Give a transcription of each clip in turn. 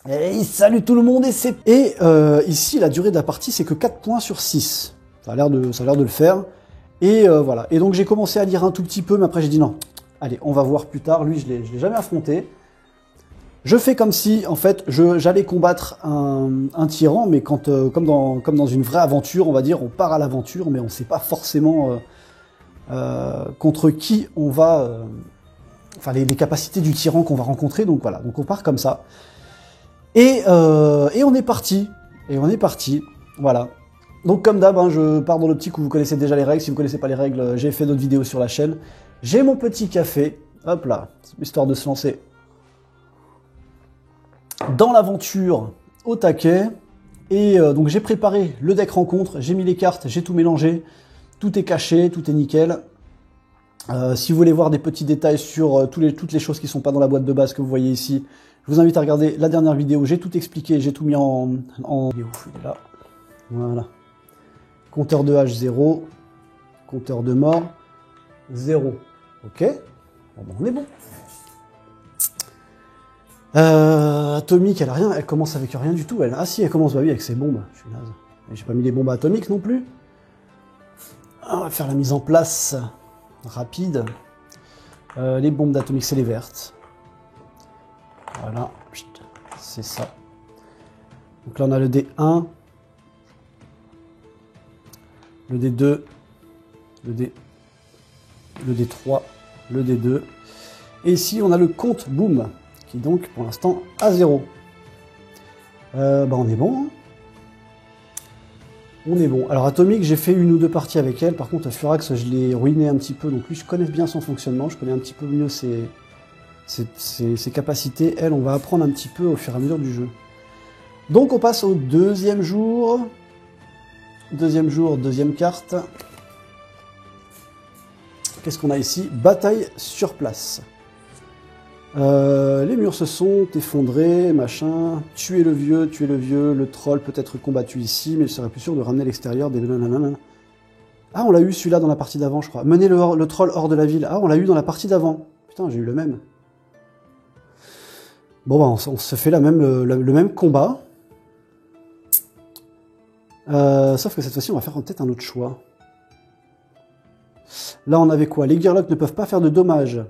Et salut tout le monde, et ici la durée de la partie c'est que 4 points sur 6. Ça a l'air de le faire. Et voilà. Et donc j'ai commencé à lire un tout petit peu, mais après j'ai dit non. Allez, on va voir plus tard. Lui, je l'ai jamais affronté. Je fais comme si, en fait, j'allais combattre un tyran, mais quand, comme dans une vraie aventure, on va dire, on part à l'aventure, mais on ne sait pas forcément contre qui on va... enfin, les capacités du tyran qu'on va rencontrer. Donc voilà, donc on part comme ça. Et on est parti. Et on est parti. Voilà. Donc comme d'hab, hein, je pars dans l'optique où vous connaissez déjà les règles. Si vous ne connaissez pas les règles, j'ai fait d'autres vidéos sur la chaîne. J'ai mon petit café. Hop là. Histoire de se lancer dans l'aventure au taquet. Et donc j'ai préparé le deck rencontre. J'ai mis les cartes, j'ai tout mélangé. Tout est caché, tout est nickel. Si vous voulez voir des petits détails sur toutes les choses qui ne sont pas dans la boîte de base que vous voyez ici, je vous invite à regarder la dernière vidéo, j'ai tout expliqué, j'ai tout mis en... Il est où ? Il est là. Voilà. Compteur de H 0, compteur de mort 0. Ok, bon, on est bon. Atomique, elle a rien, elle commence avec rien du tout. Ah si, elle commence, bah oui, avec ses bombes. Je suis naze. J'ai pas mis les bombes atomiques non plus. On va faire la mise en place rapide. Les bombes d'atomique, c'est les vertes. Voilà, c'est ça. Donc là, on a le D1, le D2, le D3, le D2. Et ici, on a le compte boom, qui donc, pour l'instant, à 0. Bah, on est bon. Hein. On est bon. Alors, Atomique, j'ai fait une ou deux parties avec elle. Par contre, Furax, je l'ai ruiné un petit peu. Donc lui, je connais bien son fonctionnement. Je connais un petit peu mieux ses capacités. Elle, on va apprendre un petit peu au fur et à mesure du jeu. Donc, on passe au deuxième jour. Deuxième jour, deuxième carte. Qu'est-ce qu'on a ici? Bataille sur place. Les murs se sont effondrés, machin. Tuer le vieux, le troll peut être combattu ici, mais il serait plus sûr de ramener à l'extérieur des... Ah, on l'a eu celui-là dans la partie d'avant, je crois. Mener le troll hors de la ville. Ah, on l'a eu dans la partie d'avant. Putain, j'ai eu le même. Bon, bah, on se fait le même combat. Sauf que cette fois-ci, on va faire peut-être un autre choix. Là, on avait quoi? Les Gearlocks ne peuvent pas faire de dommages.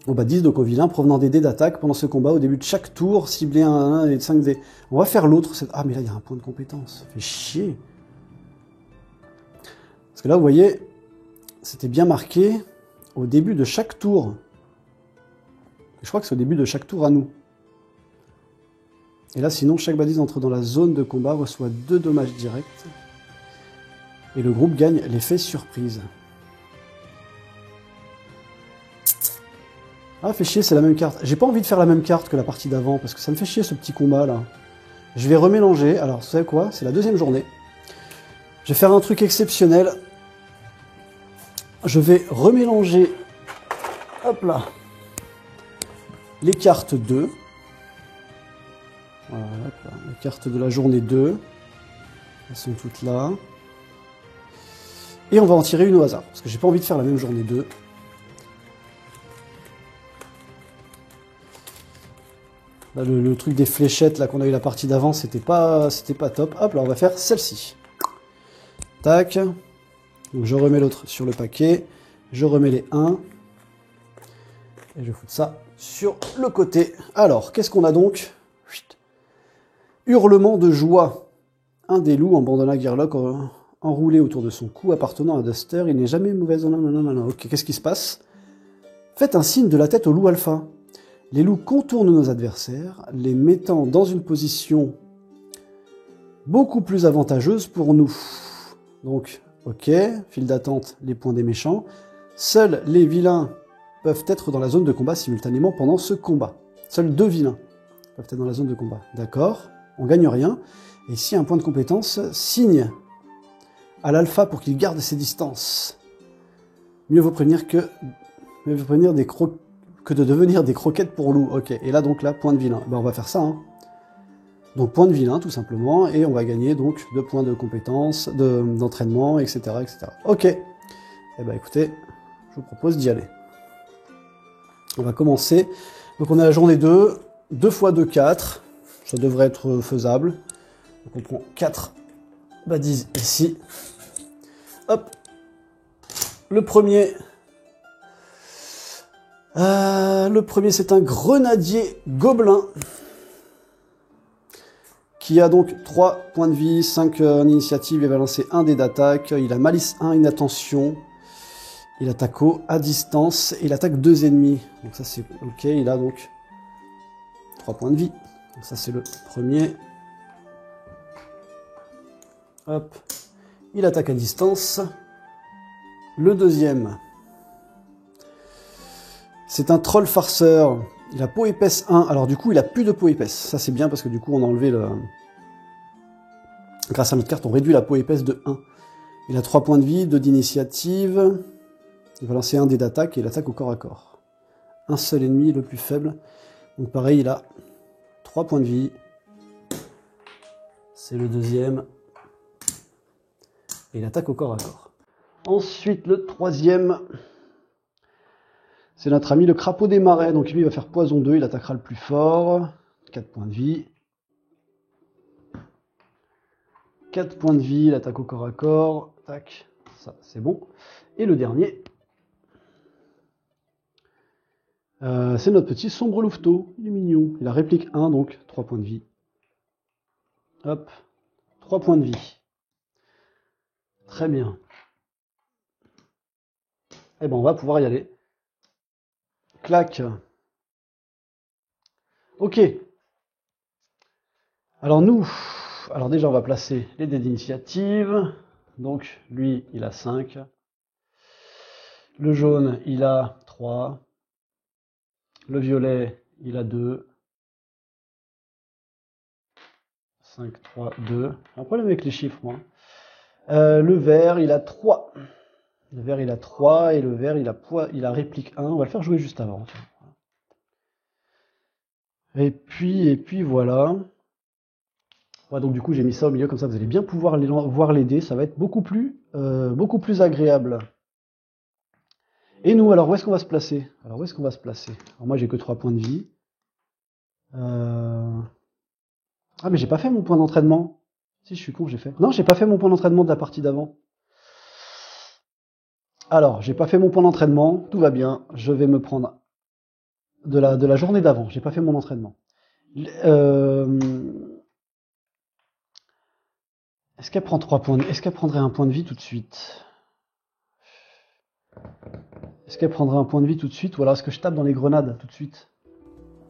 On bah 10 donc aux vilains provenant des dés d'attaque pendant ce combat au début de chaque tour, cibler un et 5 dés. On va faire l'autre. Ah, mais là, il y a un point de compétence. Ça fait chier. Parce que là, vous voyez, c'était bien marqué au début de chaque tour. Je crois que c'est au début de chaque tour à nous. Et là, sinon, chaque balise entre dans la zone de combat reçoit 2 dommages directs. Et le groupe gagne l'effet surprise. Ah, fait chier, c'est la même carte. J'ai pas envie de faire la même carte que la partie d'avant, parce que ça me fait chier ce petit combat là. Je vais remélanger. Alors, vous savez quoi? C'est la deuxième journée. Je vais faire un truc exceptionnel. Je vais remélanger, hop là, les cartes 2. Voilà, hop là, les cartes de la journée 2. Elles sont toutes là. Et on va en tirer une au hasard, parce que j'ai pas envie de faire la même journée 2. Là, le truc des fléchettes là qu'on a eu la partie d'avant, c'était pas top. Hop là, on va faire celle-ci. Tac. Donc je remets l'autre sur le paquet. Je remets les 1. Et je fous ça sur le côté. Alors, qu'est-ce qu'on a donc? Hurlement de joie. Un des loups abandonna Gearlock enroulé autour de son cou appartenant à Duster. Il n'est jamais mauvais. Non. Ok, qu'est-ce qui se passe? Faites un signe de la tête au loup alpha. Les loups contournent nos adversaires, les mettant dans une position beaucoup plus avantageuse pour nous. Donc, ok, file d'attente, les points des méchants. Seuls les vilains peuvent être dans la zone de combat simultanément pendant ce combat. Seuls 2 vilains peuvent être dans la zone de combat. D'accord, on gagne rien. Et si un point de compétence, signe à l'alpha pour qu'il garde ses distances. Mieux vaut prévenir que de devenir des croquettes pour loups. Ok, et là donc là, point de vilain. Ben, on va faire ça. Hein. Donc point de vilain tout simplement, et on va gagner donc 2 points de compétences, d'entraînement, etc., etc. Ok, et ben écoutez, je vous propose d'y aller. On va commencer. Donc on est à la journée 2, 2 fois 2, 4. Ça devrait être faisable. Donc on prend 4 badises ici. Hop. Le premier, c'est un grenadier gobelin qui a donc 3 points de vie, 5 en initiative, il va lancer 1 dé d'attaque, il a malice 1, inattention, il attaque haut, à distance, et il attaque 2 ennemis. Donc ça c'est ok, il a donc 3 points de vie. Donc ça c'est le premier. Hop, il attaque à distance. Le deuxième, c'est un troll farceur. Il a peau épaisse 1. Alors du coup, il a plus de peau épaisse. Ça c'est bien parce que du coup, on a enlevé le... Grâce à notre carte, on réduit la peau épaisse de 1. Il a 3 points de vie, 2 d'initiative. Il va lancer 1 dé d'attaque et il attaque au corps à corps. Un seul ennemi, le plus faible. Donc pareil, il a 3 points de vie. C'est le deuxième. Et il attaque au corps à corps. Ensuite, le troisième, c'est notre ami le crapaud des marais. Donc lui, il va faire poison 2, il attaquera le plus fort. 4 points de vie. 4 points de vie, il attaque au corps à corps. Tac, ça c'est bon. Et le dernier, c'est notre petit sombre louveteau. Il est mignon. Il a réplique 1, donc 3 points de vie. Hop, 3 points de vie. Très bien. Eh ben, on va pouvoir y aller. Clac. Ok. Alors nous, déjà on va placer les dés d'initiative. Donc lui, il a 5. Le jaune, il a 3. Le violet, il a 2. 5, 3, 2. Un problème avec les chiffres, moi. Le vert, il a 3. Le vert, il a 3. Et le vert, il a réplique 1. On va le faire jouer juste avant. Et puis voilà. Ouais, donc du coup, j'ai mis ça au milieu, comme ça, vous allez bien pouvoir voir les dés. Ça va être beaucoup plus agréable. Et nous, alors, où est-ce qu'on va se placer? Alors, moi, j'ai que 3 points de vie. Ah, mais j'ai pas fait mon point d'entraînement. Si, je suis con, j'ai fait. Non, j'ai pas fait mon point d'entraînement de la partie d'avant. Alors, j'ai pas fait mon point d'entraînement. Tout va bien. Je vais me prendre de la journée d'avant. J'ai pas fait mon entraînement. Est-ce qu'elle prend 3 points de... Est-ce qu'elle prendrait un point de vie tout de suite? Est-ce qu'elle prendrait un point de vie tout de suite? Ou alors est-ce que je tape dans les grenades tout de suite?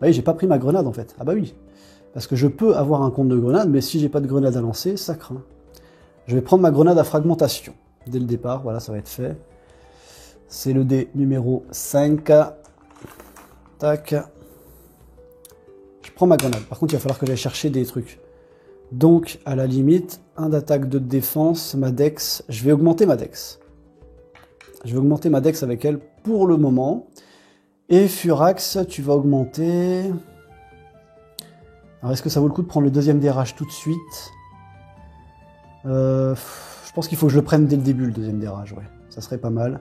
Bah oui, j'ai pas pris ma grenade en fait. Ah bah oui. Parce que je peux avoir un compte de grenade, mais si j'ai pas de grenade à lancer, ça craint. Je vais prendre ma grenade à fragmentation. Dès le départ, voilà, ça va être fait. C'est le dé numéro 5. Tac. Je prends ma grenade. Par contre, il va falloir que j'aille chercher des trucs. Donc, à la limite, 1 d'attaque, 2 de défense, ma dex. Je vais augmenter ma dex. Je vais augmenter ma dex avec elle pour le moment. Et Furax, tu vas augmenter... Alors, est-ce que ça vaut le coup de prendre le deuxième dérage tout de suite? Je pense qu'il faut que je le prenne dès le début, le deuxième dérage, ouais. Ça serait pas mal.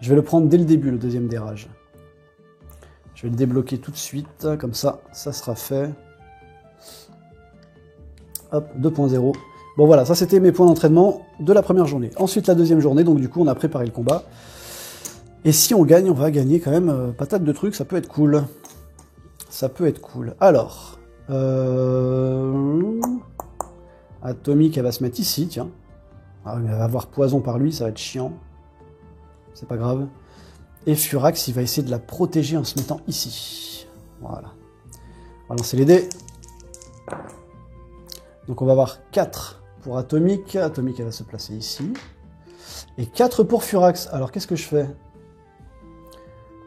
Je vais le prendre dès le début, le deuxième dérage. Je vais le débloquer tout de suite, comme ça, ça sera fait. Hop, 2.0. Bon voilà, ça c'était mes points d'entraînement de la première journée. Ensuite la deuxième journée, donc du coup on a préparé le combat. Et si on gagne, on va gagner quand même patate de trucs, ça peut être cool. Ça peut être cool. Alors... Atomique, elle va se mettre ici, tiens. Ah, mais elle va avoir poison par lui, ça va être chiant. C'est pas grave. Et Furax, il va essayer de la protéger en se mettant ici. Voilà. On va lancer les dés. Donc on va avoir 4 pour Atomique. Atomique, elle va se placer ici. Et 4 pour Furax. Alors qu'est-ce que je fais?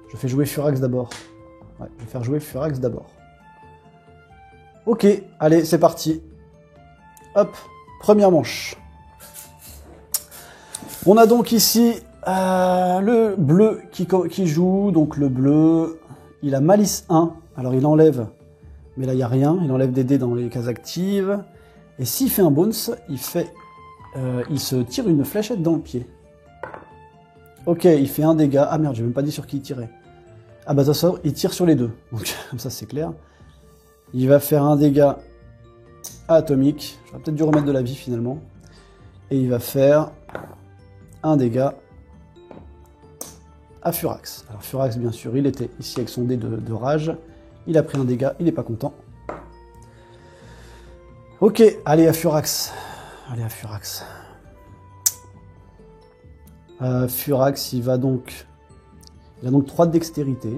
Je fais jouer Furax d'abord. Ouais, je vais faire jouer Furax d'abord. Ok, allez, c'est parti. Hop, première manche. On a donc ici le bleu qui joue. Donc le bleu, il a malice 1. Alors il enlève, mais là il n'y a rien. Il enlève des dés dans les cases actives. Et s'il fait un bounce, il se tire une fléchette dans le pied. Ok, il fait un dégât. Ah merde, j'ai même pas dit sur qui il tirait. Ah bah ça sort, il tire sur les deux. Donc comme ça c'est clair. Il va faire un dégât à Atomic. J'aurais peut-être dû remettre de la vie finalement. Et il va faire un dégât à Furax. Alors Furax, bien sûr, il était ici avec son dé de rage. Il a pris un dégât, il n'est pas content. Ok, allez à Furax. Allez à Furax. Furax, il a donc 3 de dextérité.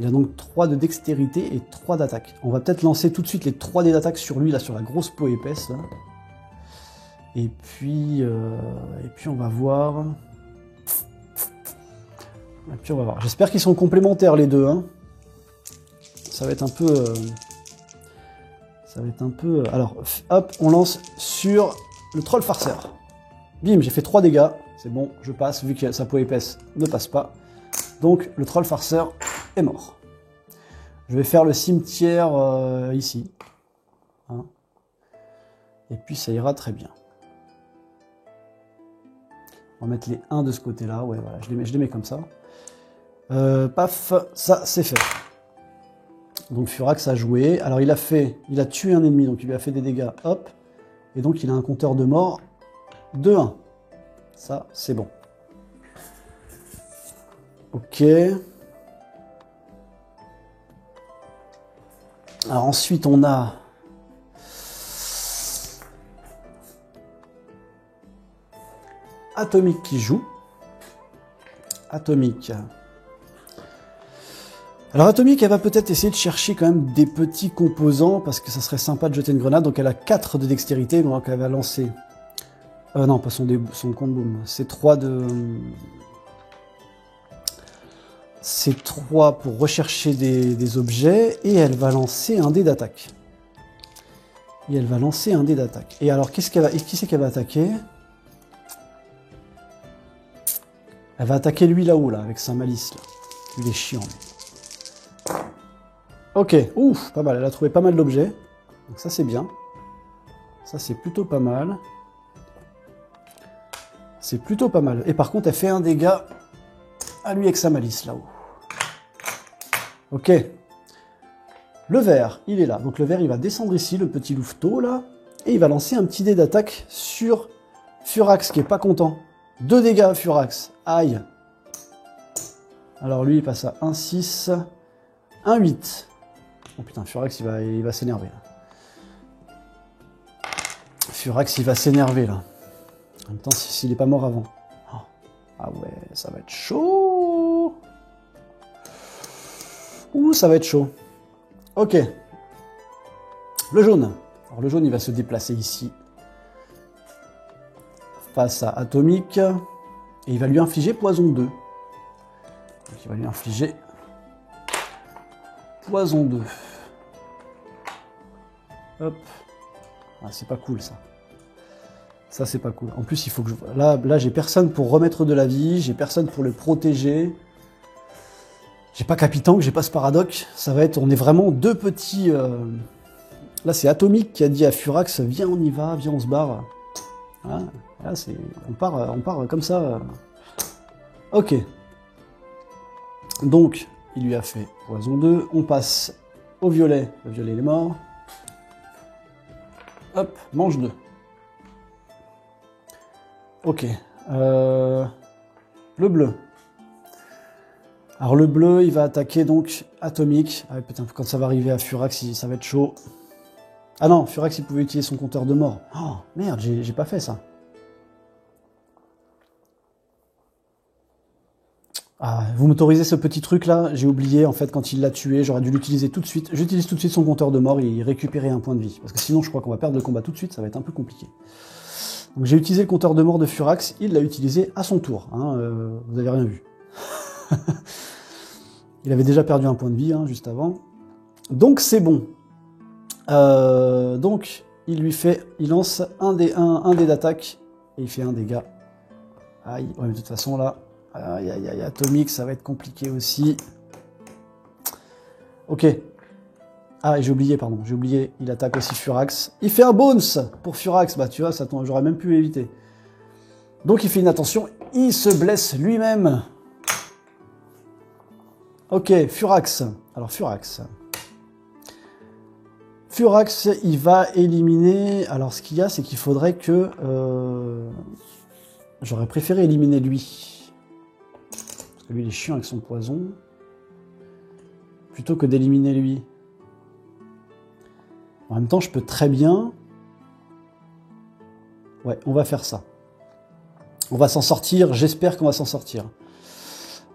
Il a donc 3 de dextérité et 3 d'attaque. On va peut-être lancer tout de suite les 3 dés d'attaque sur lui, là, sur la grosse peau épaisse. Là. Et puis on va voir. Et puis on va voir. J'espère qu'ils sont complémentaires les deux. Hein. Ça va être un peu. Alors, hop, on lance sur le troll farceur. Bim, j'ai fait 3 dégâts. C'est bon, je passe, vu que sa peau épaisse ne passe pas. Donc, le troll farceur est mort. Je vais faire le cimetière ici. Hein. Et puis, ça ira très bien. On va mettre les 1 de ce côté-là. Ouais, voilà, je les mets comme ça. Paf, ça, c'est fait. Donc, Furax a joué. Alors, il a tué un ennemi, donc il lui a fait des dégâts. Hop. Et donc, il a un compteur de mort de 1. Ça, c'est bon. Ok. Alors ensuite, on a... Atomic qui joue. Atomic. Alors Atomic, elle va peut-être essayer de chercher quand même des petits composants, parce que ça serait sympa de jeter une grenade. Donc elle a 4 de dextérité, donc elle va lancer... non, pas son combo. C'est 3 de... C'est 3 pour rechercher des objets, et elle va lancer un dé d'attaque. Et alors, qui c'est qu'elle va attaquer? Elle va attaquer lui là-haut, là, avec sa malice, là. Il est chiant. Ok, ouf, pas mal. Elle a trouvé pas mal d'objets. Donc ça, c'est bien. Ça, c'est plutôt pas mal. C'est plutôt pas mal. Et par contre, elle fait un dégât à lui avec sa malice, là-haut. Ok. Le vert, il est là. Donc le vert, il va descendre ici, le petit louveteau, là. Et il va lancer un petit dé d'attaque sur Furax, qui est pas content. 2 dégâts à Furax. Aïe. Alors lui, il passe à 1,6. 1,8. Oh putain, Furax, il va s'énerver, là. Furax, il va s'énerver, là. En même temps, s'il n'est pas mort avant. Oh. Ah ouais, ça va être chaud. Ouh, ça va être chaud. Ok. Le jaune. Alors le jaune, il va se déplacer ici. Face à Atomic. Et il va lui infliger poison 2. Donc il va lui infliger poison 2. Hop. Ah, c'est pas cool, ça. Ça, c'est pas cool. En plus, il faut que je... Là j'ai personne pour remettre de la vie, j'ai personne pour le protéger. J'ai pas Capitank, j'ai pas Sparadoc. Ça va être... On est vraiment 2 petits... Là, c'est Atomic qui a dit à Furax, viens, on y va, viens, on se barre. Voilà. Là, c'est... On part comme ça. Ok. Donc, il lui a fait poison 2. On passe au violet. Le violet, il est mort. Hop, mange 2. Ok. Le bleu. Alors le bleu, il va attaquer donc Atomic. Ah, putain, quand ça va arriver à Furax, ça va être chaud. Ah non, Furax, il pouvait utiliser son compteur de mort. Oh, merde, j'ai pas fait ça. Ah, vous m'autorisez ce petit truc là? J'ai oublié, en fait, quand il l'a tué, j'aurais dû l'utiliser tout de suite. J'utilise tout de suite son compteur de mort et récupérer un point de vie. Parce que sinon, je crois qu'on va perdre le combat tout de suite, ça va être un peu compliqué. Donc j'ai utilisé le compteur de mort de Furax, il l'a utilisé à son tour. Hein, vous avez rien vu. Il avait déjà perdu un point de vie, hein, juste avant. Donc c'est bon. Donc il lance un dé d'attaque et il fait un dégât. Aïe, ouais, de toute façon là, aïe, Atomic, ça va être compliqué aussi. Ok. Ah, et j'ai oublié, il attaque aussi Furax. Il fait un bones pour Furax, bah tu vois, ça j'aurais même pu éviter. Donc il fait une attention, il se blesse lui-même. Ok, Furax. Alors Furax. Furax, il va éliminer... Alors ce qu'il y a, c'est qu'il faudrait que... J'aurais préféré éliminer lui. Parce que lui, il est chiant avec son poison. Plutôt que d'éliminer lui. En même temps, je peux très bien... Ouais, on va faire ça. On va s'en sortir, j'espère qu'on va s'en sortir.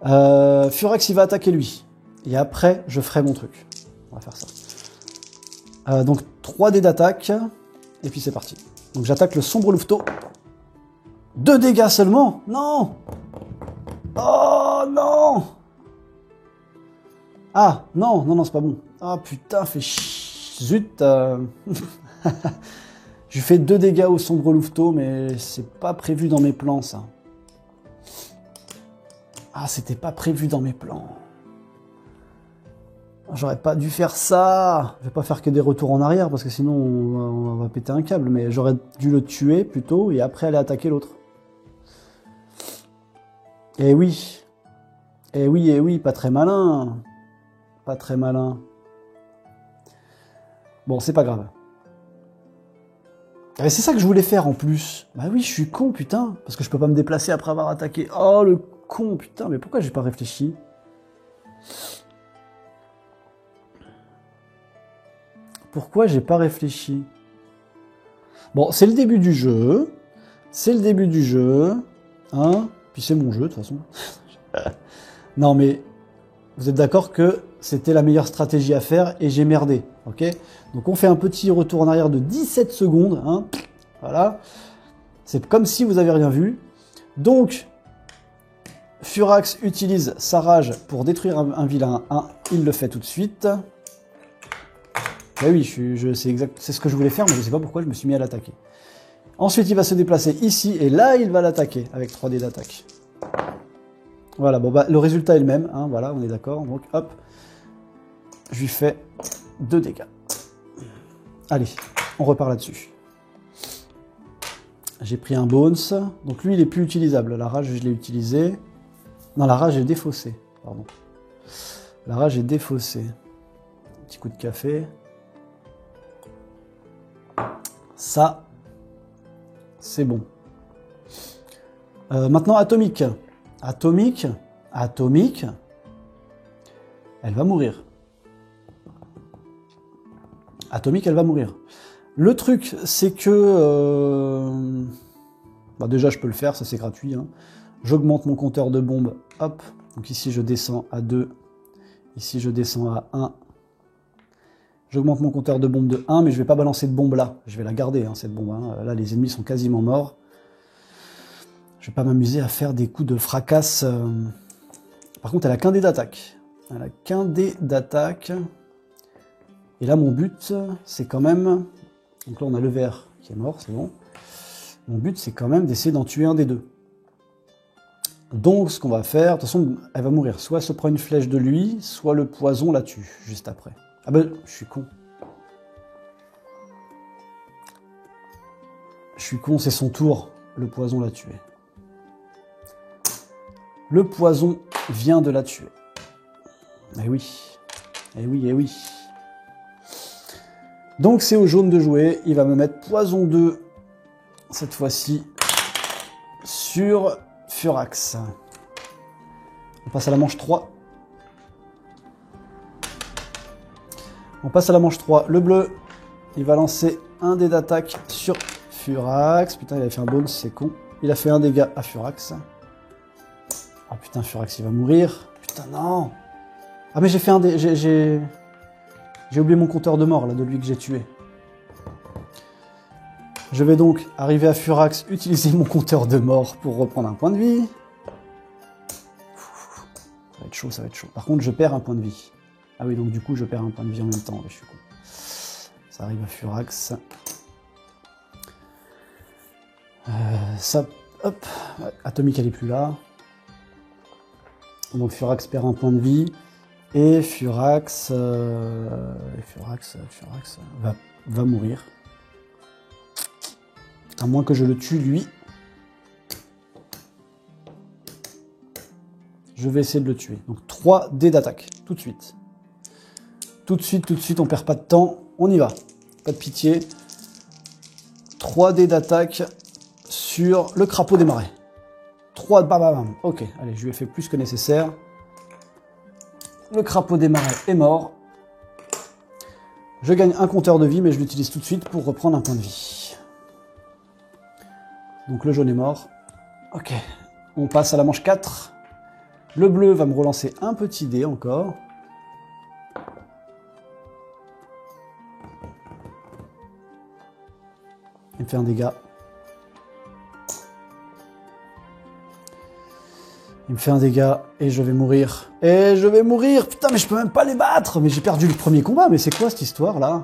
Furax, il va attaquer lui. Et après, je ferai mon truc. On va faire ça. Donc, 3 dés d'attaque. Et puis c'est parti. Donc j'attaque le sombre louveteau. 2 dégâts seulement? Non! Oh non! Ah, non, non, non, c'est pas bon. Ah putain, fait zut. Je fais 2 dégâts au sombre louveteau, mais c'est pas prévu dans mes plans, ça. Ah, c'était pas prévu dans mes plans. J'aurais pas dû faire ça. Je vais pas faire que des retours en arrière, parce que sinon on va péter un câble, mais j'aurais dû le tuer plutôt, et après aller attaquer l'autre. Eh oui. Eh oui, eh oui, pas très malin. Pas très malin. Bon, c'est pas grave. Et c'est ça que je voulais faire en plus. Bah oui, je suis con, putain. Parce que je peux pas me déplacer après avoir attaqué. Oh, le con, putain. Mais pourquoi j'ai pas réfléchi? Pourquoi j'ai pas réfléchi? Bon, c'est le début du jeu. C'est le début du jeu. Hein? Puis c'est mon jeu, de toute façon. Non, mais vous êtes d'accord que c'était la meilleure stratégie à faire et j'ai merdé. Ok? Donc on fait un petit retour en arrière de 17 secondes. Hein? Voilà. C'est comme si vous avez rien vu. Donc, Furax utilise sa rage pour détruire un vilain 1. Il le fait tout de suite. Ben oui, c'est ce que je voulais faire, mais je ne sais pas pourquoi je me suis mis à l'attaquer. Ensuite, il va se déplacer ici, et là, il va l'attaquer avec 3 dés d'attaque. Voilà, bon, bah, le résultat est le même, hein, voilà, on est d'accord. Donc, hop, je lui fais 2 dégâts. Allez, on repart là-dessus. J'ai pris un bones, donc lui, il est plus utilisable. La rage, je l'ai utilisé. Non, la rage est défaussée, pardon. La rage est défaussée. Petit coup de café. Ça, c'est bon. Maintenant, Atomique. Atomique, elle va mourir. Atomique, elle va mourir. Le truc, c'est que... bah déjà, je peux le faire, ça c'est gratuit. Hein. J'augmente mon compteur de bombes. Hop. Donc ici, je descends à 2. Ici, je descends à 1. J'augmente mon compteur de bombes de 1, mais je ne vais pas balancer de bombe là. Je vais la garder, hein, cette bombe. Hein. Là, les ennemis sont quasiment morts. Je ne vais pas m'amuser à faire des coups de fracasse. Par contre, elle a qu'un dé d'attaque. Elle a qu'un dé d'attaque. Et là, mon but, c'est quand même... Donc là, on a le vert qui est mort, c'est bon. Mon but, c'est quand même d'essayer d'en tuer un des deux. Donc, ce qu'on va faire... De toute façon, elle va mourir. Soit elle se prend une flèche de lui, soit le poison la tue, juste après. Ah ben, je suis con. Je suis con, c'est son tour. Le poison l'a tué. Le poison vient de la tuer. Eh oui. Eh oui, eh oui. Donc c'est au jaune de jouer. Il va me mettre poison 2, cette fois-ci, sur Furax. On passe à la manche 3. On passe à la manche 3. Le bleu, il va lancer un dé d'attaque sur Furax. Putain, il a fait un bonus, c'est con. Il a fait un dégât à Furax. Ah putain, Furax, il va mourir. Putain, non. Ah mais j'ai fait un dé... J'ai oublié mon compteur de mort, là, de lui que j'ai tué. Je vais donc arriver à Furax, utiliser mon compteur de mort pour reprendre un point de vie. Ça va être chaud, ça va être chaud. Par contre, je perds un point de vie. Ah oui, donc du coup, je perds un point de vie en même temps. Je suis con. Ça arrive à Furax. Ça, hop. Ouais, Atomique, elle est plus là. Donc Furax perd un point de vie. Et Furax va mourir. À moins que je le tue, lui. je vais essayer de le tuer. Donc 3 dés d'attaque, tout de suite. Tout de suite, on perd pas de temps, on y va. Pas de pitié. 3 dés d'attaque sur le crapaud des marais. 3, bam, bam, bam. Ok, allez, je lui ai fait plus que nécessaire. Le crapaud des marais est mort. Je gagne un compteur de vie, mais je l'utilise tout de suite pour reprendre un point de vie. Donc le jaune est mort. Ok, on passe à la manche 4. Le bleu va me relancer un petit dé encore. Il me fait un dégât. Il me fait un dégât et je vais mourir. Et je vais mourir. Putain, mais je peux même pas les battre. Mais j'ai perdu le premier combat. Mais c'est quoi cette histoire là?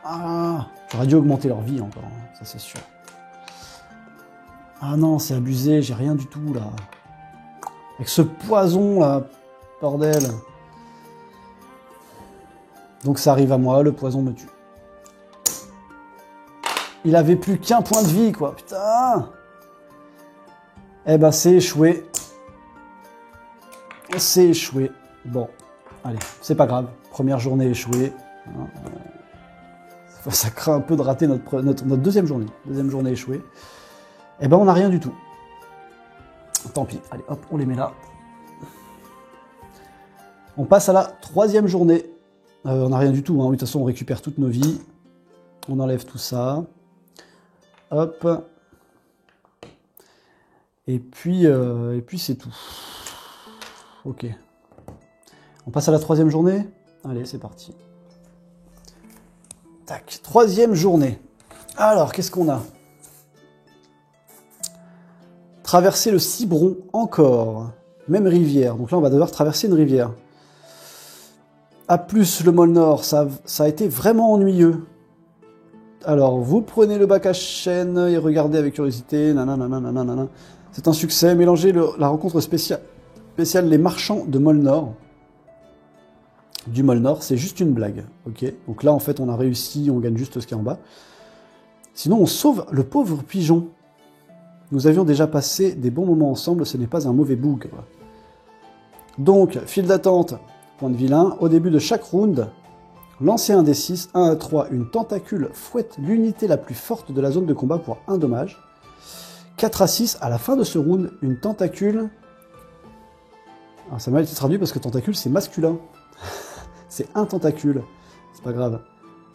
Ah, j'aurais dû augmenter leur vie encore. Ça c'est sûr. Ah non, c'est abusé. J'ai rien du tout là. Avec ce poison là. Bordel. Donc ça arrive à moi. Le poison me tue. Il avait plus qu'un point de vie quoi. Putain. Eh ben c'est échoué. C'est échoué. Bon, allez, c'est pas grave. Première journée échouée. Ça craint un peu de rater notre deuxième journée. Deuxième journée échouée. Eh ben on n'a rien du tout. Tant pis. Allez, hop, on les met là. On passe à la troisième journée. On n'a rien du tout. Hein. Oui, de toute façon, on récupère toutes nos vies. On enlève tout ça. Hop. Et puis c'est tout. Ok. On passe à la troisième journée. Allez, c'est parti. Tac, troisième journée. Alors, qu'est-ce qu'on a? Traverser le Cibron encore. Même rivière. Donc là, on va devoir traverser une rivière. A plus le Molnor, ça a été vraiment ennuyeux. Alors, vous prenez le bac à chêne et regardez avec curiosité. Nanana. C'est un succès. Mélangez la rencontre spéciale Les Marchands de Molnor. Du Molnor, c'est juste une blague. Ok. Donc là, en fait, on a réussi, on gagne juste ce qui est en bas. Sinon, on sauve le pauvre pigeon. Nous avions déjà passé des bons moments ensemble, ce n'est pas un mauvais bug. Donc, file d'attente, point de vilain. Au début de chaque round, lancez un D6, 1 à 3, une tentacule fouette l'unité la plus forte de la zone de combat pour 1 dommage. 4 à 6, à la fin de ce round, une tentacule... Alors, ça m'a été traduit parce que tentacule, c'est masculin. C'est un tentacule, c'est pas grave.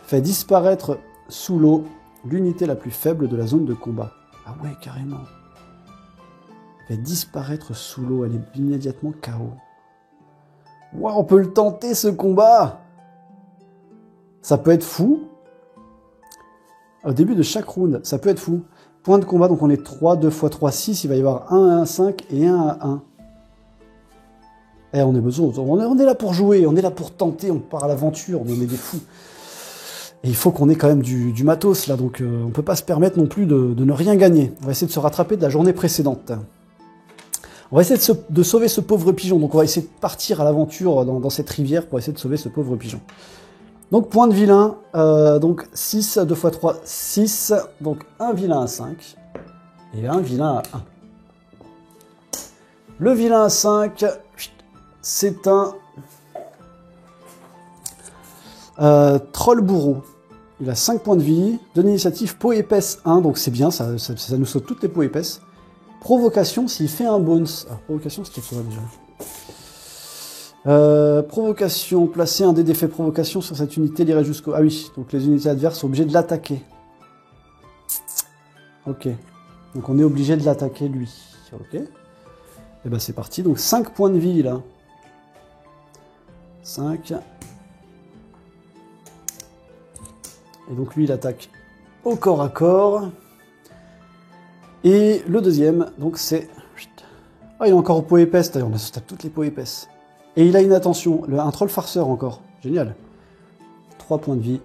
Fait disparaître sous l'eau l'unité la plus faible de la zone de combat. Ah ouais, carrément. Fait disparaître sous l'eau, elle est immédiatement KO. Ouah, on peut le tenter ce combat. Ça peut être fou. Au début de chaque round, ça peut être fou. Point de combat, donc on est 3, 2 x 3, 6. Il va y avoir 1 à 1, 5 et 1 à 1. Eh, on est là pour jouer, on est là pour tenter, on part à l'aventure, on est des fous. Et il faut qu'on ait quand même du matos là, donc on peut pas se permettre non plus de ne rien gagner. On va essayer de se rattraper de la journée précédente. On va essayer de sauver ce pauvre pigeon, donc on va essayer de partir à l'aventure dans cette rivière pour essayer de sauver ce pauvre pigeon. Donc point de vilain, donc 6, 2 x 3, 6, donc un vilain à 5, et un vilain à 1. Le vilain à 5, c'est un troll bourreau. Il a 5 points de vie, de l'initiative peau épaisse 1, donc c'est bien, ça nous saute toutes les peaux épaisses. Provocation s'il fait un bones. Ah, provocation, c'était quoi déjà? Provocation, placer un dé d'effet provocation sur cette unité, l'irait jusqu'au... Ah oui, donc les unités adverses sont obligées de l'attaquer. Ok, donc on est obligé de l'attaquer lui. Ok, et ben c'est parti, donc 5 points de vie là. 5. Et donc lui il attaque au corps à corps. Et le deuxième, donc c'est... Ah, il est encore aux peaux épaisses, on a sauté toutes les peaux épaisses. Et il a une attention, un troll farceur encore. Génial. 3 points de vie.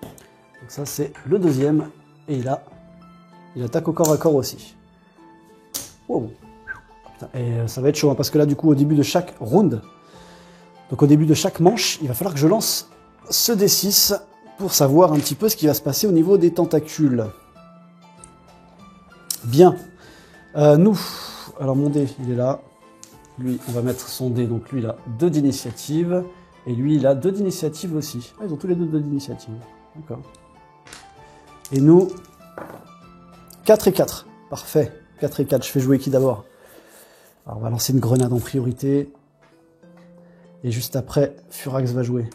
Donc ça c'est le deuxième. Et il attaque au corps à corps aussi. Wow. Putain, et ça va être chaud, hein, parce que là du coup au début de chaque round, donc au début de chaque manche, il va falloir que je lance ce D6 pour savoir un petit peu ce qui va se passer au niveau des tentacules. Bien. Nous, alors mon dé, il est là. Lui, on va mettre son dé, donc lui, il a 2 d'initiative. Et lui, il a 2 d'initiative aussi. Ah, ils ont tous les deux 2 d'initiative. D'accord. Et nous, 4 et 4. Parfait. 4 et 4. Je fais jouer qui d'abord? Alors, on va lancer une grenade en priorité. Et juste après, Furax va jouer.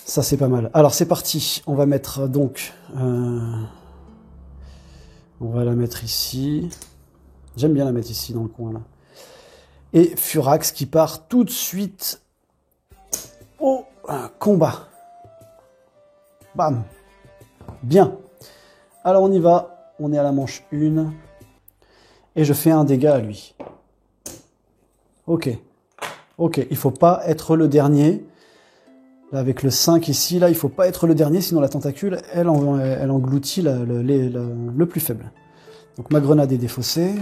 Ça, c'est pas mal. Alors, c'est parti. On va mettre donc... on va la mettre ici. J'aime bien la mettre ici, dans le coin, là. Et Furax qui part tout de suite au combat. Bam. Bien. Alors, on y va. On est à la manche 1. Et je fais un dégât à lui. Ok. Ok, il faut pas être le dernier. Là, avec le 5 ici, là, il faut pas être le dernier, sinon la tentacule, elle engloutit le plus faible. Donc ma grenade est défaussée.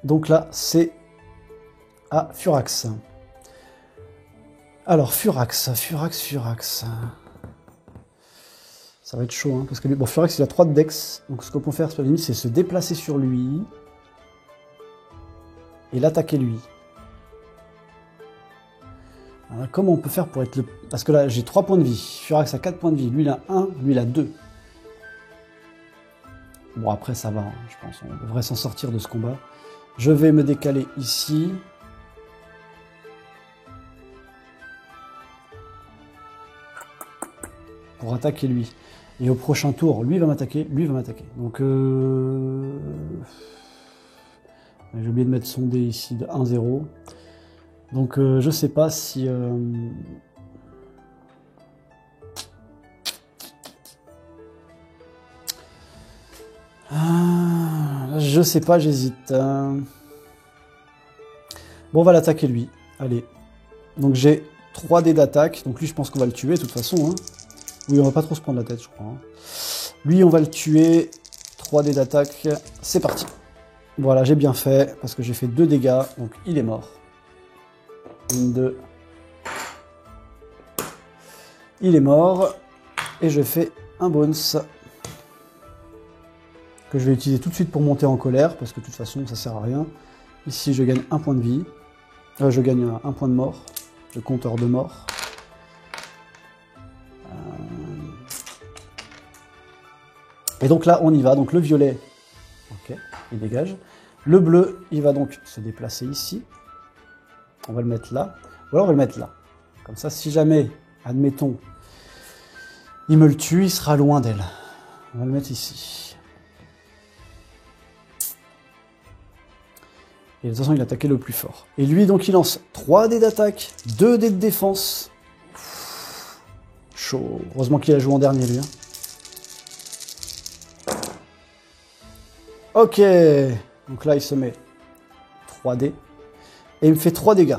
Donc là, c'est à Furax. Alors, Furax. Ça va être chaud, hein, parce que lui, bon, Furax, il a 3 de dex. Donc, ce qu'on peut faire, c'est se déplacer sur lui et l'attaquer lui. Alors, comment on peut faire pour être le... Parce que là, j'ai 3 points de vie. Furax a 4 points de vie. Lui, il a 1. Lui, il a 2. Bon, après, ça va, hein, je pense. On devrait s'en sortir de ce combat. Je vais me décaler ici. Pour attaquer lui. Et au prochain tour, lui va m'attaquer, lui va m'attaquer. Donc, j'ai oublié de mettre son dé ici de 1-0. Donc, je sais pas si... je sais pas, j'hésite. Bon, on va l'attaquer lui. Allez. Donc, j'ai 3 dés d'attaque. Donc, lui, je pense qu'on va le tuer de toute façon. Hein. Oui, on va pas trop se prendre la tête, je crois. Hein. Lui, on va le tuer. 3 dés d'attaque. C'est parti. Voilà, j'ai bien fait, parce que j'ai fait 2 dégâts. Donc, il est mort. 1, 2. Il est mort. Et je fais un bonus. Que je vais utiliser tout de suite pour monter en colère, parce que de toute façon, ça sert à rien. Ici, je gagne 1 point de vie. Je gagne 1 point de mort. Le compteur de mort. Et donc là, on y va. Donc le violet, ok, il dégage. Le bleu, il va donc se déplacer ici. On va le mettre là. Ou alors on va le mettre là. Comme ça, si jamais, admettons, il me le tue, il sera loin d'elle. On va le mettre ici. Et de toute façon, il attaquait le plus fort. Et lui, donc, il lance 3 dés d'attaque, 2 dés de défense. Chaud. Heureusement qu'il a joué en dernier, lui. Hein. Ok, donc là il se met 3 dés et il me fait 3 dégâts.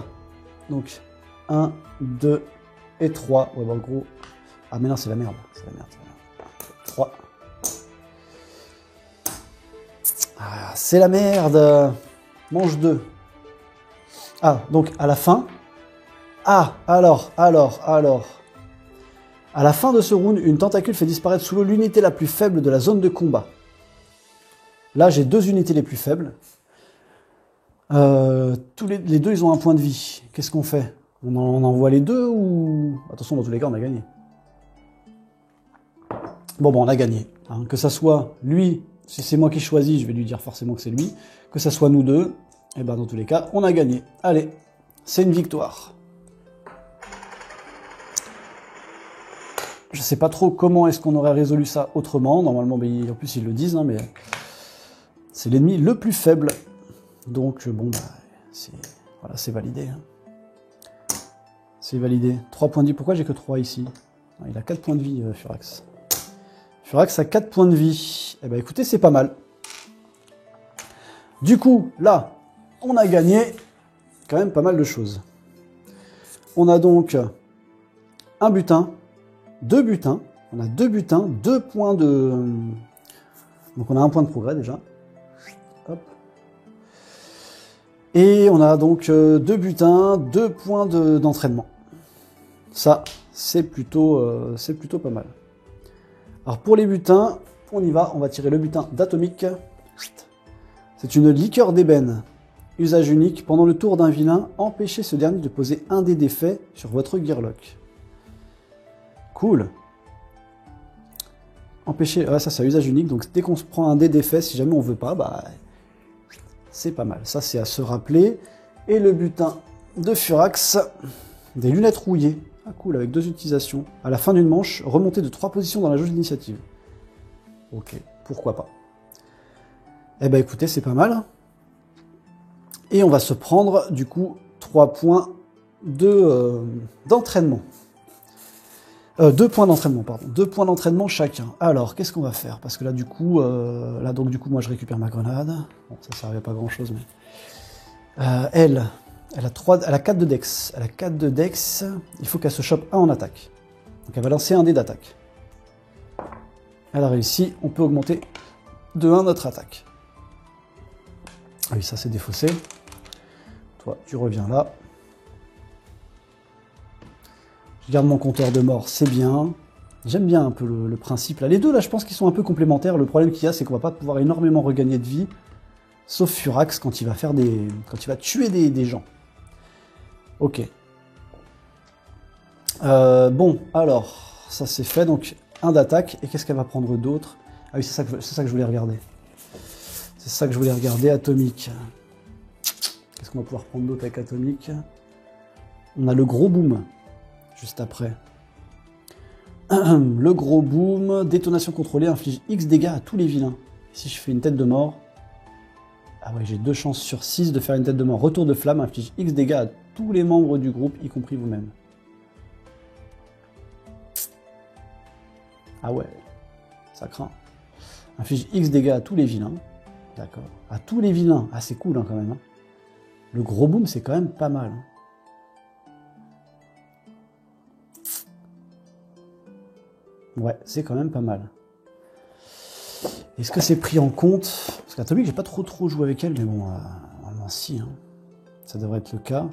Donc 1, 2 et 3. Ouais, bah, en gros. Ah, mais non, c'est la merde. C'est la merde. 3. Ah, c'est la merde. Mange 2. Ah, donc à la fin. Ah, alors. À la fin de ce round, une tentacule fait disparaître sous l'eau l'unité la plus faible de la zone de combat. Là, j'ai 2 unités les plus faibles. Les deux, ils ont 1 point de vie. Qu'est-ce qu'on fait? On envoie les 2 ou... Attention, dans tous les cas, on a gagné. Bon, on a gagné. Hein. Que ça soit lui, si c'est moi qui choisis, je vais lui dire forcément que c'est lui. Que ça soit nous deux, et ben dans tous les cas, on a gagné. Allez, c'est une victoire. Je sais pas trop comment est-ce qu'on aurait résolu ça autrement. Normalement, en plus, ils le disent, hein, mais... C'est l'ennemi le plus faible. Donc, bon, bah, voilà, c'est validé. Hein. C'est validé. 3 points de vie. Pourquoi j'ai que 3 ici? Il a 4 points de vie, Furax. Furax a 4 points de vie. Eh ben, écoutez, c'est pas mal. Du coup, là, on a gagné quand même pas mal de choses. On a donc un butin, 2 butins. On a 2 butins, 2 points de... Donc, on a 1 point de progrès, déjà. Hop. Et on a donc 2 butins, 2 points d'entraînement. Ça, c'est plutôt pas mal. Alors pour les butins, on y va, on va tirer le butin d'Atomique. C'est une liqueur d'ébène. Usage unique, pendant le tour d'un vilain, empêchez ce dernier de poser un dé d'effet sur votre Gearlock. Cool. Empêcher, ouais, ça c'est usage unique, donc dès qu'on se prend un dé d'effet, si jamais on veut pas, bah c'est pas mal. Ça c'est à se rappeler. Et le butin de Furax, des lunettes rouillées. Ah cool, avec 2 utilisations. À la fin d'une manche, remonter de 3 positions dans la jauge d'initiative. Ok, pourquoi pas. Eh ben écoutez, c'est pas mal. Et on va se prendre du coup 3 points d'entraînement. 2 points d'entraînement, pardon. 2 points d'entraînement chacun. Alors, qu'est-ce qu'on va faire? Parce que là, du coup, moi, je récupère ma grenade. Bon, ça servait pas à grand-chose, mais... elle a 4 de dex. Elle a 4 de dex. Il faut qu'elle se chope 1 en attaque. Donc, elle va lancer un dé d'attaque. Elle a réussi. On peut augmenter de 1 notre attaque. Ah oui, ça, c'est défaussé. Toi, tu reviens là. Je garde mon compteur de mort, c'est bien. J'aime bien un peu le principe là. Les deux là, je pense qu'ils sont un peu complémentaires. Le problème qu'il y a, c'est qu'on va pas pouvoir énormément regagner de vie, sauf Furax quand il va tuer des gens. Ok. Bon, alors ça c'est fait. Donc 1 d'attaque. Et qu'est-ce qu'elle va prendre d'autre? Ah oui, c'est ça que je voulais regarder. C'est ça que je voulais regarder. Atomique. Qu'est-ce qu'on va pouvoir prendre d'autre avec Atomique? On a le gros boom. Juste après. Le gros boom, détonation contrôlée, inflige X dégâts à tous les vilains. Si je fais une tête de mort... Ah ouais, j'ai 2 chances sur 6 de faire une tête de mort. Retour de flamme, inflige X dégâts à tous les membres du groupe, y compris vous-même. Ah ouais, ça craint. Inflige X dégâts à tous les vilains. D'accord. À tous les vilains. Ah, c'est cool hein, quand même. Hein. Le gros boom, c'est quand même pas mal. Hein. Ouais, c'est quand même pas mal. Est-ce que c'est pris en compte? Parce qu'Atomique, j'ai pas trop joué avec elle, mais bon, normalement si, hein. Ça devrait être le cas.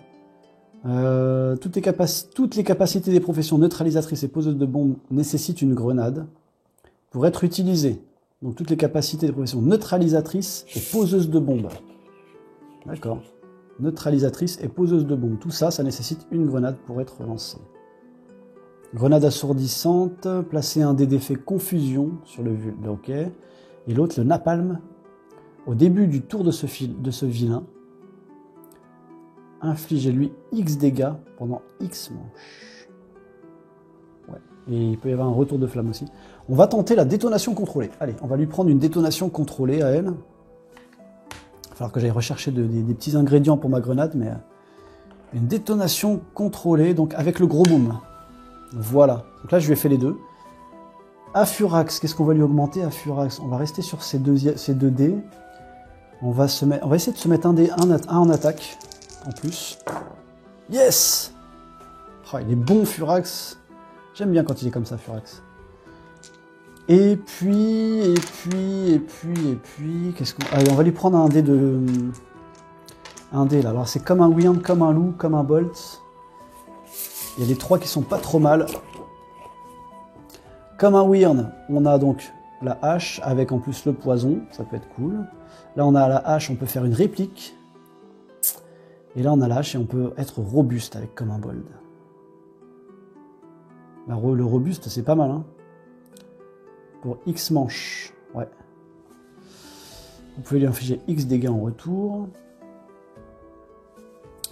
Toutes les capacités des professions neutralisatrices et poseuses de bombes nécessitent une grenade pour être utilisées. Donc toutes les capacités des professions neutralisatrices et poseuses de bombes. D'accord. Neutralisatrice et poseuse de bombes. Tout ça, ça nécessite une grenade pour être lancée. Grenade assourdissante, placer un dé d'effet confusion sur le ok. Et l'autre, le napalm. Au début du tour de ce vilain, infligez-lui X dégâts pendant X manches. Ouais. Et il peut y avoir un retour de flamme aussi. On va tenter la détonation contrôlée. Allez, on va lui prendre une détonation contrôlée à elle. Il va falloir que j'aille rechercher des petits ingrédients pour ma grenade, mais une détonation contrôlée, donc avec le gros boom. Voilà, donc là je lui ai fait les deux. À Furax, qu'est-ce qu'on va lui augmenter à Furax? On va rester sur ces deux dés. On va essayer de se mettre un en attaque, en plus. Yes! Oh, il est bon Furax. J'aime bien quand il est comme ça, Furax. Et puis, qu'est-ce qu'on... Allez, on va lui prendre un dé là. Alors c'est comme un Wyrm, comme un loup, comme un bolt. Il y a les 3 qui sont pas trop mal. Comme un Wyrm, on a donc la hache avec en plus le poison, ça peut être cool. Là on a la hache, on peut faire une réplique. Et là on a la hache et on peut être robuste avec comme un bold. Le robuste c'est pas mal hein. Pour X manches, ouais. Vous pouvez lui infliger X dégâts en retour.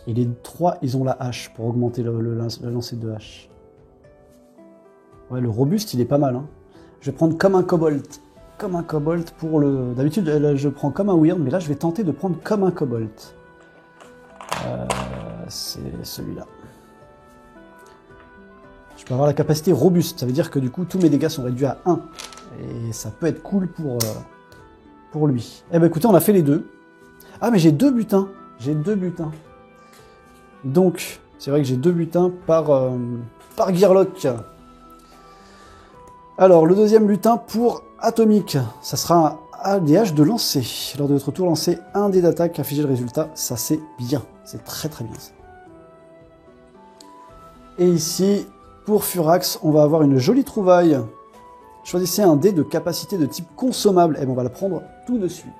Et les 3, ils ont la hache pour augmenter le lancer de hache. Ouais, le robuste, il est pas mal. Hein. Je vais prendre comme un kobold. Comme un kobold pour le... D'habitude, je prends comme un Wyrm, mais là, je vais tenter de prendre comme un kobold. C'est celui-là. Je peux avoir la capacité robuste. Ça veut dire que du coup, tous mes dégâts sont réduits à 1. Et ça peut être cool pour lui. Eh ben écoutez, on a fait les deux. Ah, mais j'ai 2 butins. J'ai 2 butins. Donc, c'est vrai que j'ai 2 butins par Gearlock. Alors, le deuxième butin pour Atomique. Ça sera des haches de lancer. Lors de votre tour, lancez un dé d'attaque, afficher le résultat. Ça, c'est bien. C'est très très bien ça. Et ici, pour Furax, on va avoir une jolie trouvaille. Choisissez un dé de capacité de type consommable. Et ben, on va le prendre tout de suite.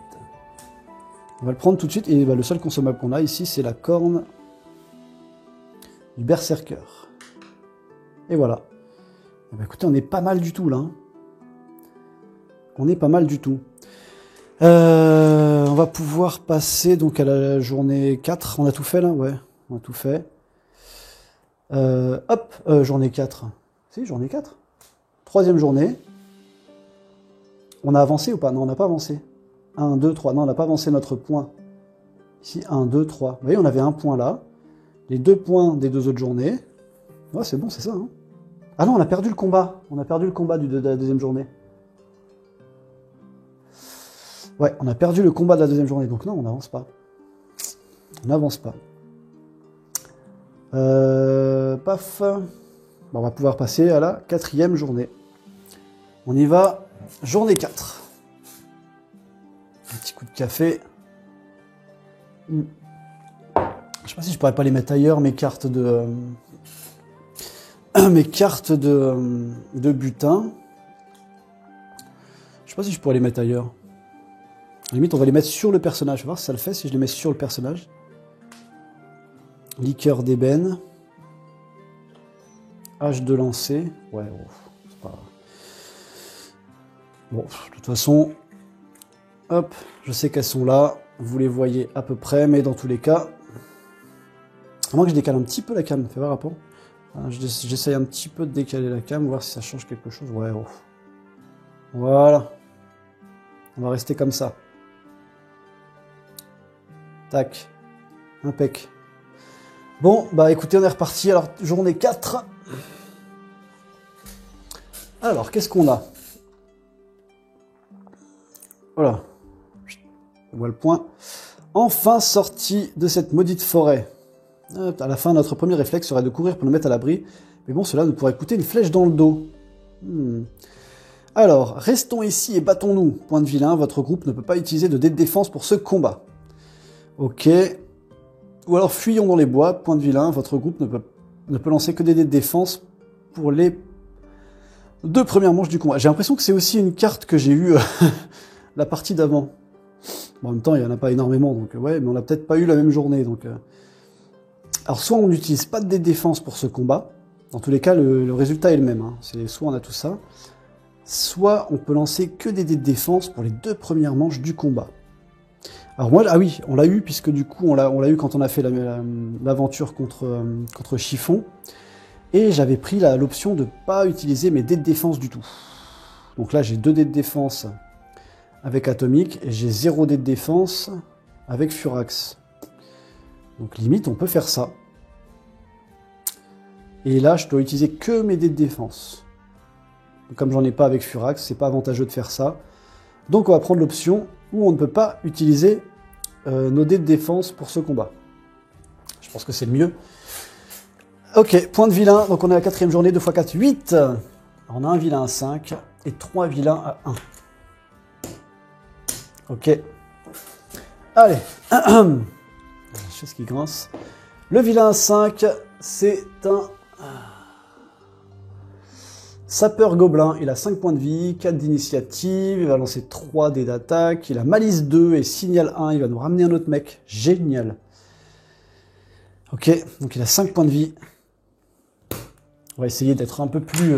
On va le prendre tout de suite. Et ben, le seul consommable qu'on a ici, c'est la corne du berserker. Et voilà. Et ben, écoutez, on est pas mal du tout là. Hein. On est pas mal du tout. On va pouvoir passer donc à la journée 4. On a tout fait là? Ouais, on a tout fait. Hop, journée 4. Si, journée 4. Troisième journée. On a avancé ou pas? Non, on n'a pas avancé. 1, 2, 3. Non, on n'a pas avancé notre point. Ici, 1, 2, 3. Vous voyez, on avait un point là. Les 2 points des 2 autres journées. Ouais, c'est bon, c'est ça. Hein. Ah non, on a perdu le combat. On a perdu le combat de la deuxième journée. Ouais, on a perdu le combat de la deuxième journée. Donc non, on n'avance pas. On n'avance pas. Paf. Bon, on va pouvoir passer à la 4e journée. On y va. Journée 4. Un petit coup de café. Je sais pas si je pourrais pas les mettre ailleurs, mes cartes de... mes cartes de butin. Je sais pas si je pourrais les mettre ailleurs. À la limite, on va les mettre sur le personnage. Je vais voir si ça le fait, si je les mets sur le personnage. Liqueur d'ébène. Hache de lancer. Ouais, oh, c'est pas... Bon, de toute façon, hop, je sais qu'elles sont là. Vous les voyez à peu près, mais dans tous les cas... À moins que je décale un petit peu la cam, fais voir rapport. J'essaye un petit peu de décaler la cam, voir si ça change quelque chose. Ouais, oh. Voilà. On va rester comme ça. Tac. Impec. Bon, bah écoutez, on est reparti. Alors, journée 4. Alors, qu'est-ce qu'on a? Voilà. On voit le point. Enfin sorti de cette maudite forêt. À la fin, notre premier réflexe serait de courir pour nous mettre à l'abri. Mais bon, cela nous pourrait coûter une flèche dans le dos. Alors, restons ici et battons-nous. Point de vilain, votre groupe ne peut pas utiliser de dés de défense pour ce combat. Ok. Ou alors fuyons dans les bois. Point de vilain, votre groupe ne peut lancer que des dés de défense pour les 2 premières manches du combat. J'ai l'impression que c'est aussi une carte que j'ai eue la partie d'avant. Bon, en même temps, il n'y en a pas énormément, donc ouais, mais on l'a peut-être pas eu la même journée. Donc, Alors, soit on n'utilise pas de dés de défense pour ce combat. Dans tous les cas, le résultat est le même. Hein. Soit on a tout ça, soit on peut lancer que des dés de défense pour les 2 premières manches du combat. Alors moi, ah oui, on l'a eu, puisque du coup, on l'a eu quand on a fait l'aventure contre Chiffon. Et j'avais pris l'option de ne pas utiliser mes dés de défense du tout. Donc là, j'ai 2 dés de défense avec Atomique, et j'ai 0 dés de défense avec Furax. Donc limite, on peut faire ça. Et là, je dois utiliser que mes dés de défense. Donc, comme j'en ai pas avec Furax, c'est pas avantageux de faire ça. Donc on va prendre l'option où on ne peut pas utiliser nos dés de défense pour ce combat. Je pense que c'est le mieux. Ok, point de vilain, donc on est à la 4e journée, 2 x 4, 8. On a un vilain à 5 et 3 vilains à 1. Ok. Allez. Chose qui grince. Le vilain à 5, c'est un sapeur gobelin. Il a 5 points de vie, 4 d'initiative, il va lancer 3 dés d'attaque, il a malice 2 et signal 1, il va nous ramener un autre mec. Génial. Ok, donc il a 5 points de vie. On va essayer d'être un peu plus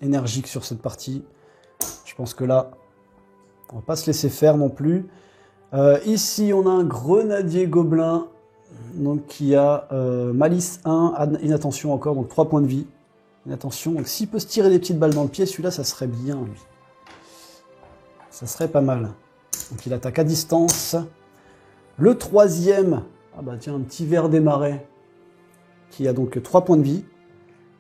énergique sur cette partie. Je pense que là, on va pas se laisser faire non plus. Ici, on a un grenadier gobelin donc, qui a malice 1, inattention encore, donc 3 points de vie. Inattention, donc s'il peut se tirer des petites balles dans le pied, celui-là, ça serait bien, lui. Ça serait pas mal. Donc il attaque à distance. Le 3e, ah bah tiens, un petit ver des marais, qui a donc 3 points de vie.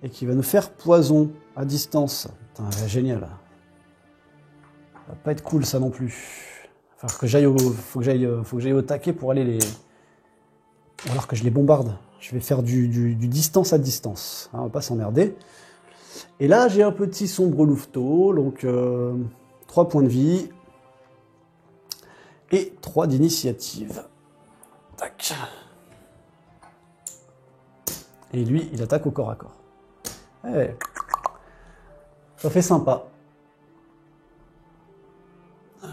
Et qui va nous faire poison à distance. Putain, génial. Ça va pas être cool ça non plus. Faut que j'aille au taquet pour aller les... Ou alors que je les bombarde. Je vais faire du distance à distance. Hein, on va pas s'emmerder. Et là j'ai un petit sombre louveteau. Donc 3 points de vie. Et 3 d'initiative. Tac. Et lui, il attaque au corps à corps. Ouais. Ça fait sympa.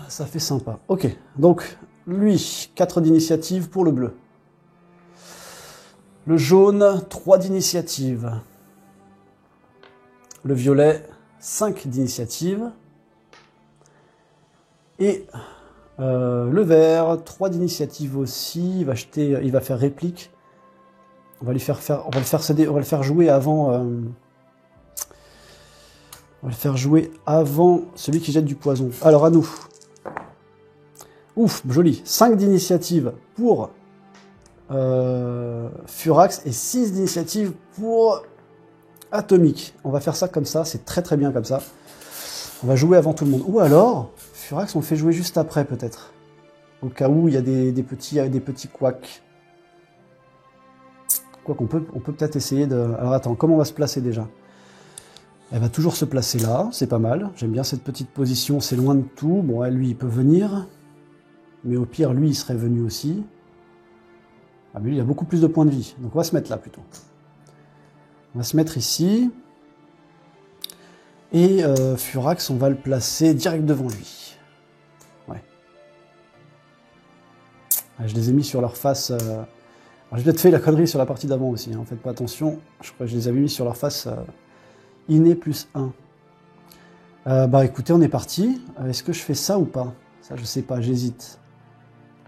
Ça fait sympa. Ok, donc lui, 4 d'initiative pour le bleu. Le jaune, 3 d'initiative. Le violet, 5 d'initiative. Et le vert, 3 d'initiative aussi. Il va jeter, il va faire réplique. On va le faire jouer avant. On va le faire jouer avant celui qui jette du poison. Alors à nous. Ouf, joli. 5 d'initiative pour Furax et 6 d'initiative pour Atomique. On va faire ça comme ça, c'est très très bien comme ça. On va jouer avant tout le monde. Ou alors, Furax on le fait jouer juste après peut-être. Au cas où il y a des petits couacs. Quoi qu'on peut peut-être essayer de... Alors attends, comment on va se placer déjà? Elle va toujours se placer là, c'est pas mal. J'aime bien cette petite position, c'est loin de tout. Bon, lui, il peut venir. Mais au pire, lui, il serait venu aussi. Ah, mais lui, il a beaucoup plus de points de vie. Donc on va se mettre là plutôt. On va se mettre ici. Et Furax, on va le placer direct devant lui. Ouais. Je les ai mis sur leur face. Alors j'ai peut-être fait la connerie sur la partie d'avant aussi. Hein. Faites pas attention. Je crois que je les avais mis sur leur face. Inné plus 1. Bah écoutez, on est parti. Est-ce que je fais ça ou pas? Ça, je sais pas, j'hésite.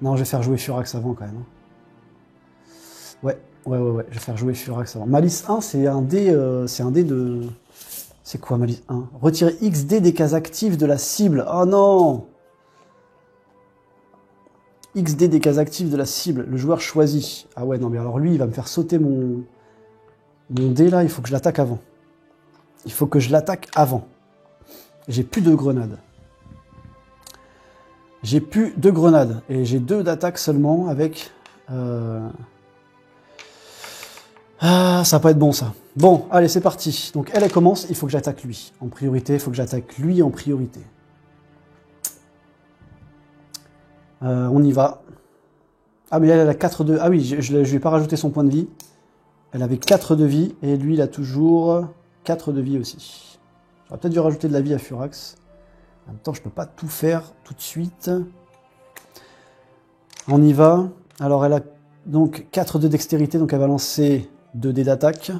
Non, je vais faire jouer Furax avant quand même. Ouais, je vais faire jouer Furax avant. Malice 1, c'est un dé de... C'est quoi Malice 1? Retirer XD des cases actives de la cible. Oh non! XD des cases actives de la cible. Le joueur choisit. Ah ouais, non, mais alors lui, il va me faire sauter mon dé là, il faut que je l'attaque avant. Il faut que je l'attaque avant. J'ai plus de grenades. J'ai plus de grenades. Et j'ai 2 d'attaque seulement avec... Ah, ça va pas être bon ça. Bon, allez, c'est parti. Donc elle commence, il faut que j'attaque lui. En priorité, il faut que j'attaque lui en priorité. On y va. Ah, mais elle a 4 de... Ah oui, je lui ai pas rajouté son point de vie. Elle avait 4 de vie, et lui, il a toujours 4 de vie aussi. J'aurais peut-être dû rajouter de la vie à Furax. En même temps, je peux pas tout faire tout de suite. On y va. Alors, elle a donc 4 de dextérité, donc elle va lancer 2 dés d'attaque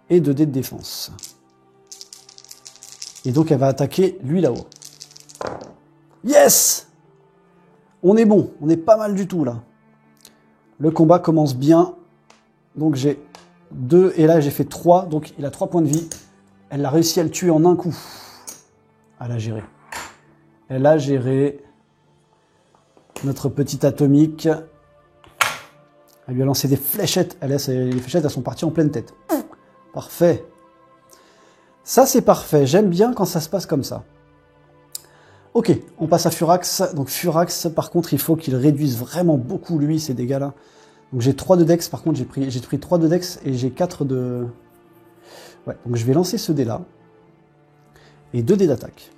et 2 dés de défense. Et donc, elle va attaquer lui là-haut. Yes! On est bon, on est pas mal du tout là. Le combat commence bien. Donc j'ai 2 et là j'ai fait 3, donc il a 3 points de vie. Elle a réussi à le tuer en un coup. Elle a géré. Elle a géré notre petite atomique. Elle lui a lancé des fléchettes. Les fléchettes, elles sont parties en pleine tête. Parfait. Ça, c'est parfait. J'aime bien quand ça se passe comme ça. Ok, on passe à Furax. Donc Furax, par contre, il faut qu'il réduise vraiment beaucoup, lui, ces dégâts-là. Donc j'ai 3 de dex. Par contre, j'ai pris 3 de dex et j'ai 4 de... Ouais, donc je vais lancer ce dé-là. Et 2 dés d'attaque.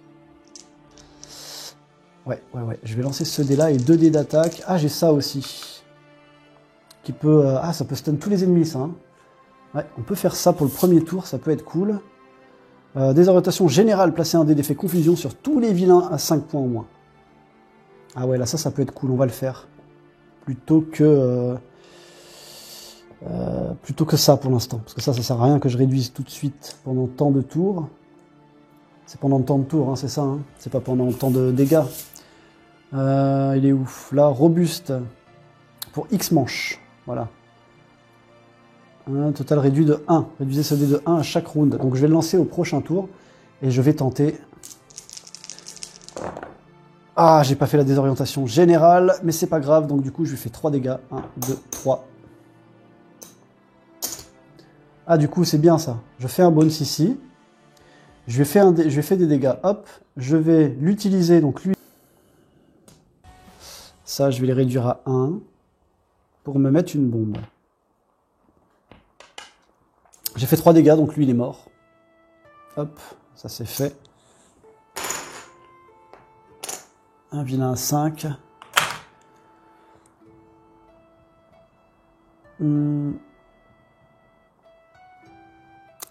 Ouais. Je vais lancer ce dé-là et 2 dés d'attaque. Ah, j'ai ça aussi. Qui peut... Ah, ça peut stun tous les ennemis, ça. Hein. Ouais, on peut faire ça pour le premier tour, ça peut être cool. Désorientation générale, placer un dé d'effet confusion sur tous les vilains à 5 points au moins. Ah ouais, là, ça peut être cool, on va le faire. Plutôt que ça pour l'instant. Parce que ça sert à rien que je réduise tout de suite pendant tant de tours. C'est pendant tant de tours, hein, c'est ça. Hein. C'est pas pendant tant de dégâts. Il est où? Là, robuste. Pour X manches. Voilà. Un total réduit de 1. Réduisez ce dé de 1 à chaque round. Donc je vais le lancer au prochain tour. Et je vais tenter... Ah, j'ai pas fait la désorientation générale. Mais c'est pas grave. Donc du coup, je lui fais 3 dégâts. 1, 2, 3. Ah, du coup, c'est bien ça. Je fais un bonus ici. Je lui fais des dégâts. Hop. Je vais l'utiliser. Donc lui... Ça, je vais les réduire à 1. Pour me mettre une bombe. J'ai fait 3 dégâts, donc lui il est mort. Hop, ça c'est fait. Un vilain à 5.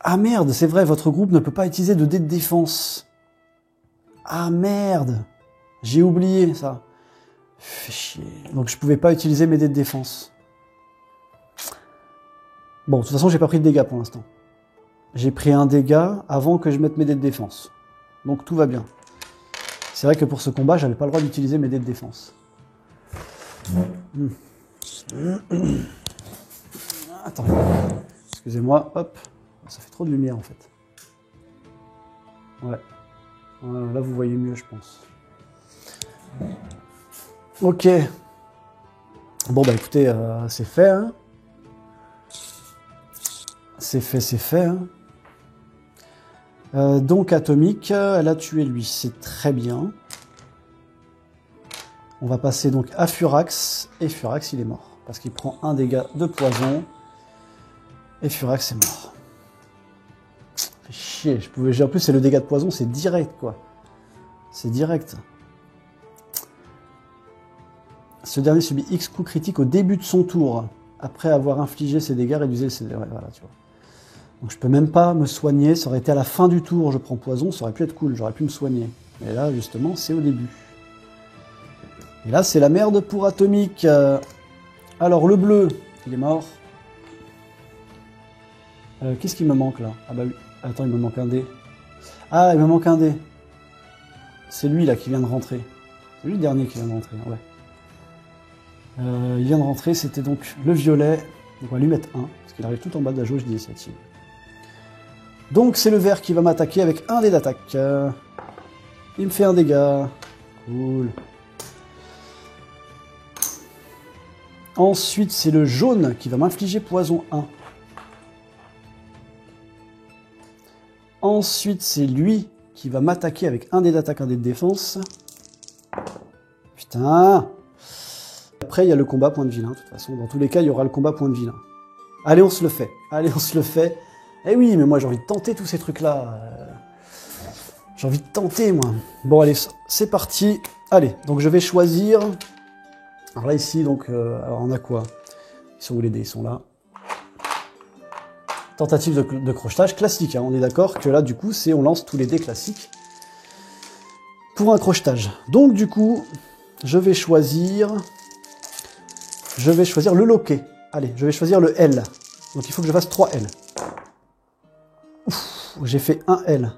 Ah merde, c'est vrai, votre groupe ne peut pas utiliser de dés de défense. Ah merde, j'ai oublié ça. Fait chier. Donc je pouvais pas utiliser mes dés de défense. Bon, de toute façon, j'ai pas pris de dégâts pour l'instant. J'ai pris un dégât avant que je mette mes dés de défense. Donc tout va bien. C'est vrai que pour ce combat, j'avais pas le droit d'utiliser mes dés de défense. Attends. Excusez-moi, hop. Ça fait trop de lumière en fait. Ouais. Voilà, là vous voyez mieux, je pense. Ok. Bon bah écoutez, c'est fait. Hein. C'est fait. Hein. Donc Atomique, elle a tué lui, c'est très bien. On va passer donc à Furax, et Furax il est mort. Parce qu'il prend un dégât de poison, et Furax est mort. Fait chier, en plus c'est le dégât de poison, c'est direct quoi. C'est direct. Ce dernier subit X coups critiques au début de son tour. Après avoir infligé ses dégâts, réduisez ses dégâts. Ouais, voilà, tu vois. Donc je peux même pas me soigner, ça aurait été à la fin du tour, je prends poison, ça aurait pu être cool, j'aurais pu me soigner. Mais là, justement, c'est au début. Et là, c'est la merde pour Atomique. Alors, le bleu, il est mort. Qu'est-ce qui me manque, là? Ah bah oui, attends, il me manque un dé. Ah, il me manque un dé. C'est lui, là, qui vient de rentrer. C'est lui le dernier qui vient de rentrer, ouais. Il vient de rentrer, c'était donc le violet. Donc on va lui mettre 1, parce qu'il arrive tout en bas de la jauge d'initiative. Donc c'est le vert qui va m'attaquer avec un dé d'attaque. Il me fait un dégât. Cool. Ensuite c'est le jaune qui va m'infliger poison 1. Ensuite c'est lui qui va m'attaquer avec un dé d'attaque, un dé de défense. Putain. Après il y a le combat point de vilain, de toute façon. Dans tous les cas il y aura le combat point de vilain. Allez on se le fait. Allez on se le fait. Eh oui, mais moi j'ai envie de tenter tous ces trucs-là. J'ai envie de tenter, moi. Bon, allez, c'est parti. Allez, donc je vais choisir. Alors là, ici, donc, alors on a quoi? Ils sont où les dés? Ils sont là. Tentative de crochetage classique. Hein. On est d'accord que là, du coup, c'est on lance tous les dés classiques pour un crochetage. Donc, du coup, je vais choisir le loquet. Allez, je vais choisir le L. Donc, il faut que je fasse 3 L. J'ai fait un L.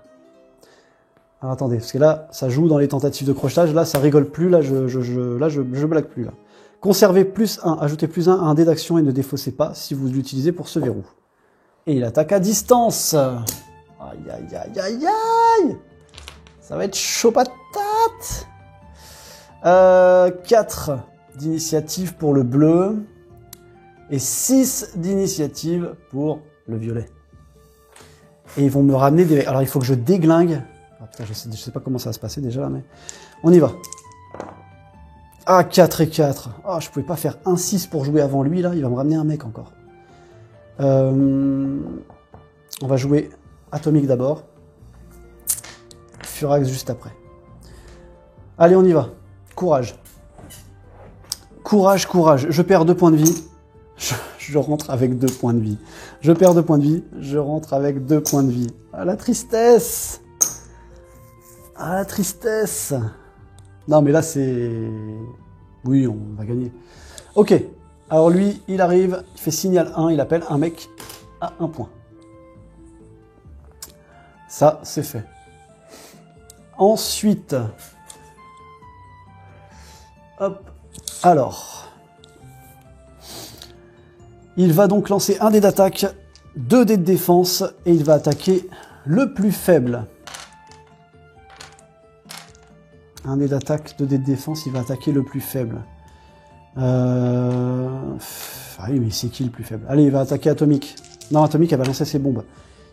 Alors attendez, parce que là, ça joue dans les tentatives de crochetage. Là, ça rigole plus. Là, je blague plus. Là. Conservez plus 1, ajoutez plus 1 à un dé d'action et ne défaussez pas si vous l'utilisez pour ce verrou. Et il attaque à distance. Aïe, aïe, aïe, aïe, aïe. Ça va être chaud patate. 4 d'initiative pour le bleu. Et 6 d'initiative pour le violet. Et ils vont me ramener des... Alors il faut que je déglingue. Ah putain, je sais pas comment ça va se passer déjà là, mais... On y va. Ah, 4 et 4. Ah, je pouvais pas faire un 6 pour jouer avant lui, là. Il va me ramener un mec encore. On va jouer Atomique d'abord. Furax juste après. Allez, on y va. Courage. Courage, courage. Je perds 2 points de vie. Je rentre avec 2 points de vie. Je perds 2 points de vie. Je rentre avec 2 points de vie. Ah, la tristesse! Ah, la tristesse! Non, mais là, c'est... Oui, on va gagner. Ok. Alors lui, il arrive, il fait signal 1, il appelle un mec à 1 point. Ça, c'est fait. Ensuite... Hop. Alors... Il va donc lancer un dé d'attaque, 2 dés de défense, et il va attaquer le plus faible. Un dé d'attaque, 2 dés de défense, il va attaquer le plus faible. Ah oui, mais c'est qui le plus faible? Allez, il va attaquer Atomique. Non, Atomique, elle va lancer ses bombes.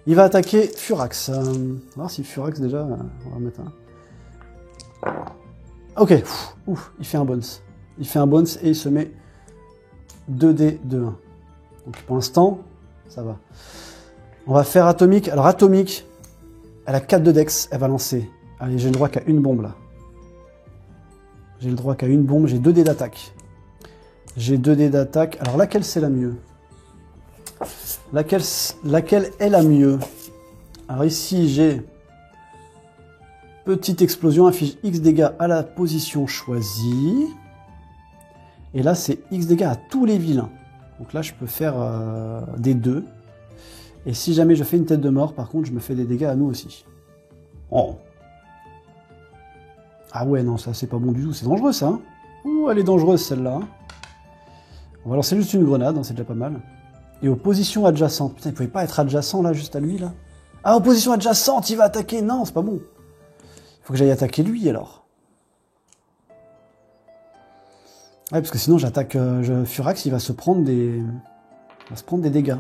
Il va attaquer Furax. On va voir si Furax, déjà... On va mettre un... Ok, ouf, il fait un bounce. Il fait un bounce et il se met 2 dés de 1. Donc pour l'instant, ça va. On va faire Atomique. Alors Atomique, elle a 4 de dex, elle va lancer. Allez, j'ai le droit qu'à une bombe là. J'ai le droit qu'à une bombe, j'ai 2 dés d'attaque. J'ai 2 dés d'attaque. Alors laquelle c'est la mieux? Laquelle est la mieux? Alors ici, j'ai petite explosion, inflige X dégâts à la position choisie. Et là, c'est X dégâts à tous les vilains. Donc là, je peux faire des 2. Et si jamais je fais une tête de mort, par contre, je me fais des dégâts à nous aussi. Oh. Ah ouais, non, ça, c'est pas bon du tout. C'est dangereux, ça. Hein. Ouh, elle est dangereuse, celle-là. On va lancer juste une grenade, hein, c'est déjà pas mal. Et aux positions adjacentes. Putain, il pouvait pas être adjacent, là, juste à lui, là. Ah, aux positions adjacentes, il va attaquer. Non, c'est pas bon. Il faut que j'aille attaquer lui, alors. Ouais, parce que sinon, j'attaque Furax, il va se prendre des... Il va se prendre des dégâts.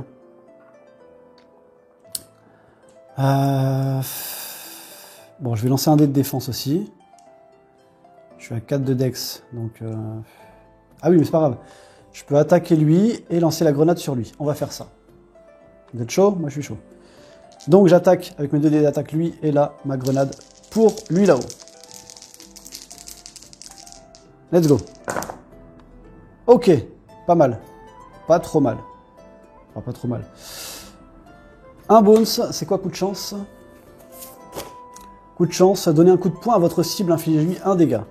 Bon, je vais lancer un dé de défense aussi. Je suis à 4 de dex, donc... Ah oui, mais c'est pas grave. Je peux attaquer lui et lancer la grenade sur lui. On va faire ça. Vous êtes chaud? Moi, je suis chaud. Donc, j'attaque avec mes 2 dés d'attaque lui et là, ma grenade pour lui là-haut. Let's go. Ok, pas mal. Pas trop mal. Enfin, pas trop mal. Un bones, c'est quoi coup de chance? Coup de chance, donner un coup de poing à votre cible, infligez-lui un dégât.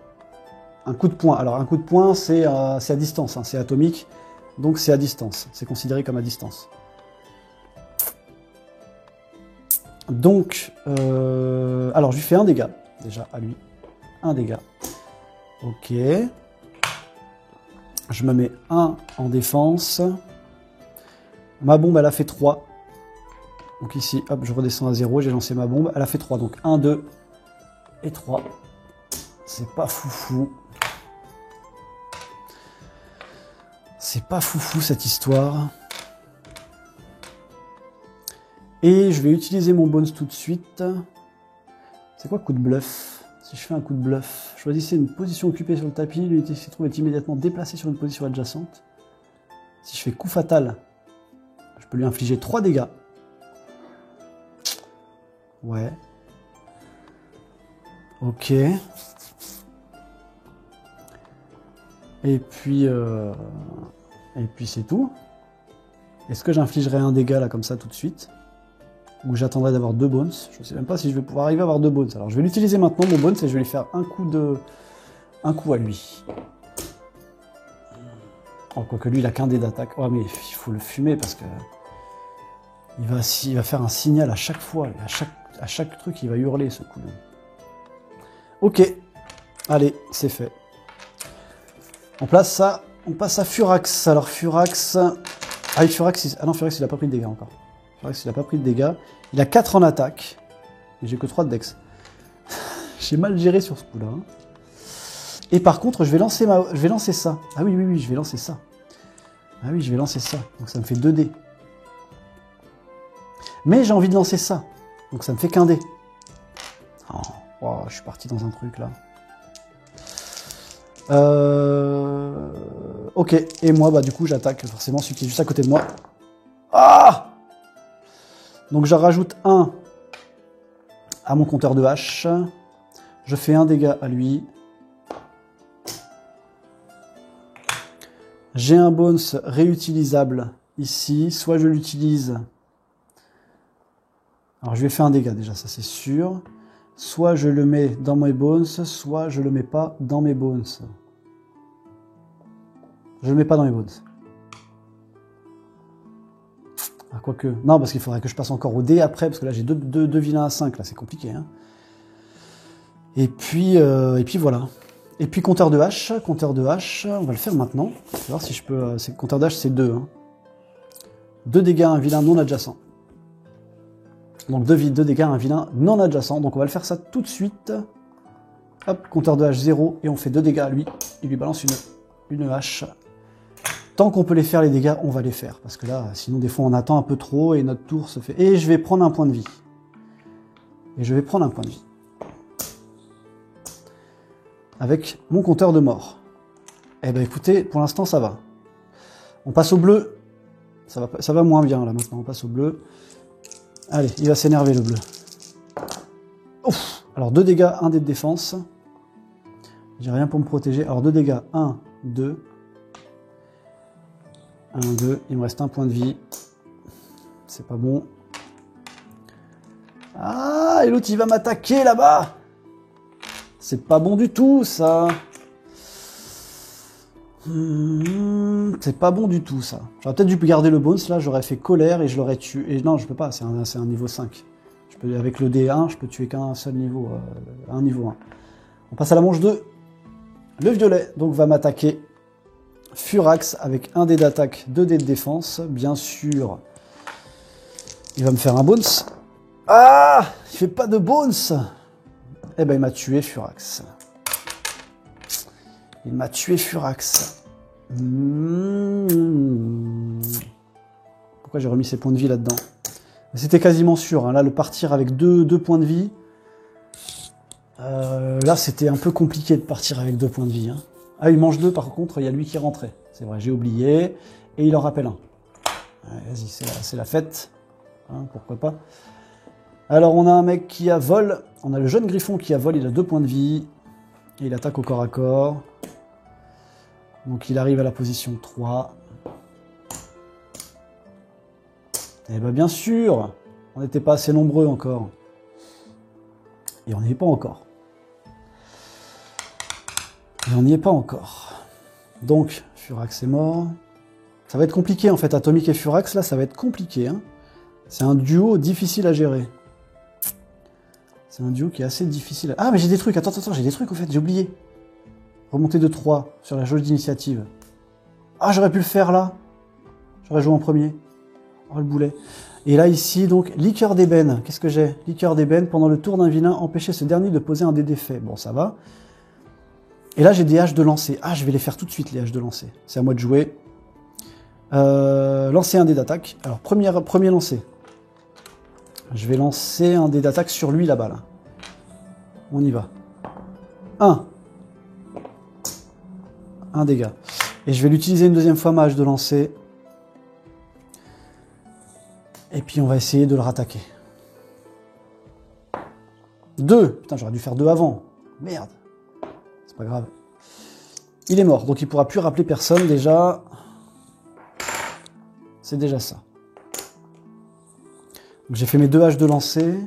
Un coup de poing. Alors un coup de poing, c'est à distance, hein, c'est atomique, donc c'est à distance. C'est considéré comme à distance. Donc, alors je lui fais un dégât, déjà à lui. Un dégât. Ok. Je me mets 1 en défense. Ma bombe, elle a fait 3. Donc ici, hop, je redescends à 0, j'ai lancé ma bombe. Elle a fait 3, donc 1, 2 et 3. C'est pas foufou. C'est pas foufou cette histoire. Et je vais utiliser mon bonus tout de suite. C'est quoi coup de bluff? Si je fais un coup de bluff, choisissez une position occupée sur le tapis, l'unité qui se trouve est immédiatement déplacée sur une position adjacente. Si je fais coup fatal, je peux lui infliger 3 dégâts. Ouais. Ok. Et puis c'est tout. Est-ce que j'infligerai un dégât là comme ça tout de suite? Ou j'attendrai d'avoir 2 bones? Je ne sais même pas si je vais pouvoir arriver à avoir 2 bones. Alors je vais l'utiliser maintenant mon bones et je vais lui faire un coup à lui. Oh, quoique lui il a qu'un dé d'attaque. Oh mais il faut le fumer parce que il va faire un signal à chaque fois. À chaque truc il va hurler ce coup-là. Ok. Allez, c'est fait. On place ça. On passe à Furax. Alors Furax... Ah, Furax, ah non, Furax il a pas pris de dégâts encore. Furax il a pas pris de dégâts. Il a 4 en attaque. Et j'ai que 3 de dex. J'ai mal géré sur ce coup-là. Hein. Et par contre, je vais lancer ça. Ah oui, je vais lancer ça. Ah oui, je vais lancer ça. Donc ça me fait 2 dés. Mais j'ai envie de lancer ça. Donc ça me fait qu'un dé. Oh, wow, je suis parti dans un truc là. Ok, et moi, bah du coup, j'attaque forcément celui qui est juste à côté de moi. Ah! Donc j'en rajoute 1 à mon compteur de hache. Je fais un dégât à lui. J'ai un bonus réutilisable ici. Soit je l'utilise... Alors je vais faire un dégât déjà, ça c'est sûr. Soit je le mets dans mes bones, soit je le mets pas dans mes bones. Je le mets pas dans mes bones. Ah, quoique... Non, parce qu'il faudrait que je passe encore au dé après, parce que là j'ai deux vilains à 5, là c'est compliqué. Hein. Et puis voilà. Et puis compteur de hache, on va le faire maintenant. On va voir si je peux... Compteur de hache c'est 2. Hein. 2 dégâts à un vilain non adjacent. Donc 2 dégâts à un vilain non adjacent. Donc on va le faire ça tout de suite. Hop, compteur de hache 0. Et on fait 2 dégâts à lui. Il lui balance une hache. Tant qu'on peut les faire les dégâts, on va les faire. Parce que là, sinon des fois on attend un peu trop et notre tour se fait... Et je vais prendre un point de vie. Avec mon compteur de mort. Eh ben écoutez, pour l'instant ça va. On passe au bleu. Ça va moins bien là maintenant, on passe au bleu. Allez, il va s'énerver le bleu. Ouf. Alors 2 dégâts, 1 dé de défense. J'ai rien pour me protéger. Alors 2 dégâts, 1, 2. 1, 2, il me reste un point de vie. c'est pas bon. Ah, et l'autre il va m'attaquer là-bas. C'est pas bon du tout ça. C'est pas bon du tout ça. J'aurais peut-être dû garder le bones là, j'aurais fait colère et je l'aurais tué. Et non, je peux pas, c'est un niveau 5. Avec le D1, je peux tuer qu'un seul niveau, un niveau 1. On passe à la manche 2. Le violet donc va m'attaquer. Furax avec un dé d'attaque, 2 dés de défense. Bien sûr, il va me faire un bones. Ah, il fait pas de bones. Eh ben il m'a tué Furax. Il m'a tué Furax. Pourquoi j'ai remis ses points de vie là-dedans? C'était quasiment sûr. Hein. Là, le partir avec deux points de vie. Là, c'était un peu compliqué de partir avec 2 points de vie. Hein. Ah, il mange 2, par contre, il y a lui qui rentrait. C'est vrai, j'ai oublié. Et il en rappelle un. Vas-y, c'est la fête. Hein, pourquoi pas. Alors, on a un mec qui a vol. On a le jeune griffon qui a vol. Il a 2 points de vie. Et il attaque au corps à corps. Donc il arrive à la position 3. Et bien bien sûr, on n'était pas assez nombreux encore. Et on n'y est pas encore. Et on n'y est pas encore. Donc, Furax est mort. Ça va être compliqué en fait, Atomic et Furax, là, ça va être compliqué. Hein. C'est un duo difficile à gérer. C'est un duo qui est assez difficile à... Ah, mais j'ai des trucs, attends, j'ai des trucs en fait, j'ai oublié. Remonter de 3 sur la jauge d'initiative. Ah, j'aurais pu le faire là. J'aurais joué en premier. Oh, le boulet. Et là, ici, donc, liqueur d'ébène. Qu'est-ce que j'ai? Liqueur d'ébène. Pendant le tour d'un vilain, empêcher ce dernier de poser un dé d'effet. Bon, ça va. Et là, j'ai des haches de lancer. Ah, je vais les faire tout de suite, les haches de lancer. C'est à moi de jouer. Lancer un dé d'attaque. Alors, premier lancer. Je vais lancer un dé d'attaque sur lui, là-bas. Là. On y va. 1 dégât. Et je vais l'utiliser une deuxième fois, ma hache de lancer. Et puis on va essayer de le rattaquer. 2. Putain, j'aurais dû faire 2 avant. Merde. C'est pas grave. Il est mort, donc il pourra plus rappeler personne déjà. C'est déjà ça. J'ai fait mes 2 haches de lancer.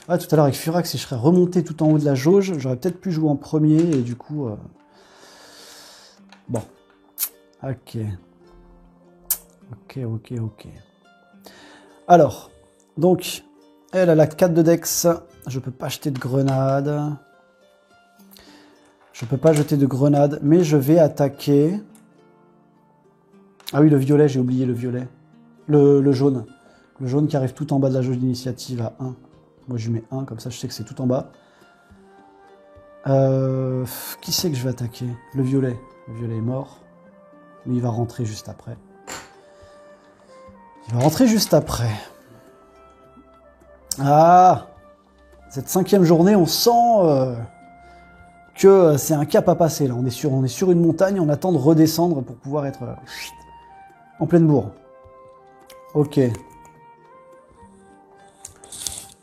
Ah, tout à l'heure avec Furax, si je serais remonté tout en haut de la jauge, j'aurais peut-être pu jouer en premier et du coup... Bon. Ok. Ok. Alors, donc, elle a 4 de dex. Je peux pas jeter de grenade. Je peux pas jeter de grenade, mais je vais attaquer... Ah oui, le violet, j'ai oublié le violet. Le jaune. Le jaune qui arrive tout en bas de la jauge d'initiative à 1. Moi, je lui mets 1, comme ça, je sais que c'est tout en bas. Qui c'est que je vais attaquer? Le violet. Le violet est mort. Mais il va rentrer juste après. Ah! Cette 5e journée, on sent que c'est un cap à passer. Là, on est sur une montagne, on attend de redescendre pour pouvoir être en pleine bourre. Ok.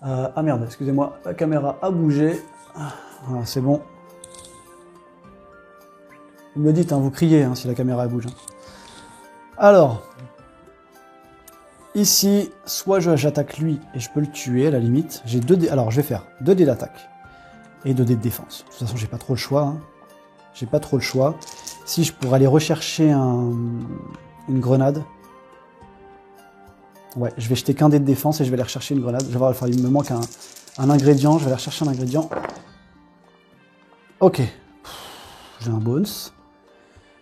Ah merde, excusez-moi, la caméra a bougé. Voilà, c'est bon. Vous me le dites, hein, vous criez hein, si la caméra bouge. Hein. Alors, ici, soit j'attaque lui et je peux le tuer à la limite. J'ai 2 dés. Alors, je vais faire 2 dés d'attaque et 2 dés de défense. De toute façon, j'ai pas trop le choix. Hein. J'ai pas trop le choix. Si je pourrais aller rechercher une grenade. Ouais, je vais jeter qu'un dé de défense et je vais aller rechercher une grenade. Je vais voir, enfin, il me manque un ingrédient. Je vais aller rechercher un ingrédient. Ok. J'ai un bonus.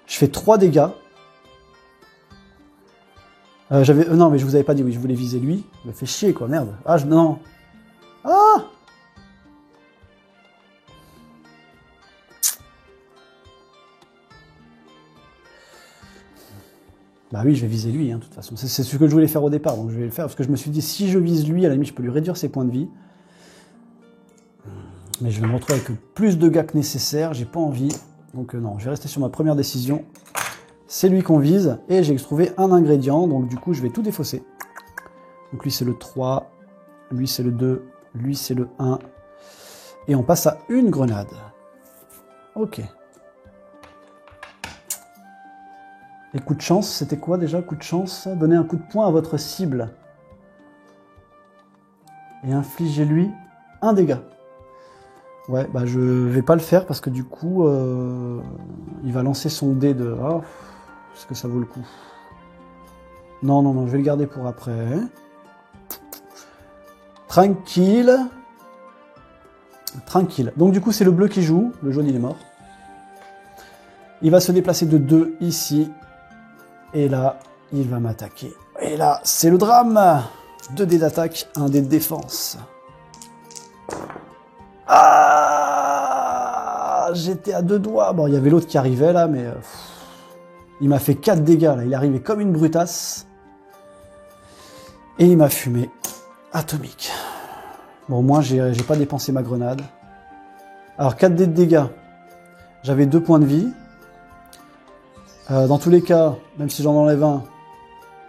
Je fais 3 dégâts. Non, mais je vous avais pas dit, oui, je voulais viser lui. Il me fait chier, quoi, merde. Ah, non. Ah! Bah oui, je vais viser lui, hein, de toute façon. C'est ce que je voulais faire au départ, donc je vais le faire, parce que je me suis dit, si je vise lui, à la limite, je peux lui réduire ses points de vie. Mais je vais me retrouver avec plus de dégâts que nécessaire, j'ai pas envie. Donc non, je vais rester sur ma première décision. C'est lui qu'on vise, et j'ai trouvé un ingrédient, donc du coup, je vais tout défausser. Donc lui, c'est le 3, lui, c'est le 2, lui, c'est le 1. Et on passe à une grenade. Ok. Et coup de chance, c'était quoi déjà, coup de chance? Donner un coup de poing à votre cible. et infligez-lui un dégât. Ouais, bah je vais pas le faire parce que du coup, il va lancer son dé de... Oh, est-ce que ça vaut le coup? Non, non, non, je vais le garder pour après. Tranquille. Tranquille. Donc du coup, c'est le bleu qui joue. Le jaune, il est mort. Il va se déplacer de 2 ici. Et là, il va m'attaquer. Et là, c'est le drame. 2 dés d'attaque, 1 dé de défense. Ah, j'étais à 2 doigts. Bon, il y avait l'autre qui arrivait là, mais... il m'a fait 4 dégâts là. Il est arrivé comme une brutasse. Et il m'a fumé. Atomique. Bon, moi, j'ai pas dépensé ma grenade. Alors, 4 dés de dégâts. J'avais 2 points de vie. Dans tous les cas, même si j'en enlève un,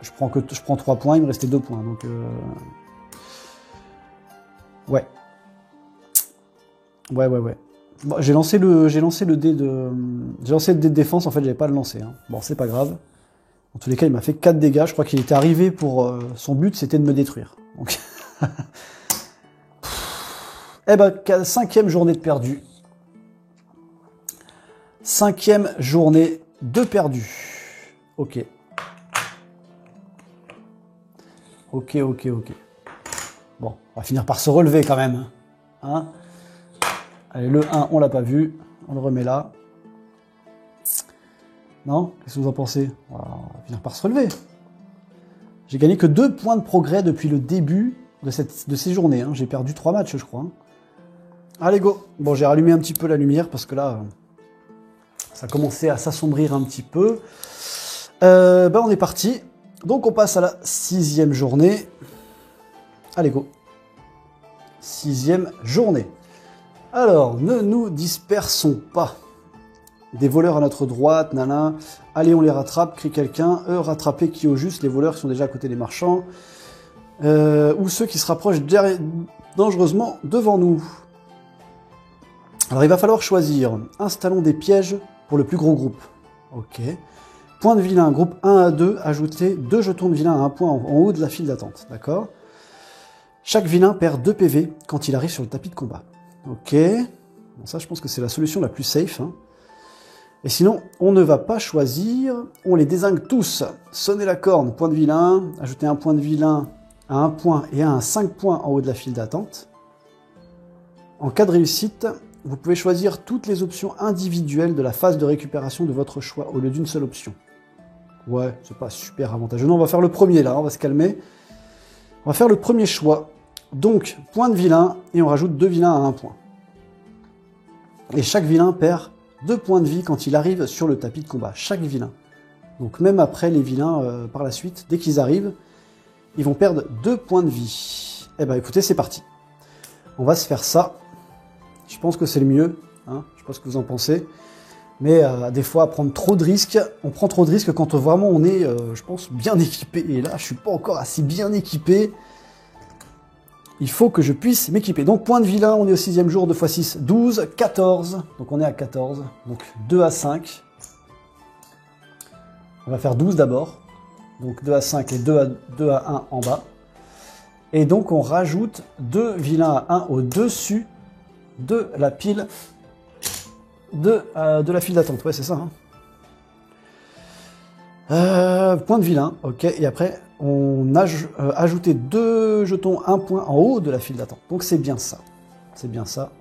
je prends 3 points, il me restait 2 points. Donc, ouais. Ouais. Bon, j'ai lancé le dé de défense, en fait, j'avais pas à le lancer. Hein. Bon, c'est pas grave. En tous les cas, il m'a fait 4 dégâts. Je crois qu'il était arrivé pour... son but, c'était de me détruire. Donc... eh ben, 5e journée de perdu. 5e journée de perdu. Ok. Ok. Bon, on va finir par se relever quand même. Hein? Allez, le 1, on l'a pas vu. On le remet là. Non? Qu'est-ce que vous en pensez? On va finir par se relever. J'ai gagné que 2 points de progrès depuis le début de ces journées. Hein. J'ai perdu 3 matchs, je crois. Hein. Allez, go! Bon, j'ai rallumé un petit peu la lumière parce que là, ça commençait à s'assombrir un petit peu. Ben, on est parti. Donc, on passe à la 6e journée. Allez, go! 6e journée. Alors, ne nous dispersons pas. Des voleurs à notre droite, nana. Allez, on les rattrape, crie quelqu'un. Eux, rattrapez qui au juste, les voleurs qui sont déjà à côté des marchands. Ou ceux qui se rapprochent dangereusement devant nous. Alors, il va falloir choisir. Installons des pièges pour le plus gros groupe. Ok. Point de vilain, groupe 1 à 2, ajoutez 2 jetons de vilain à un point en haut de la file d'attente. D'accord. Chaque vilain perd 2 PV quand il arrive sur le tapis de combat. Ok. Bon, ça, je pense que c'est la solution la plus safe. Hein. Et sinon, on ne va pas choisir. On les dézingue tous. Sonnez la corne, point de vilain. Ajoutez un point de vilain à 1 point et un à 5 points en haut de la file d'attente. En cas de réussite, vous pouvez choisir toutes les options individuelles de la phase de récupération de votre choix au lieu d'une seule option. Ouais, c'est pas super avantageux. Non, on va faire le premier là, on va se calmer. On va faire le premier choix. Donc, point de vilain, et on rajoute 2 vilains à 1 point. Et chaque vilain perd 2 points de vie quand il arrive sur le tapis de combat. Chaque vilain. Donc même après les vilains, par la suite, dès qu'ils arrivent, ils vont perdre 2 points de vie. Eh ben écoutez, c'est parti. On va se faire ça. Je pense que c'est le mieux. Hein, je sais pas ce que vous en pensez. Mais des fois, prendre trop de risques, on prend trop de risques quand vraiment on est, je pense, bien équipé. Et là, je suis pas encore assez bien équipé. Il faut que je puisse m'équiper. Donc, point de vilain, on est au 6e jour, 2 x 6, 12, 14. Donc, on est à 14. Donc, 2 à 5. On va faire 12 d'abord. Donc, 2 à 5 et 2 à 1 en bas. Et donc, on rajoute 2 vilains à 1 au-dessus de la pile de la file d'attente. Ouais, c'est ça. Hein. Point de vilain, ok. Et après, on a ajouté 2 jetons 1 point en haut de la file d'attente. Donc c'est bien ça. C'est bien ça.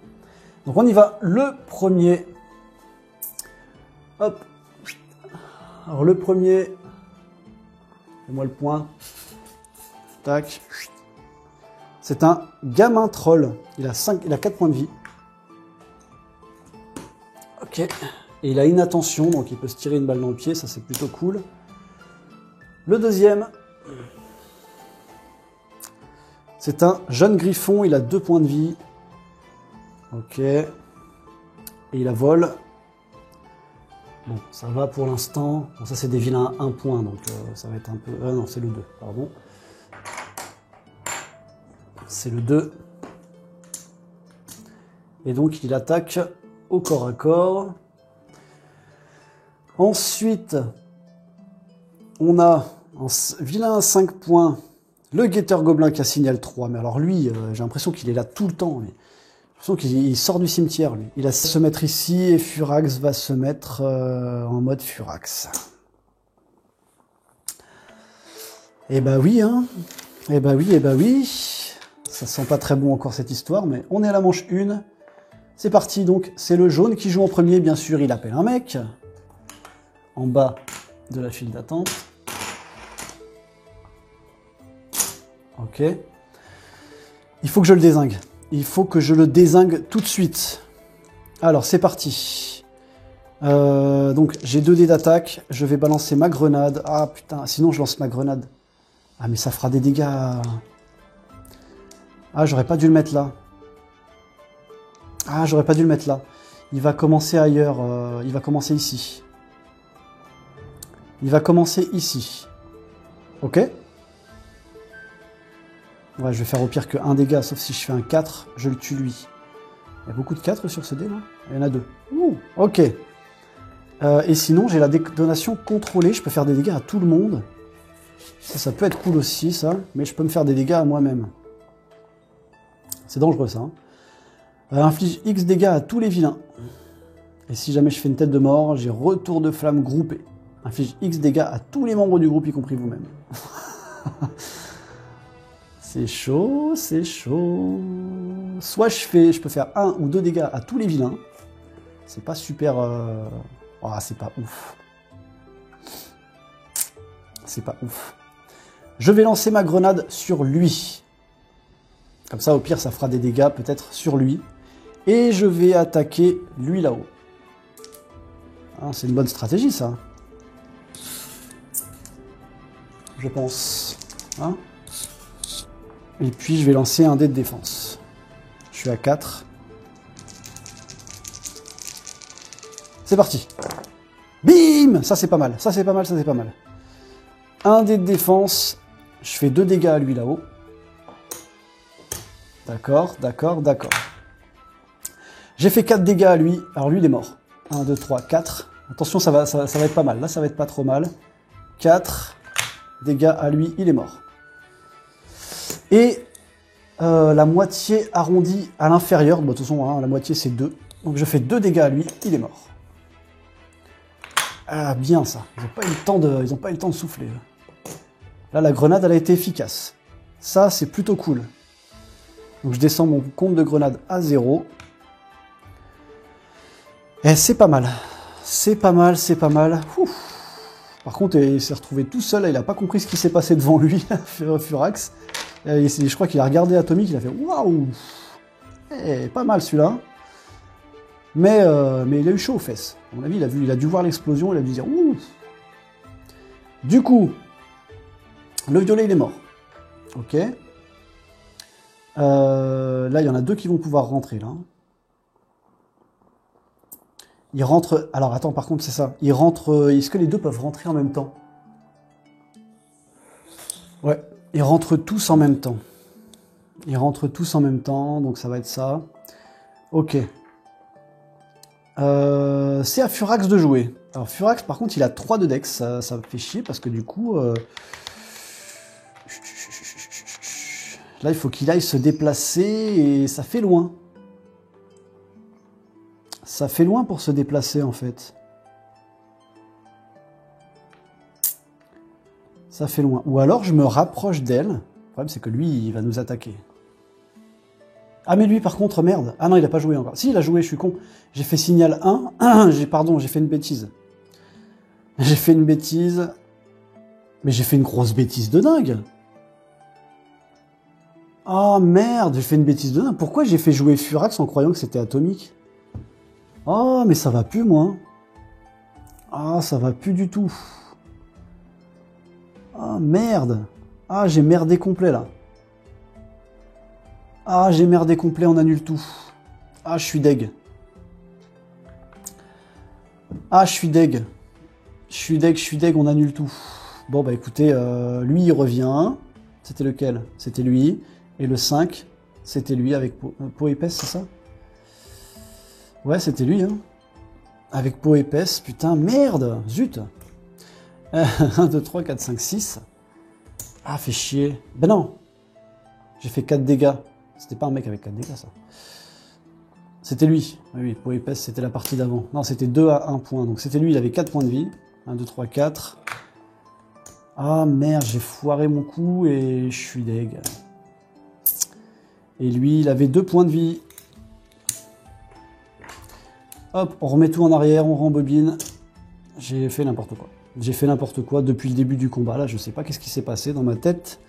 Donc on y va. Le premier. Hop. Alors le premier. Fais-moi le point. Tac. C'est un gamin troll. Il a 4 points de vie. Ok. Et il a inattention, donc il peut se tirer une balle dans le pied, ça c'est plutôt cool. Le deuxième, c'est un jeune griffon, il a 2 points de vie. Ok. Et il a vol. Bon, ça va pour l'instant. Bon, ça c'est des vilains à 1 point, donc ça va être un peu... Ah non, c'est le 2, pardon. C'est le 2. Et donc il attaque au corps à corps. Ensuite, on a un vilain à 5 points Le guetteur gobelin qui a signal 3. Mais alors lui, j'ai l'impression qu'il est là tout le temps. J'ai l'impression qu'il sort du cimetière, lui. Il va se mettre ici et Furax va se mettre en mode Furax. Eh bah oui, hein. Eh bah oui, eh bah oui. Ça sent pas très bon encore cette histoire, mais on est à la manche 1. C'est parti, donc c'est le jaune qui joue en premier, bien sûr, il appelle un mec. En bas de la file d'attente. Ok. Il faut que je le dézingue. Il faut que je le dézingue tout de suite. Alors, c'est parti. Donc, j'ai 2 dés d'attaque. Je vais balancer ma grenade. Ah, putain, sinon je lance ma grenade. Ah, mais ça fera des dégâts. Ah, j'aurais pas dû le mettre là. Ah, j'aurais pas dû le mettre là. Il va commencer ailleurs. Il va commencer ici. Il va commencer ici. Ok. Ouais, je vais faire au pire que 1 dégât, sauf si je fais un 4, je le tue lui. Il y a beaucoup de 4 sur ce dé là. Il y en a 2. Ouh, ok. Et sinon, j'ai la détonation contrôlée. Je peux faire des dégâts à tout le monde. Ça peut être cool aussi, ça. Mais je peux me faire des dégâts à moi-même. C'est dangereux, ça. Hein. Inflige X dégâts à tous les vilains. Et si jamais je fais une tête de mort, j'ai retour de flamme groupé. Inflige X dégâts à tous les membres du groupe, y compris vous-même. C'est chaud, c'est chaud. Soit je peux faire 1 ou 2 dégâts à tous les vilains. C'est pas super... Oh, c'est pas ouf. C'est pas ouf. Je vais lancer ma grenade sur lui. Comme ça, au pire, ça fera des dégâts peut-être sur lui. Et je vais attaquer lui là-haut. Ah, c'est une bonne stratégie, ça. Je pense. Hein? Et puis, je vais lancer un dé de défense. Je suis à 4. C'est parti. Bim! Ça, c'est pas mal. Ça, c'est pas mal. Ça, c'est pas mal. Un dé de défense. Je fais 2 dégâts à lui là-haut. D'accord, d'accord, d'accord. J'ai fait 4 dégâts à lui. Alors, lui, il est mort. 1, 2, 3, 4. Attention, ça va être pas mal. Là, ça va être pas trop mal. 4 dégâts à lui. Il est mort. Et la moitié arrondie à l'inférieur. Bon, de toute façon, hein, la moitié, c'est 2. Donc, je fais 2 dégâts à lui. Il est mort. Ah, bien ça. Ils n'ont pas eu le temps de souffler. Là, la grenade, elle a été efficace. Ça, c'est plutôt cool. Donc, je descends mon compte de grenade à 0. Et c'est pas mal. C'est pas mal, c'est pas mal. Ouf. Par contre, il s'est retrouvé tout seul. Il n'a pas compris ce qui s'est passé devant lui, Furax. Je crois qu'il a regardé Atomic. Il a fait waouh. Pas mal celui-là. Mais il a eu chaud aux fesses. À mon avis, il a dû voir l'explosion, il a dû dire ouh. Du coup, le violet, il est mort. Ok. Là, il y en a 2 qui vont pouvoir rentrer, là. Ils rentrent... Alors, attends, par contre, c'est ça. Ils rentrent... Est-ce que les 2 peuvent rentrer en même temps? Ouais. Ils rentrent tous en même temps. Ils rentrent tous en même temps, donc ça va être ça. Ok. C'est à Furax de jouer. Alors Furax, par contre, il a 3 de dex. Ça me fait chier parce que du coup... Là, il faut qu'il aille se déplacer et ça fait loin. Ça fait loin pour se déplacer, en fait. Ça fait loin. Ou alors, je me rapproche d'elle. Le problème, c'est que lui, il va nous attaquer. Ah, mais lui, par contre, merde. Ah non, il a pas joué encore. Si, il a joué, je suis con. J'ai fait signal 1. Pardon, j'ai fait une bêtise. J'ai fait une bêtise. Mais j'ai fait une grosse bêtise de dingue. Oh, merde, j'ai fait une bêtise de dingue. Pourquoi j'ai fait jouer Furax en croyant que c'était Atomic? Oh, mais ça va plus, moi. Ah, ça va plus du tout. Ah, merde. Ah, j'ai merdé complet, là. Ah, j'ai merdé complet, on annule tout. Ah, je suis deg. Ah, je suis deg. Je suis deg, on annule tout. Bon, bah écoutez, lui, il revient. C'était lequel? C'était lui. Et le 5, c'était lui avec peau épaisse, c'est ça? Ouais, c'était lui, hein. Avec peau épaisse, putain, merde, zut. 1, 2, 3, 4, 5, 6. Ah, fait chier. Ben non. J'ai fait 4 dégâts. C'était pas un mec avec 4 dégâts, ça. C'était lui. Oui, peau épaisse, c'était la partie d'avant. Non, c'était 2 à 1 point. Donc c'était lui, il avait 4 points de vie. 1, 2, 3, 4. Ah merde, j'ai foiré mon coup et je suis deg. Et lui, il avait 2 points de vie. Hop, on remet tout en arrière, on rembobine. J'ai fait n'importe quoi. J'ai fait n'importe quoi depuis le début du combat. Là, je sais pas qu'est-ce qui s'est passé dans ma tête.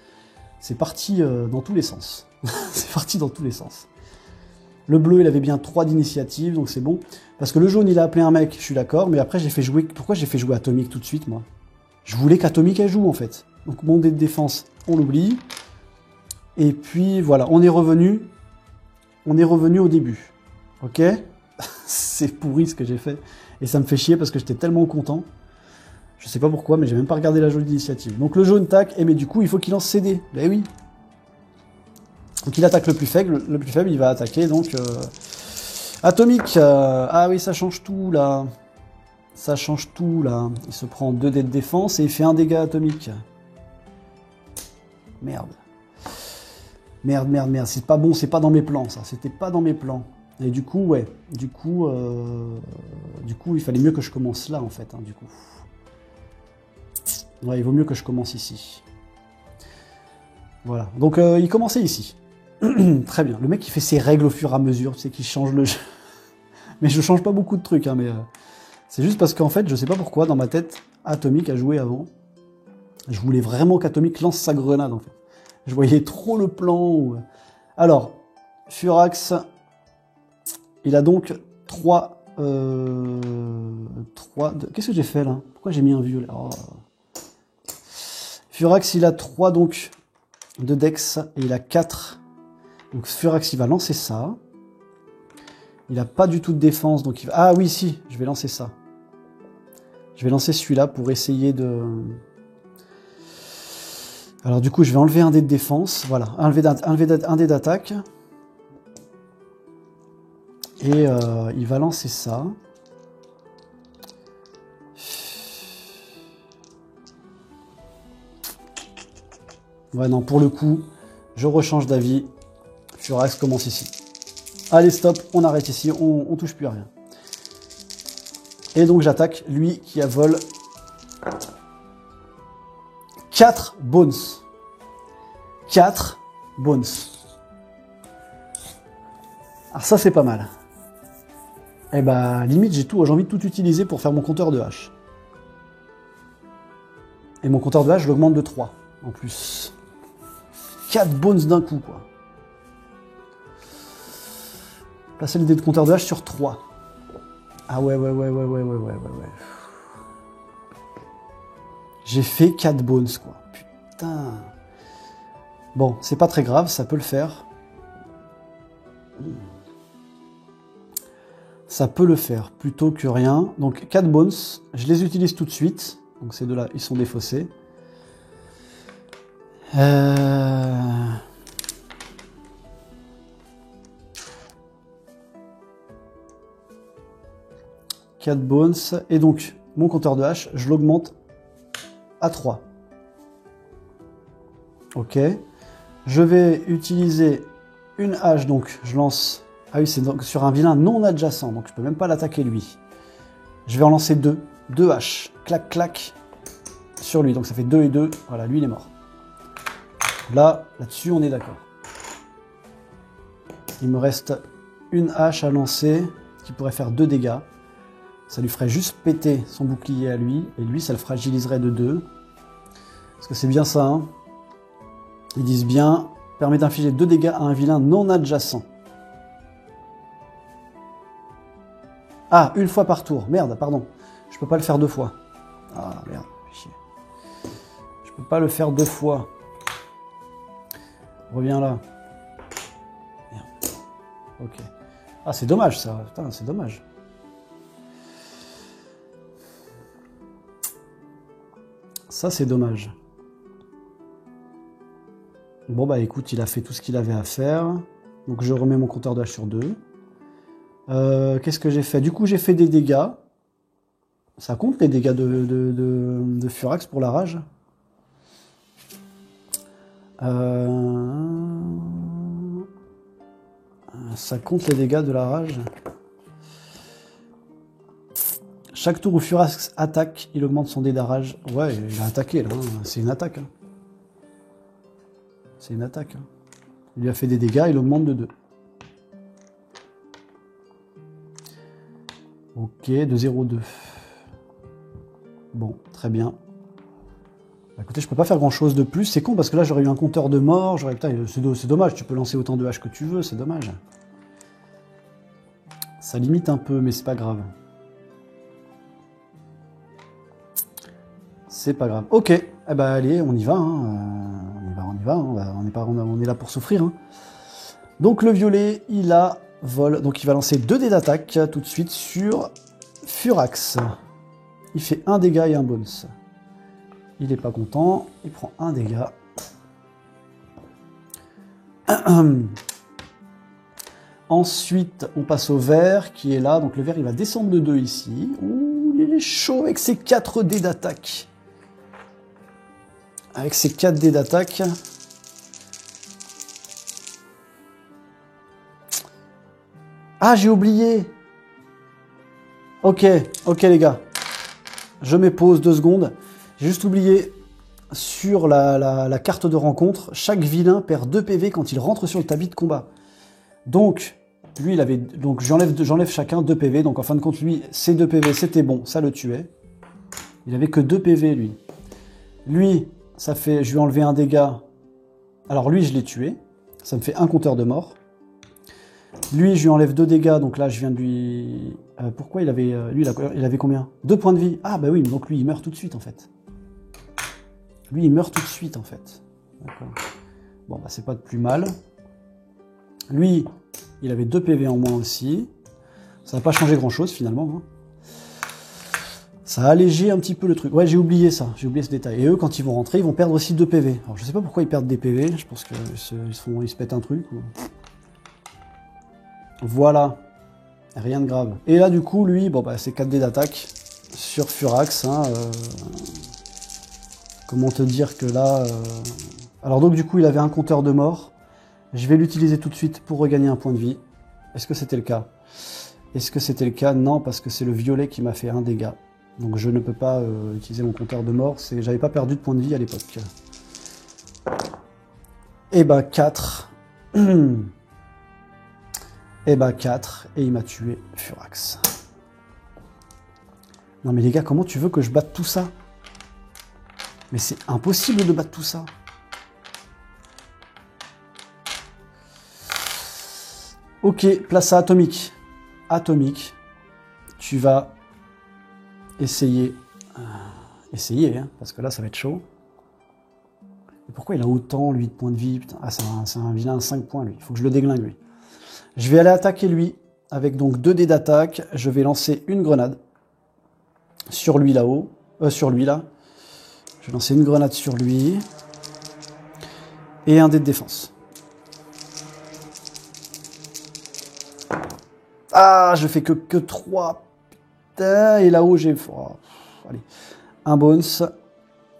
C'est parti dans tous les sens. C'est parti dans tous les sens. Le bleu, il avait bien 3 d'initiative, donc c'est bon. Parce que le jaune, il a appelé un mec, je suis d'accord, mais après, j'ai fait jouer... Pourquoi j'ai fait jouer Atomic tout de suite, moi? Je voulais qu'Atomic, elle joue, en fait. Donc, mon dé de défense, on l'oublie. Et puis, voilà, on est revenu. On est revenu au début. Ok? C'est pourri, ce que j'ai fait. Et ça me fait chier, parce que j'étais tellement content. Je sais pas pourquoi, mais j'ai même pas regardé la jolie d'initiative. Donc, le jaune tac, et mais du coup, il faut qu'il lance ses dés. Ben oui. Donc il attaque le plus faible, il va attaquer donc Atomic. Ah oui, ça change tout là. Ça change tout là. Il se prend 2 dés de défense et il fait 1 dégât Atomic. Merde. Merde. C'est pas bon, c'est pas dans mes plans ça. C'était pas dans mes plans. Et du coup, ouais. Du coup, il fallait mieux que je commence là en fait. Hein, du coup. Ouais, il vaut mieux que je commence ici. Voilà. Donc il commençait ici. Très bien. Le mec qui fait ses règles au fur et à mesure, tu sais, qui change le jeu. Mais je change pas beaucoup de trucs, hein, mais c'est juste parce qu'en fait, je sais pas pourquoi, dans ma tête, Atomic a joué avant. Je voulais vraiment qu'Atomic lance sa grenade, en fait. Je voyais trop le plan. Où... Alors, Furax, il a donc 3... Qu'est-ce que j'ai fait, là? Pourquoi j'ai mis un violet? Oh. Furax, il a 3, donc, de Dex, et il a 4... Donc Furax, il va lancer ça. Il n'a pas du tout de défense, donc il va... Ah oui, si, je vais lancer ça. Je vais lancer celui-là pour essayer de... Alors du coup, je vais enlever un dé de défense. Voilà, enlever un dé d'attaque. Et il va lancer ça. Ouais, non, pour le coup, je rechange d'avis. Furax commence ici. Allez, stop, on arrête ici, on touche plus à rien. Et donc j'attaque lui qui a vol 4 bones. 4 bones. Alors ça c'est pas mal. Et bah limite j'ai envie de tout utiliser pour faire mon compteur de hache. Et mon compteur de hache je l'augmente de 3 en plus. 4 bones d'un coup quoi. Placer le dé de compteur de hache sur 3. Ah ouais. J'ai fait 4 bones, quoi. Putain. Bon, c'est pas très grave, ça peut le faire. Ça peut le faire, plutôt que rien. Donc 4 bones, je les utilise tout de suite. Donc ces deux-là, ils sont défaussés. 4 bones, et donc mon compteur de hache, je l'augmente à 3. Ok. Je vais utiliser une hache, donc je lance... Ah oui, c'est donc sur un vilain non adjacent, donc je peux même pas l'attaquer lui. Je vais en lancer 2. 2 haches. Clac, clac. Sur lui, donc ça fait 2 et 2. Voilà, lui il est mort. Là-dessus on est d'accord. Il me reste une hache à lancer qui pourrait faire 2 dégâts. Ça lui ferait juste péter son bouclier à lui, et lui, ça le fragiliserait de 2. Parce que c'est bien ça, hein. Ils disent bien, permet d'infliger 2 dégâts à un vilain non adjacent. Ah, une fois par tour. Merde, pardon. Je peux pas le faire 2 fois. Ah, merde, chier. Je peux pas le faire 2 fois. Reviens là. Merde. Ok. Ah, c'est dommage, ça. Putain, c'est dommage. Ça, c'est dommage. Bon, bah écoute, il a fait tout ce qu'il avait à faire. Donc, je remets mon compteur de hache sur 2. Qu'est-ce que j'ai fait? Du coup, j'ai fait des dégâts. Ça compte, les dégâts de Furax pour la rage? Ça compte les dégâts de la rage. Chaque tour où Furax attaque, il augmente son dé de rage. Ouais, il a attaqué là, hein. C'est une attaque. Hein. C'est une attaque. Hein. Il lui a fait des dégâts, il augmente de 2. Ok, de 0,2. Bon, très bien. Bah, écoutez, je peux pas faire grand chose de plus. C'est con parce que là j'aurais eu un compteur de mort. Putain, c'est dommage, tu peux lancer autant de haches que tu veux, c'est dommage. Ça limite un peu, mais c'est pas grave. C'est pas grave. Ok, eh ben, allez, on y va. Hein. On y va. On est là pour souffrir. Hein. Donc le violet, il a vol. Donc il va lancer 2 dés d'attaque tout de suite sur Furax. Il fait 1 dégât et un bonus. Il n'est pas content. Il prend 1 dégât. Ensuite, on passe au vert qui est là. Donc le vert, il va descendre de 2 ici. Ouh, il est chaud avec ses 4 dés d'attaque. Avec ses 4 dés d'attaque. Ah, j'ai oublié. Ok les gars. Je mets pause 2 secondes. J'ai juste oublié, sur la carte de rencontre, chaque vilain perd 2 PV quand il rentre sur le tapis de combat. Donc, lui, il avait. Donc j'enlève chacun 2 PV. Donc en fin de compte, lui, ces 2 PV, c'était bon, ça le tuait. Il avait que 2 PV, lui. Lui, ça fait. Je lui ai enlevé un dégât. Alors lui, je l'ai tué. Ça me fait un compteur de mort. Lui, je lui enlève 2 dégâts, donc là, je viens de lui... pourquoi il avait... lui, il avait combien? 2 points de vie. Ah, bah oui, donc lui, il meurt tout de suite, en fait. Lui, il meurt tout de suite, en fait. D'accord. Bon, bah, c'est pas de plus mal. Lui, il avait 2 PV en moins aussi. Ça n'a pas changé grand-chose, finalement. Hein. Ça a allégé un petit peu le truc. Ouais, j'ai oublié ça. J'ai oublié ce détail. Et eux, quand ils vont rentrer, ils vont perdre aussi 2 PV. Alors, je sais pas pourquoi ils perdent des PV. Je pense qu'ils se pètent un truc. Ou... Voilà, rien de grave. Et là, du coup, lui, bon, bah, c'est 4 dés d'attaque sur Furax. Hein, comment te dire que là... Alors donc, du coup, il avait un compteur de mort. Je vais l'utiliser tout de suite pour regagner un point de vie. Est-ce que c'était le cas? Est-ce que c'était le cas? Non, parce que c'est le violet qui m'a fait un dégât. Donc je ne peux pas utiliser mon compteur de mort. J'avais pas perdu de point de vie à l'époque. Et bah 4. Et bah 4, et il m'a tué Furax. Non mais les gars, comment tu veux que je batte tout ça? Mais c'est impossible de battre tout ça. Ok, place à Atomique. Atomique, tu vas essayer... essayer, hein, parce que là ça va être chaud. Et pourquoi il a autant, lui, de points de vie? Putain, ah, c'est un vilain à 5 points, lui. Il faut que je le déglingue, lui. Je vais aller attaquer lui, avec donc 2 dés d'attaque. Je vais lancer une grenade sur lui là-haut. Sur lui là. Je vais lancer une grenade sur lui. Et un dé de défense. Ah, je fais que 3. Putain, et là-haut j'ai... Oh, allez. Un bonus.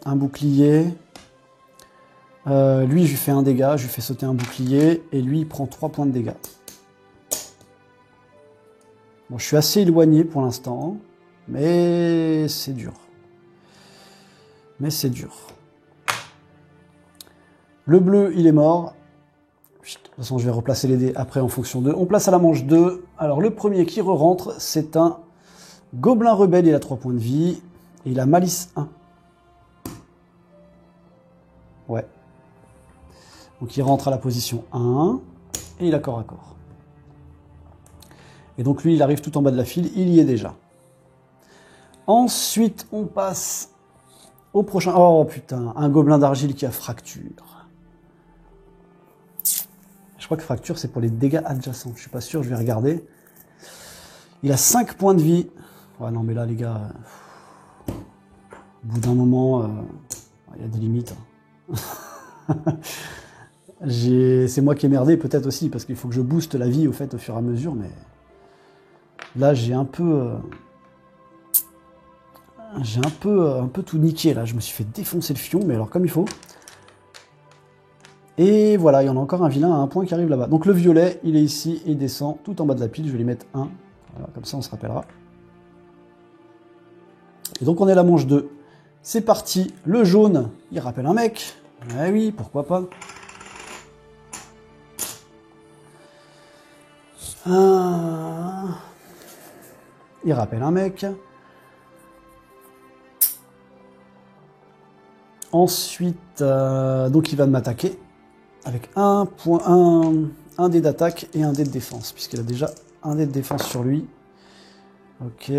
Un bouclier. Lui, je lui fais un dégât. Je lui fais sauter un bouclier. Et lui, il prend 3 points de dégâts. Bon, je suis assez éloigné pour l'instant, mais c'est dur. Mais c'est dur. Le bleu, il est mort. De toute façon, je vais replacer les dés après en fonction d'eux. On place à la manche 2. Alors, le premier qui re-rentre, c'est un gobelin rebelle. Il a 3 points de vie. Et il a malice 1. Ouais. Donc, il rentre à la position 1. Et il a corps à corps. Et donc lui, il arrive tout en bas de la file, il y est déjà. Ensuite, on passe au prochain... Oh putain, un gobelin d'argile qui a fracture. Je crois que fracture, c'est pour les dégâts adjacents. Je suis pas sûr, je vais regarder. Il a 5 points de vie. Ouais, non, mais là, les gars... au bout d'un moment, il y a des limites. Hein. C'est moi qui ai merdé, peut-être aussi, parce qu'il faut que je booste la vie, au fait, au fur et à mesure, mais... Là, j'ai un peu tout niqué, là. Je me suis fait défoncer le fion, mais alors comme il faut. Et voilà, il y en a encore un vilain à 1 point qui arrive là-bas. Donc le violet, il est ici et il descend tout en bas de la pile. Je vais lui mettre 1. Voilà, comme ça, on se rappellera. Et donc on est à la manche 2. C'est parti. Le jaune, il rappelle un mec. Ah oui, pourquoi pas. Il rappelle un mec. Ensuite, donc il va m'attaquer avec un dé d'attaque et un dé de défense, puisqu'il a déjà un dé de défense sur lui. Ok.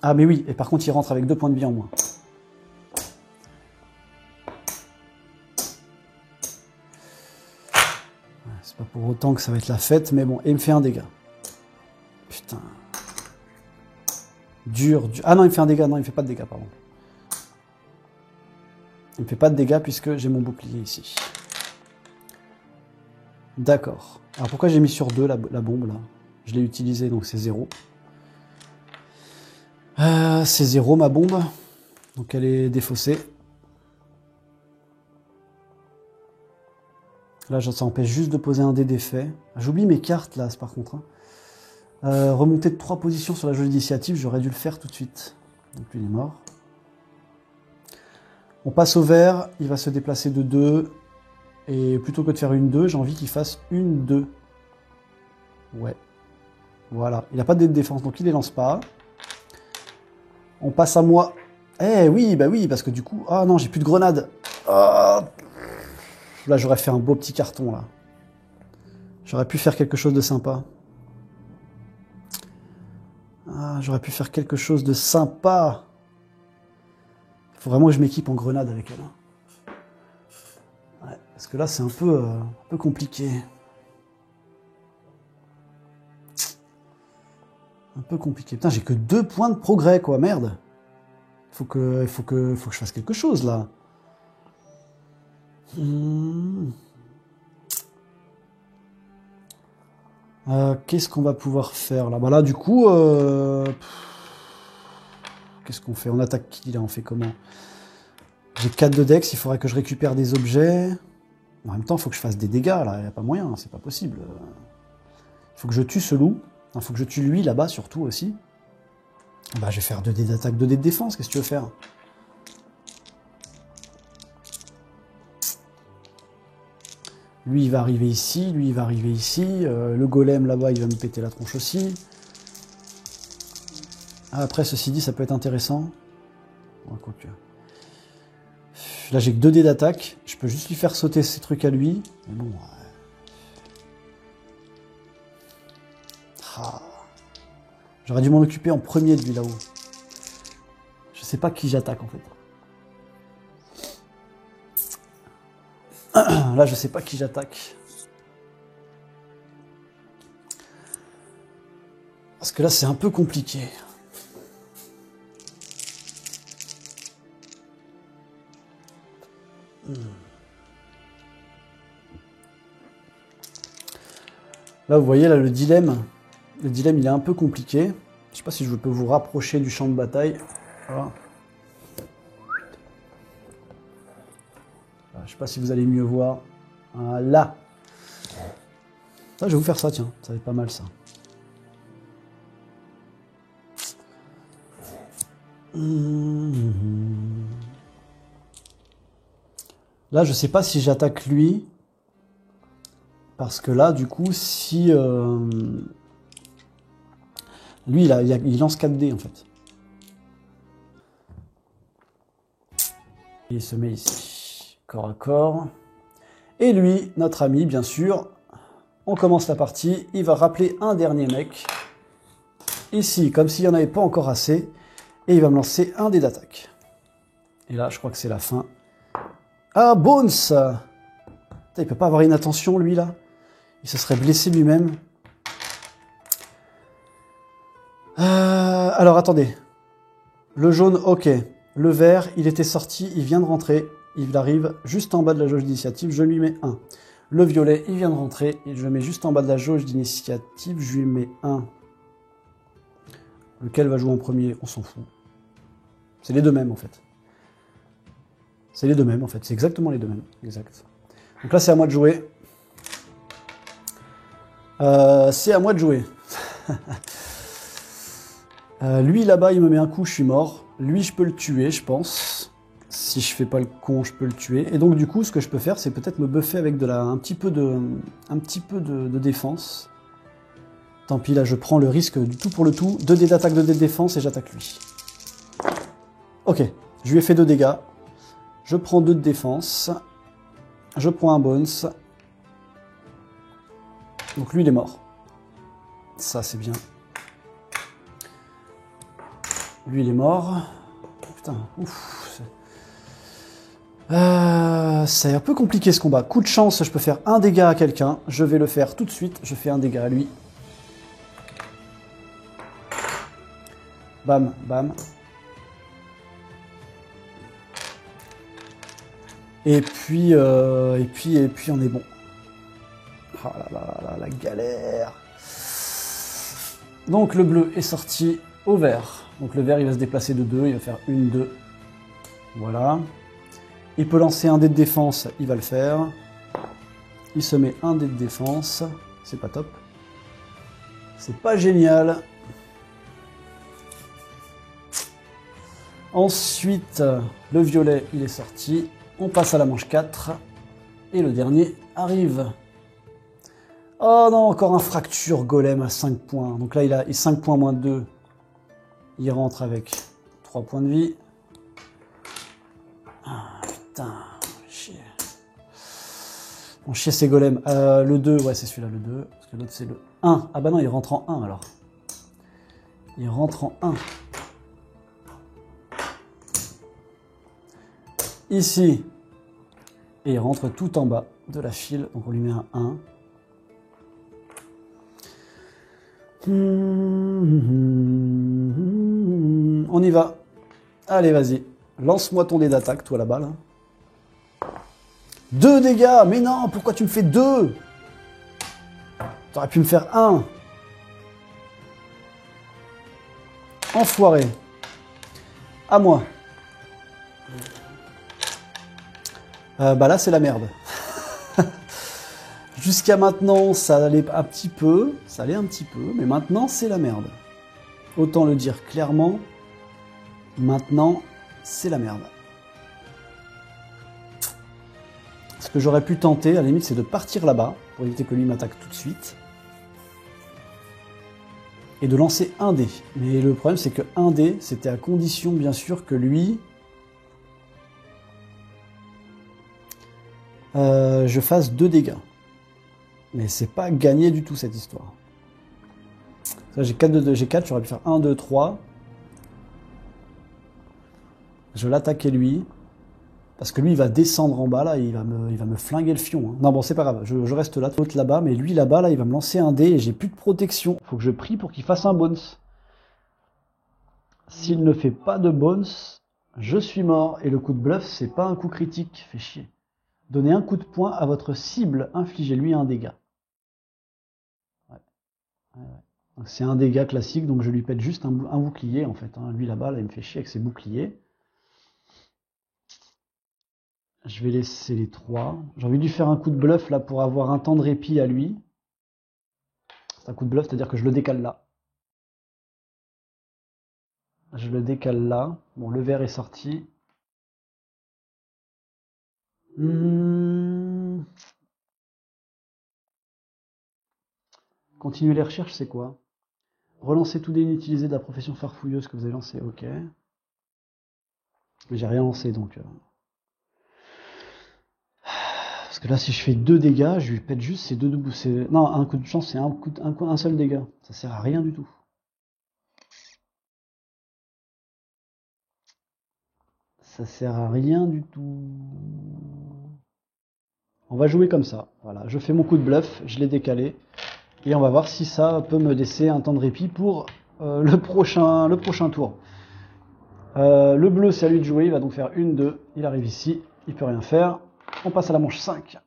Ah mais oui, et par contre il rentre avec 2 points de vie en moins. C'est pas pour autant que ça va être la fête, mais bon, et il me fait un dégât. Putain. Dur. Ah non, il me fait un dégât, non, il me fait pas de dégâts, pardon. Il me fait pas de dégâts puisque j'ai mon bouclier ici. D'accord. Alors pourquoi j'ai mis sur 2 la bombe là? Je l'ai utilisée, donc c'est 0. C'est 0 ma bombe. Donc elle est défaussée. Là, ça empêche juste de poser un dé d'effet. J'oublie mes cartes là, par contre. Hein. Remonter de 3 positions sur la jauge d'initiative, j'aurais dû le faire tout de suite. Donc lui il est mort. On passe au vert, il va se déplacer de 2. Et plutôt que de faire une 2, j'ai envie qu'il fasse une 2. Ouais. Voilà. Il n'a pas de dé de défense, donc il les lance pas. On passe à moi. Eh oui, bah oui, parce que du coup... Ah non, j'ai plus de grenades. Ah. Là, j'aurais fait un beau petit carton, là. J'aurais pu faire quelque chose de sympa. Ah, j'aurais pu faire quelque chose de sympa. Il faut vraiment que je m'équipe en grenade avec elle. Ouais, parce que là, c'est un peu compliqué. Un peu compliqué. Putain, j'ai que 2 points de progrès, quoi. Merde. Faut que je fasse quelque chose, là. Qu'est-ce qu'on va pouvoir faire, là? Bah là, du coup... Qu'est-ce qu'on fait? On attaque qui, là? On fait comment? J'ai 4 de dex, il faudrait que je récupère des objets. En même temps, il faut que je fasse des dégâts, là. Il n'y a pas moyen, c'est pas possible. Il faut que je tue ce loup. Il faut que je tue lui, là-bas, surtout, aussi. Bah, je vais faire 2 dés d'attaque, 2 dés de défense. Qu'est-ce que tu veux faire? Lui, il va arriver ici. Lui, il va arriver ici. Le golem, là-bas, il va me péter la tronche aussi. Ah, après, ceci dit, ça peut être intéressant. Ouais, quoique. Là, j'ai que 2 dés d'attaque. Je peux juste lui faire sauter ces trucs à lui. Mais bon... Ah. J'aurais dû m'en occuper en premier de lui, là-haut. Je sais pas qui j'attaque, en fait. Là, je sais pas qui j'attaque. Parce que là, c'est un peu compliqué. Là, vous voyez, là, le dilemme, il est un peu compliqué. Je sais pas si je peux vous rapprocher du champ de bataille. Voilà. Je sais pas si vous allez mieux voir. Là. Ça, je vais vous faire ça, tiens. Ça va être pas mal, ça. Là, je sais pas si j'attaque lui. Parce que là, du coup, si... lui, il lance 4 dés, en fait. Il se met ici. Corps à corps. Et lui, notre ami, bien sûr, on commence la partie. Il va rappeler un dernier mec. Ici, comme s'il n'y en avait pas encore assez. Et il va me lancer un dé d'attaque. Et là, je crois que c'est la fin. Ah, Bones! Putain, il peut pas avoir une attention, lui, là. Il se serait blessé lui-même. Alors, attendez. Le jaune, ok. Le vert, il était sorti, il vient de rentrer. Il arrive juste en bas de la jauge d'initiative, je lui mets 1. Le violet, il vient de rentrer, et je le mets juste en bas de la jauge d'initiative, je lui mets 1. Lequel va jouer en premier, on s'en fout. C'est les deux mêmes, en fait. C'est les deux mêmes en fait, c'est exactement les deux mêmes. Exact. Donc là c'est à moi de jouer. C'est à moi de jouer. Lui là-bas il me met un coup, je suis mort. Lui je peux le tuer je pense. Si je fais pas le con je peux le tuer. Et donc du coup ce que je peux faire c'est peut-être me buffer avec un petit peu de défense. Tant pis là je prends le risque du tout pour le tout. 2 dés d'attaque, 2 dés de défense et j'attaque lui. Ok, je lui ai fait 2 dégâts. Je prends 2 de défense. Je prends un bones. Donc lui il est mort. Ça c'est bien. Lui il est mort. Putain, ouf. C'est un peu compliqué ce combat. Coup de chance, je peux faire un dégât à quelqu'un. Je vais le faire tout de suite. Je fais un dégât à lui. Bam, bam. Et puis on est bon. Oh là là là, la galère. Donc le bleu est sorti au vert. Donc le vert il va se déplacer de 2, il va faire 1, 2. Voilà. Il peut lancer un dé de défense, il va le faire. Il se met un dé de défense. C'est pas top. C'est pas génial. Ensuite, le violet il est sorti. On passe à la manche 4. Et le dernier arrive. Oh non, encore un fracture golem à 5 points. Donc là, il a 5 points moins 2. Il rentre avec 3 points de vie. Ah, putain, chier. Bon, chier, c'est golem. Le 2, ouais, c'est celui-là, le 2. Parce que l'autre, c'est le 1. Ah bah non, il rentre en 1, alors. Il rentre en 1. Ici. Et il rentre tout en bas de la file. Donc on lui met un 1. On y va. Allez, vas-y. Lance-moi ton dé d'attaque, toi, là-bas, là. 2 dégâts. Mais non, pourquoi tu me fais 2? T'aurais pu me faire 1. Enfoiré. À moi. Bah là, c'est la merde. Jusqu'à maintenant, ça allait un petit peu, mais maintenant, c'est la merde. Autant le dire clairement, maintenant, c'est la merde. Ce que j'aurais pu tenter, à la limite, c'est de partir là-bas, pour éviter que lui m'attaque tout de suite. Et de lancer un dé. Mais le problème, c'est que un dé, c'était à condition, bien sûr, que lui... je fasse 2 dégâts. Mais c'est pas gagné du tout cette histoire. J'ai 4, j'ai 4, j'aurais pu faire 1, 2, 3. Je vais l'attaquer lui. Parce que lui il va descendre en bas là, il va me flinguer le fion. Hein. Non bon c'est pas grave, je reste là, l'autre là-bas, mais lui là-bas là il va me lancer un dé et j'ai plus de protection. Faut que je prie pour qu'il fasse un bones. S'il ne fait pas de bones, je suis mort. Et le coup de bluff c'est pas un coup critique, fait chier. Donnez un coup de poing à votre cible, infligez-lui un dégât. Ouais. C'est un dégât classique, donc je lui pète juste un bouclier en fait. Hein. Lui là-bas, là, il me fait chier avec ses boucliers. Je vais laisser les 3. J'ai envie de lui faire un coup de bluff là pour avoir un temps de répit à lui. C'est un coup de bluff, c'est-à-dire que je le décale là. Je le décale là. Bon, le vert est sorti. Continuer les recherches, c'est quoi? Relancer tout dé inutilisé de la profession farfouilleuse que vous avez lancé, ok. Mais j'ai rien lancé donc. Parce que là, si je fais 2 dégâts, je lui pète juste ces 2 debout. Non, un coup de chance, c'est un seul dégât. Ça sert à rien du tout. Ça sert à rien du tout. On va jouer comme ça. Voilà, je fais mon coup de bluff, je l'ai décalé. Et on va voir si ça peut me laisser un temps de répit pour le prochain tour. Le bleu, c'est à lui de jouer. Il va donc faire 1, 2. Il arrive ici. Il peut rien faire. On passe à la manche 5.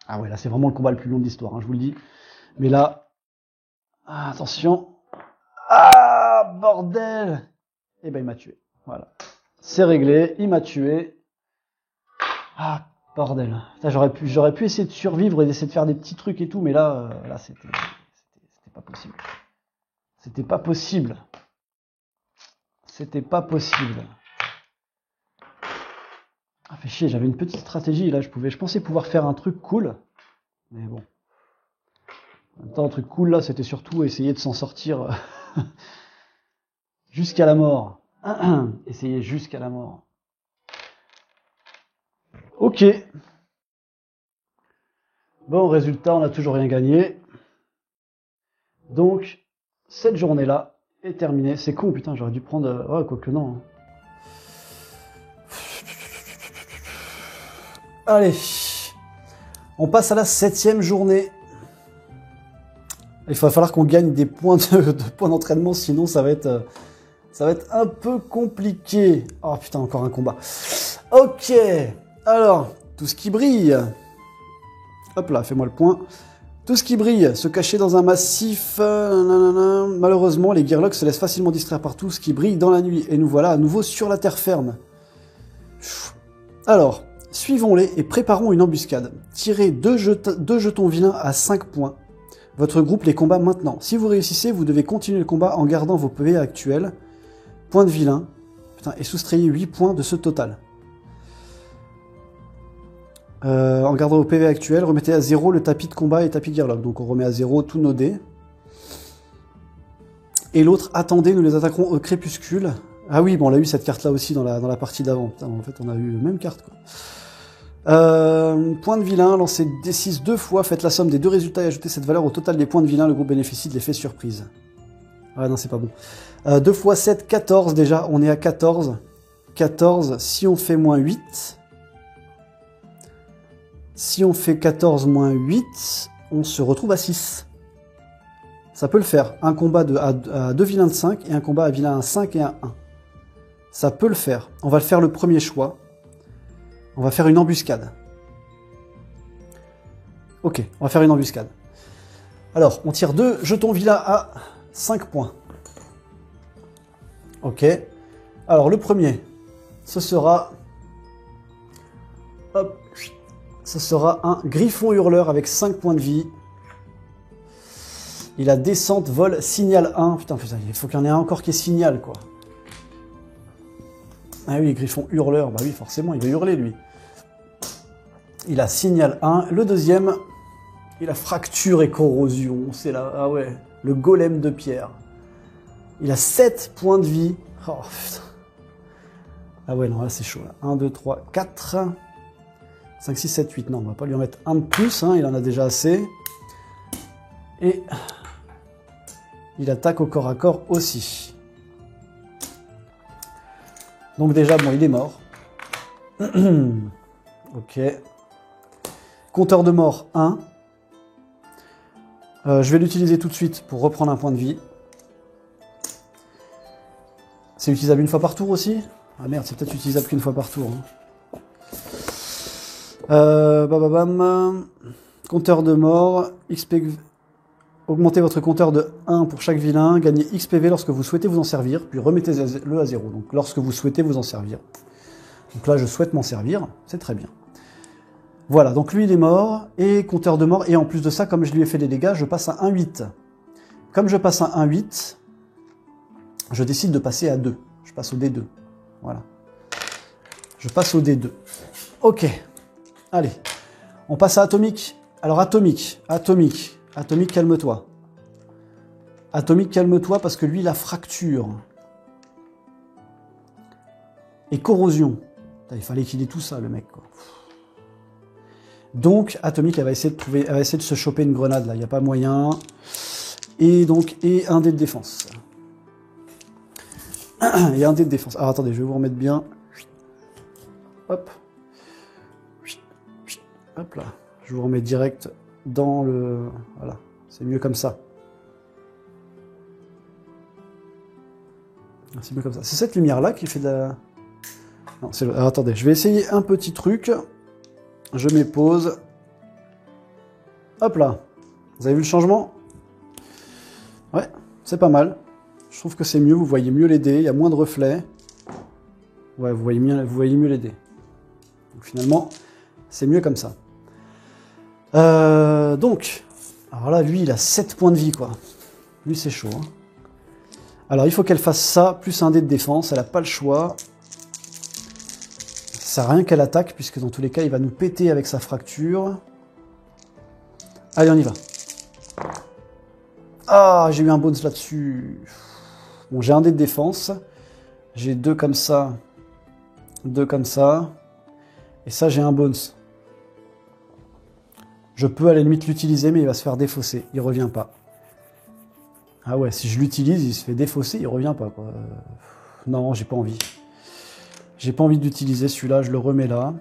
Ah ouais, là, c'est vraiment le combat le plus long de l'histoire, hein, je vous le dis. Mais là... Ah, attention. Ah, bordel! Eh ben, il m'a tué. Voilà. C'est réglé, il m'a tué. Ah, bordel. J'aurais pu essayer de survivre et d'essayer de faire des petits trucs et tout, mais là c'était pas possible. C'était pas possible. C'était pas possible. Ah, fait chier, j'avais une petite stratégie, là, je pensais pouvoir faire un truc cool. Mais bon. En même temps, un truc cool, là, c'était surtout essayer de s'en sortir jusqu'à la mort. Essayer jusqu'à la mort. Ok. Bon, résultat, on n'a toujours rien gagné. Donc, cette journée-là est terminée. C'est con, putain, j'aurais dû prendre... Ouais, quoique non. Allez. On passe à la 7e journée. Il va falloir qu'on gagne des points de points d'entraînement, sinon ça va être un peu compliqué. Oh putain, encore un combat. Ok. Alors, tout ce qui brille. Hop là, fais-moi le point. Tout ce qui brille, se cacher dans un massif. Malheureusement, les Gearlocks se laissent facilement distraire par tout ce qui brille dans la nuit. Et nous voilà à nouveau sur la terre ferme. Alors, suivons-les et préparons une embuscade. Tirez deux jetons vilains à 5 points. Votre groupe les combat maintenant. Si vous réussissez, vous devez continuer le combat en gardant vos PV actuels. Point de vilain. Putain, et soustrayez 8 points de ce total. En gardant vos PV actuels, remettez à 0 le tapis de combat et le tapis Gearlock. Donc on remet à 0 tous nos dés. Et l'autre, attendez, nous les attaquerons au crépuscule. Ah oui, bon, on a eu cette carte-là aussi dans la partie d'avant. Putain, en fait, on a eu la même carte, quoi. Point de vilain, lancez D6 2 fois, faites la somme des deux résultats et ajoutez cette valeur au total des points de vilain. Le groupe bénéficie de l'effet surprise. Ah non, c'est pas bon. 2 fois 7, 14 déjà, on est à 14. 14, si on fait moins 8... Si on fait 14 moins 8, on se retrouve à 6. Ça peut le faire. Un combat à 2 vilains de 5 et un combat à vilain à 5 et à 1. Ça peut le faire. On va le faire le premier choix. On va faire une embuscade. Ok, on va faire une embuscade. Alors, on tire 2 jetons vilains à 5 points. Ok. Alors, le premier, ce sera... Hop. Ce sera un griffon hurleur avec 5 points de vie. Il a descente, vol, signal 1. Putain, il faut qu'il y en ait un encore qui est signal, quoi. Ah oui, griffon hurleur, bah oui, forcément, il va hurler, lui. Il a signal 1. Le deuxième, il a fracture et corrosion. C'est là, ah ouais, le golem de pierre. Il a 7 points de vie. Oh, putain. Ah ouais, non, là, c'est chaud, là. 1, 2, 3, 4... 5, 6, 7, 8, non, on va pas lui en mettre un de plus, hein, il en a déjà assez. Et il attaque au corps à corps aussi. Donc déjà, bon, il est mort. Ok. Compteur de mort, 1. Je vais l'utiliser tout de suite pour reprendre un point de vie. C'est utilisable une fois par tour aussi? Ah merde, c'est peut-être utilisable qu'une fois par tour. Hein. Compteur de mort, XP, augmentez votre compteur de 1 pour chaque vilain, gagnez XPV lorsque vous souhaitez vous en servir, puis remettez-le à 0, donc lorsque vous souhaitez vous en servir. Donc là, je souhaite m'en servir, c'est très bien. Voilà, donc lui il est mort, et compteur de mort, et en plus de ça, comme je lui ai fait des dégâts, je passe à 1,8. Comme je passe à 1,8, je décide de passer à 2. Je passe au D2. Voilà. Je passe au D2. Ok. Allez, on passe à Atomique. Alors Atomique, calme-toi. Atomique, calme-toi parce que lui, il a fracture. Et corrosion. Putain, il fallait qu'il ait tout ça, le mec, quoi. Donc, Atomique, elle va essayer de se choper une grenade, là. Il n'y a pas moyen. Et donc, et un dé de défense. Et un dé de défense. Alors, attendez, je vais vous remettre bien. Hop. Hop là, je vous remets direct dans le... Voilà, c'est mieux comme ça. C'est mieux comme ça. C'est cette lumière-là qui fait de la... Non, c'est le... Alors, attendez, je vais essayer un petit truc. Je mets pause. Hop là. Vous avez vu le changement? Ouais, c'est pas mal. Je trouve que c'est mieux, vous voyez mieux les dés, il y a moins de reflets. Ouais, vous voyez mieux les dés. Donc finalement, c'est mieux comme ça. Donc, alors là, lui, il a 7 points de vie, quoi. Lui, c'est chaud. Hein. Alors, il faut qu'elle fasse ça, plus un dé de défense. Elle n'a pas le choix. Ça sert à rien qu'elle attaque, puisque dans tous les cas, il va nous péter avec sa fracture. Allez, on y va. Ah, j'ai eu un bonus là-dessus. Bon, j'ai un dé de défense. J'ai 2 comme ça. 2 comme ça. Et ça, j'ai un bonus. Je peux à la limite l'utiliser, mais il va se faire défausser. Il revient pas. Ah ouais, si je l'utilise, il se fait défausser, il revient pas, quoi. Non, j'ai pas envie. J'ai pas envie d'utiliser celui-là, je le remets là.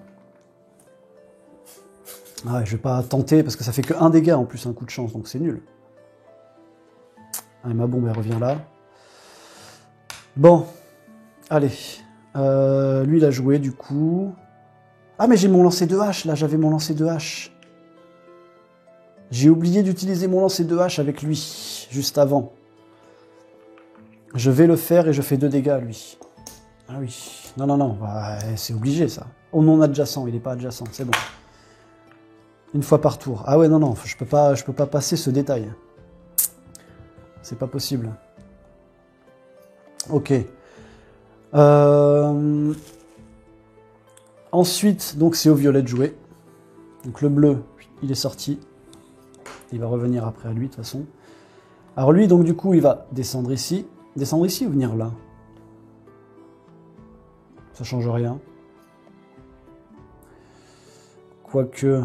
Ah ouais, je vais pas tenter, parce que ça fait que 1 dégât en plus, un coup de chance, donc c'est nul. Allez, ma bombe, elle revient là. Bon, allez. Lui, il a joué, du coup. Ah, mais j'ai mon lancer de hache, là, j'avais mon lancer de hache. J'ai oublié d'utiliser mon lancer de hache avec lui, juste avant. Je vais le faire et je fais 2 dégâts, lui. Ah oui. Non, non, non, bah, c'est obligé, ça. Oh non adjacent, il n'est pas adjacent, c'est bon. Une fois par tour. Ah ouais, non, non, je peux pas passer ce détail. C'est pas possible. Ok. Ensuite, donc c'est au violet de jouer. Donc le bleu, il est sorti. Il va revenir après à lui, de toute façon. Alors lui, donc du coup, il va descendre ici. Descendre ici ou venir là? Ça change rien. Quoique...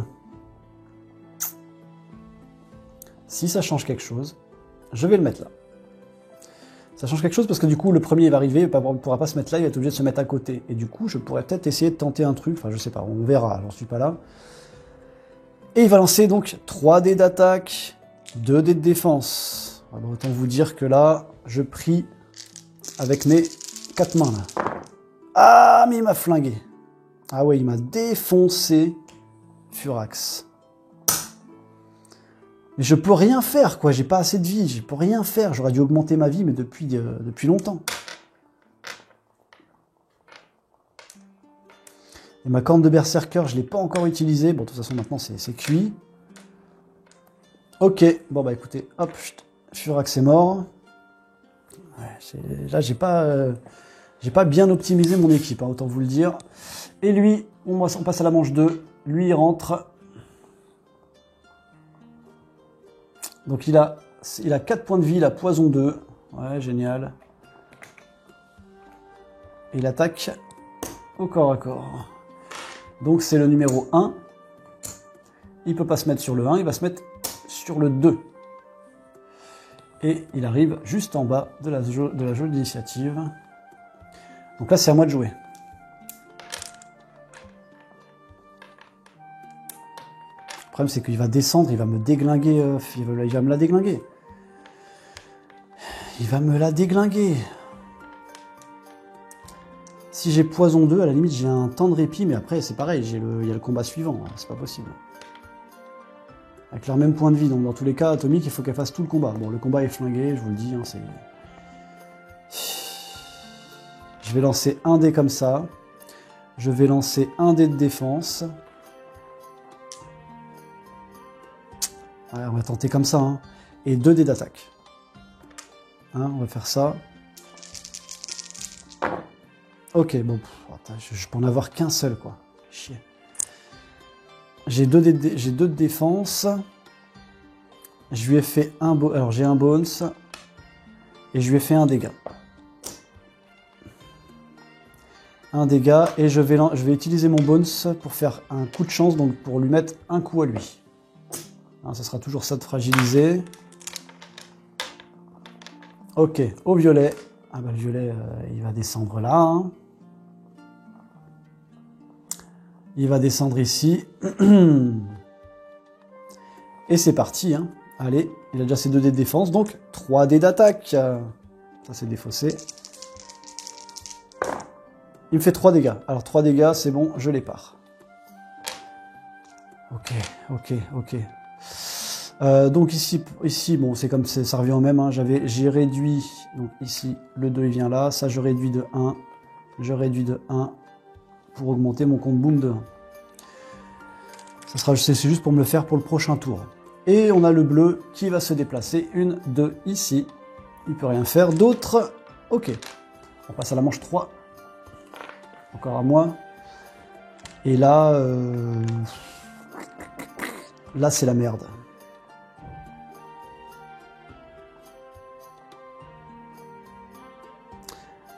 Si ça change quelque chose, je vais le mettre là. Ça change quelque chose parce que du coup, le premier il va arriver, il ne pourra pas se mettre là, il va être obligé de se mettre à côté. Et du coup, je pourrais peut-être essayer de tenter un truc, enfin je sais pas, on verra, j'en suis pas là. Et il va lancer donc 3 dés d'attaque, 2 dés de défense. Alors, autant vous dire que là, je prie avec mes 4 mains là. Ah, mais il m'a flingué. Ah ouais, il m'a défoncé Furax. Mais je peux rien faire, quoi. J'ai pas assez de vie, je peux rien faire. J'aurais dû augmenter ma vie, mais depuis longtemps. Et ma corne de berserker, je l'ai pas encore utilisée. Bon, de toute façon, maintenant, c'est cuit. Ok, bon bah écoutez, hop, Furax est mort. Ouais, là, j'ai pas bien optimisé mon équipe, hein, autant vous le dire. Et lui, on passe à la manche 2. Lui, il rentre. Donc il a 4 points de vie, il a poison 2. Ouais, génial. Et il attaque au corps à corps. Donc c'est le numéro 1. Il peut pas se mettre sur le 1, il va se mettre sur le 2. Et il arrive juste en bas de la jeu d'initiative. Donc là, c'est à moi de jouer. Le problème, c'est qu'il va descendre, il va me déglinguer, il va me la déglinguer. Il va me la déglinguer. Si j'ai poison 2, à la limite, j'ai un temps de répit, mais après, c'est pareil, il y a le combat suivant, c'est pas possible. Avec leur même point de vie, donc dans tous les cas, Atomique, il faut qu'elle fasse tout le combat. Bon, le combat est flingué, je vous le dis, hein, c'est... Je vais lancer un dé comme ça. Je vais lancer un dé de défense. Ouais, on va tenter comme ça, hein. Et 2 dés d'attaque. Hein, on va faire ça. Ok, bon, je peux en avoir qu'un seul, quoi. Chier. J'ai 2 de défense. Je lui ai fait un alors j'ai un bonus. Et je lui ai fait un dégât. Un dégât. Et je vais utiliser mon bonus pour faire un coup de chance, donc pour lui mettre un coup à lui. Hein, ça sera toujours ça de fragiliser. Ok, au violet. Ah bah le violet, il va descendre là. Hein. Il va descendre ici. Et c'est parti. Hein. Allez, il a déjà ses 2 dés de défense, donc 3 dés d'attaque. Ça, c'est défaussé. Il me fait 3 dégâts. Alors 3 dégâts, c'est bon, je les pars. Ok. Donc ici bon, c'est comme ça revient au même. Hein. J'ai réduit, donc ici, le 2 il vient là. Ça, je réduis de 1. je réduis de 1 pour augmenter mon compte boom de 1. C'est juste pour me le faire pour le prochain tour. Et on a le bleu qui va se déplacer, 1, 2, ici. Il peut rien faire d'autre. Ok. On passe à la manche 3. Encore à moi. Et là... Là, c'est la merde.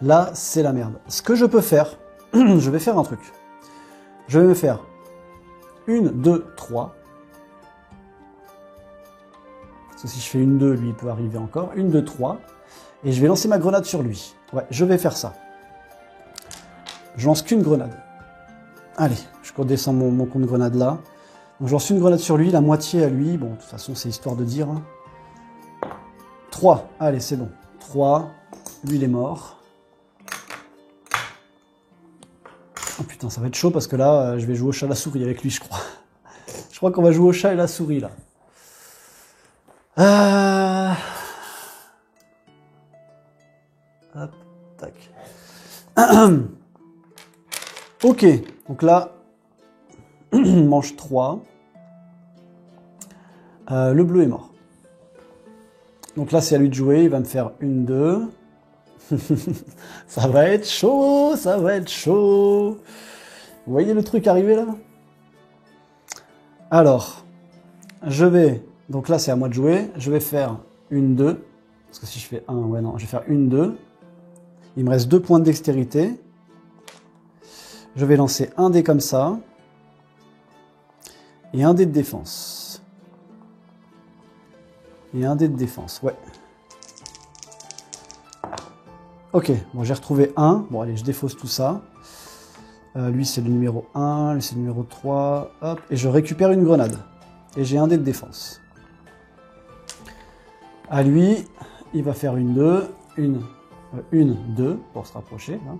Là, c'est la merde. Ce que je peux faire, je vais faire un truc. Je vais me faire 1, 2, 3. Parce que si je fais 1, 2, lui, il peut arriver encore. 1, 2, 3. Et je vais lancer ma grenade sur lui. Ouais, je vais faire ça. Je lance qu'une grenade. Allez, je redescends mon compte grenade là. Donc je lance une grenade sur lui, la moitié à lui. Bon, de toute façon, c'est histoire de dire. 3. Allez, c'est bon. 3. Lui, il est mort. Oh putain, ça va être chaud parce que là, je vais jouer au chat à la souris avec lui, je crois. Je crois qu'on va jouer au chat et la souris, là. Hop, tac. Ok, donc là, manche 3. Le bleu est mort. Donc là, c'est à lui de jouer. Il va me faire 1, 2. Ça va être chaud, ça va être chaud. Vous voyez le truc arriver là? Alors, je vais... Donc là, c'est à moi de jouer. Je vais faire 1, 2. Parce que si je fais 1, ouais, non. Je vais faire 1, 2. Il me reste 2 points de dextérité. Je vais lancer un dé comme ça. Et un dé de défense. Et un dé de défense, ouais. Ok, bon, j'ai retrouvé 1. Bon, allez, je défausse tout ça. Lui, c'est le numéro 1. Lui, c'est le numéro 3. Hop, et je récupère une grenade. Et j'ai un dé de défense. À lui, il va faire 1, 2. 1, 2 pour se rapprocher. Hein,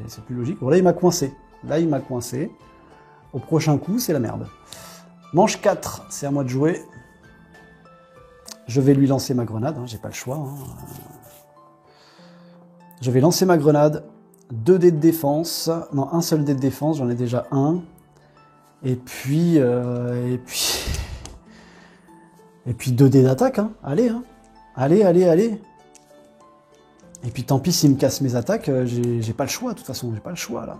c'est plus logique. Bon, là, il m'a coincé. Là, il m'a coincé. Au prochain coup, c'est la merde. Manche 4, c'est à moi de jouer. Je vais lui lancer ma grenade. Hein, j'ai pas le choix. Hein. Je vais lancer ma grenade. 2 dés de défense. Non, un seul dé de défense. J'en ai déjà un. Et puis 2 dés d'attaque. Hein. Allez, hein. Allez, allez, allez. Et puis tant pis s'il me casse mes attaques. J'ai pas le choix. De toute façon, j'ai pas le choix là.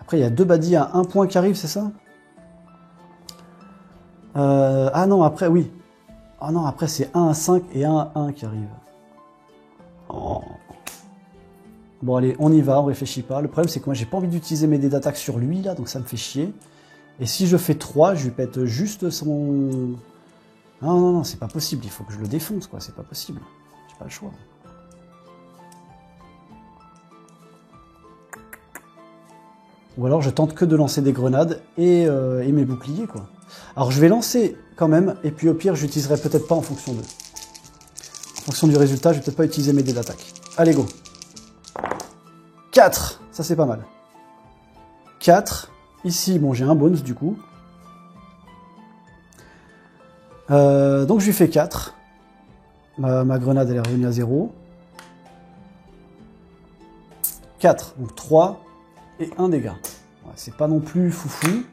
Après, il y a 2 baddies à 1 point qui arrivent, c'est ça? Ah non, après, oui. Ah non, après, c'est 1 à 5 et 1 à 1 qui arrivent. Oh. Bon, allez, on y va, on réfléchit pas. Le problème, c'est que moi, j'ai pas envie d'utiliser mes dés d'attaque sur lui, là, donc ça me fait chier. Et si je fais 3, je lui pète juste son... Non, non, non, c'est pas possible. Il faut que je le défonce, quoi. C'est pas possible. J'ai pas le choix. Ou alors, je tente que de lancer des grenades et mes boucliers, quoi. Alors, je vais lancer quand même, et puis au pire, j'utiliserai peut-être pas en fonction d'eux. En fonction du résultat, je vais peut-être pas utiliser mes dés d'attaque. Allez, go. 4, ça c'est pas mal. 4. Ici, bon, j'ai un bonus du coup. Donc je lui fais 4. Ma grenade, elle est revenue à 0. 4, donc 3 et 1 dégât. Ouais, c'est pas non plus foufou.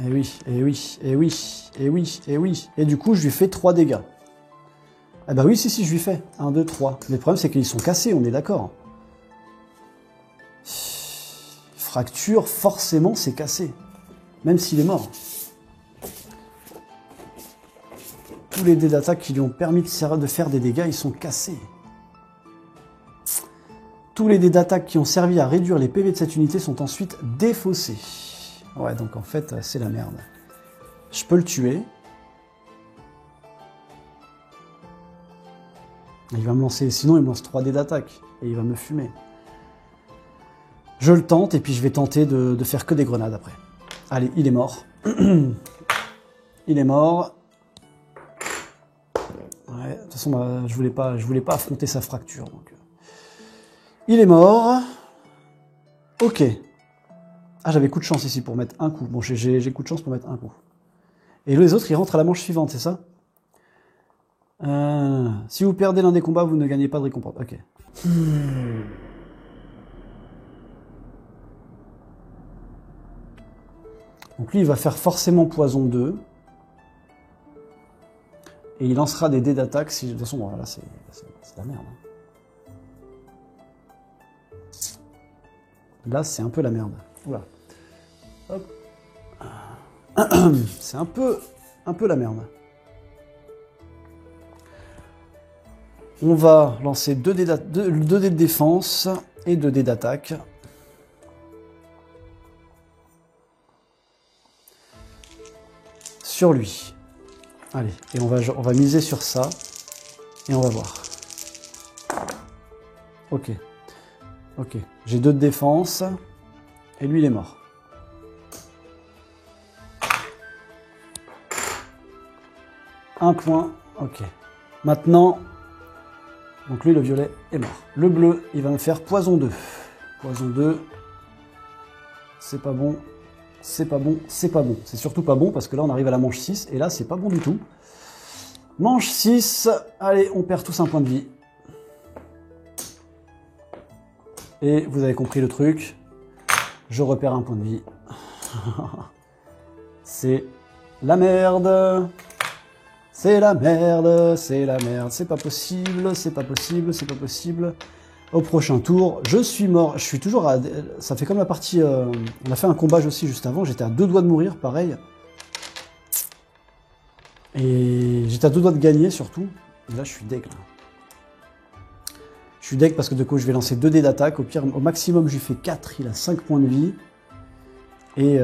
Et oui, et oui, et oui, et oui, et oui. Et du coup, je lui fais 3 dégâts. Ah bah oui, si, je lui fais. 1, 2, 3. Mais le problème, c'est qu'ils sont cassés, on est d'accord. Fracture, forcément, c'est cassé. Même s'il est mort. Tous les dés d'attaque qui lui ont permis de faire des dégâts, ils sont cassés. Tous les dés d'attaque qui ont servi à réduire les PV de cette unité sont ensuite défaussés. Ouais, donc en fait, c'est la merde. Je peux le tuer. Il va me lancer, sinon il me lance 3 dés d'attaque. Et il va me fumer. Je le tente, et puis je vais tenter de faire que des grenades après. Allez, il est mort. Il est mort. Ouais, de toute façon, je voulais pas affronter sa fracture. Donc. Il est mort. Ok. Ah, j'avais coup de chance ici pour mettre un coup. Bon, j'ai coup de chance pour mettre un coup. Et les autres, ils rentrent à la manche suivante, c'est ça? Si vous perdez l'un des combats, vous ne gagnez pas de récompense. Ok. Donc lui, il va faire forcément poison 2. Et il lancera des dés d'attaque. Si... De toute façon, voilà, c'est la merde. Là, c'est un peu la merde. Oula. Hop. C'est un peu la merde. On va lancer 2 dés de défense et 2 dés d'attaque. Sur lui. Allez, et on va miser sur ça. Et on va voir. Ok. Ok. J'ai 2 de défense. Et lui, il est mort. Un point. Ok. Maintenant... Donc lui, le violet est mort. Le bleu, il va me faire poison 2. Poison 2. C'est pas bon. C'est pas bon. C'est pas bon. C'est surtout pas bon parce que là, on arrive à la manche 6. Et là, c'est pas bon du tout. Manche 6. Allez, on perd tous un point de vie. Et vous avez compris le truc. Je repère un point de vie. C'est la merde. C'est la merde, c'est la merde, c'est pas possible, c'est pas possible, c'est pas possible. Au prochain tour, je suis mort, je suis toujours à... Ça fait comme la partie... On a fait un combat aussi juste avant, j'étais à 2 doigts de mourir, pareil. Et j'étais à 2 doigts de gagner surtout. Et là, je suis deg, là. Je suis deg parce que de coup, je vais lancer 2 dés d'attaque. Au pire, au maximum, je lui fais 4, il a 5 points de vie. Et...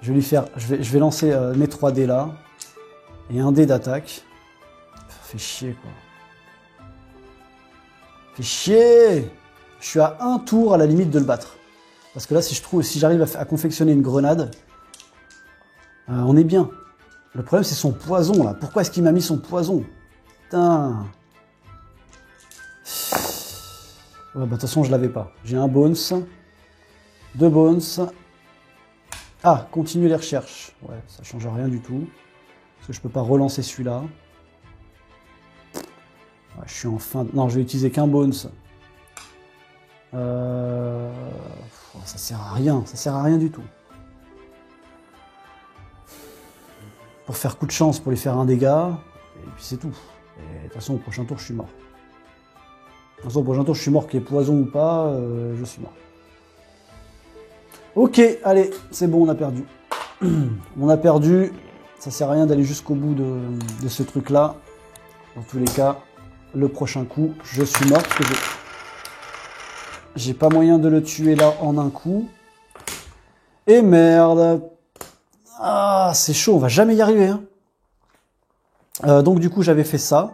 Je vais lui faire, je vais lancer mes 3 dés là, et un dé d'attaque. Fait chier quoi. Fait chier. Je suis à un tour à la limite de le battre. Parce que là, si j'arrive à confectionner une grenade, on est bien. Le problème, c'est son poison là. Pourquoi est-ce qu'il m'a mis son poison? Putain. Ouais, bah, de toute façon, je l'avais pas. J'ai un bones, 2 bones. Ah, continuer les recherches. Ouais, ça change rien du tout. Parce que je peux pas relancer celui-là. Ouais, je suis en fin... Non, je vais utiliser qu'un bones. Ça sert à rien. Ça sert à rien du tout. Pour faire coup de chance, pour lui faire un dégât. Et puis c'est tout. Et de toute façon, au prochain tour, je suis mort. De toute façon, au prochain tour, je suis mort, qu'il y ait poison ou pas, je suis mort. Ok, allez, c'est bon, on a perdu. On a perdu. Ça sert à rien d'aller jusqu'au bout de ce truc-là. Dans tous les cas, le prochain coup, je suis mort parce que j'ai pas moyen de le tuer là en un coup. Et merde. Ah, c'est chaud, on va jamais y arriver. Hein. Donc du coup, j'avais fait ça.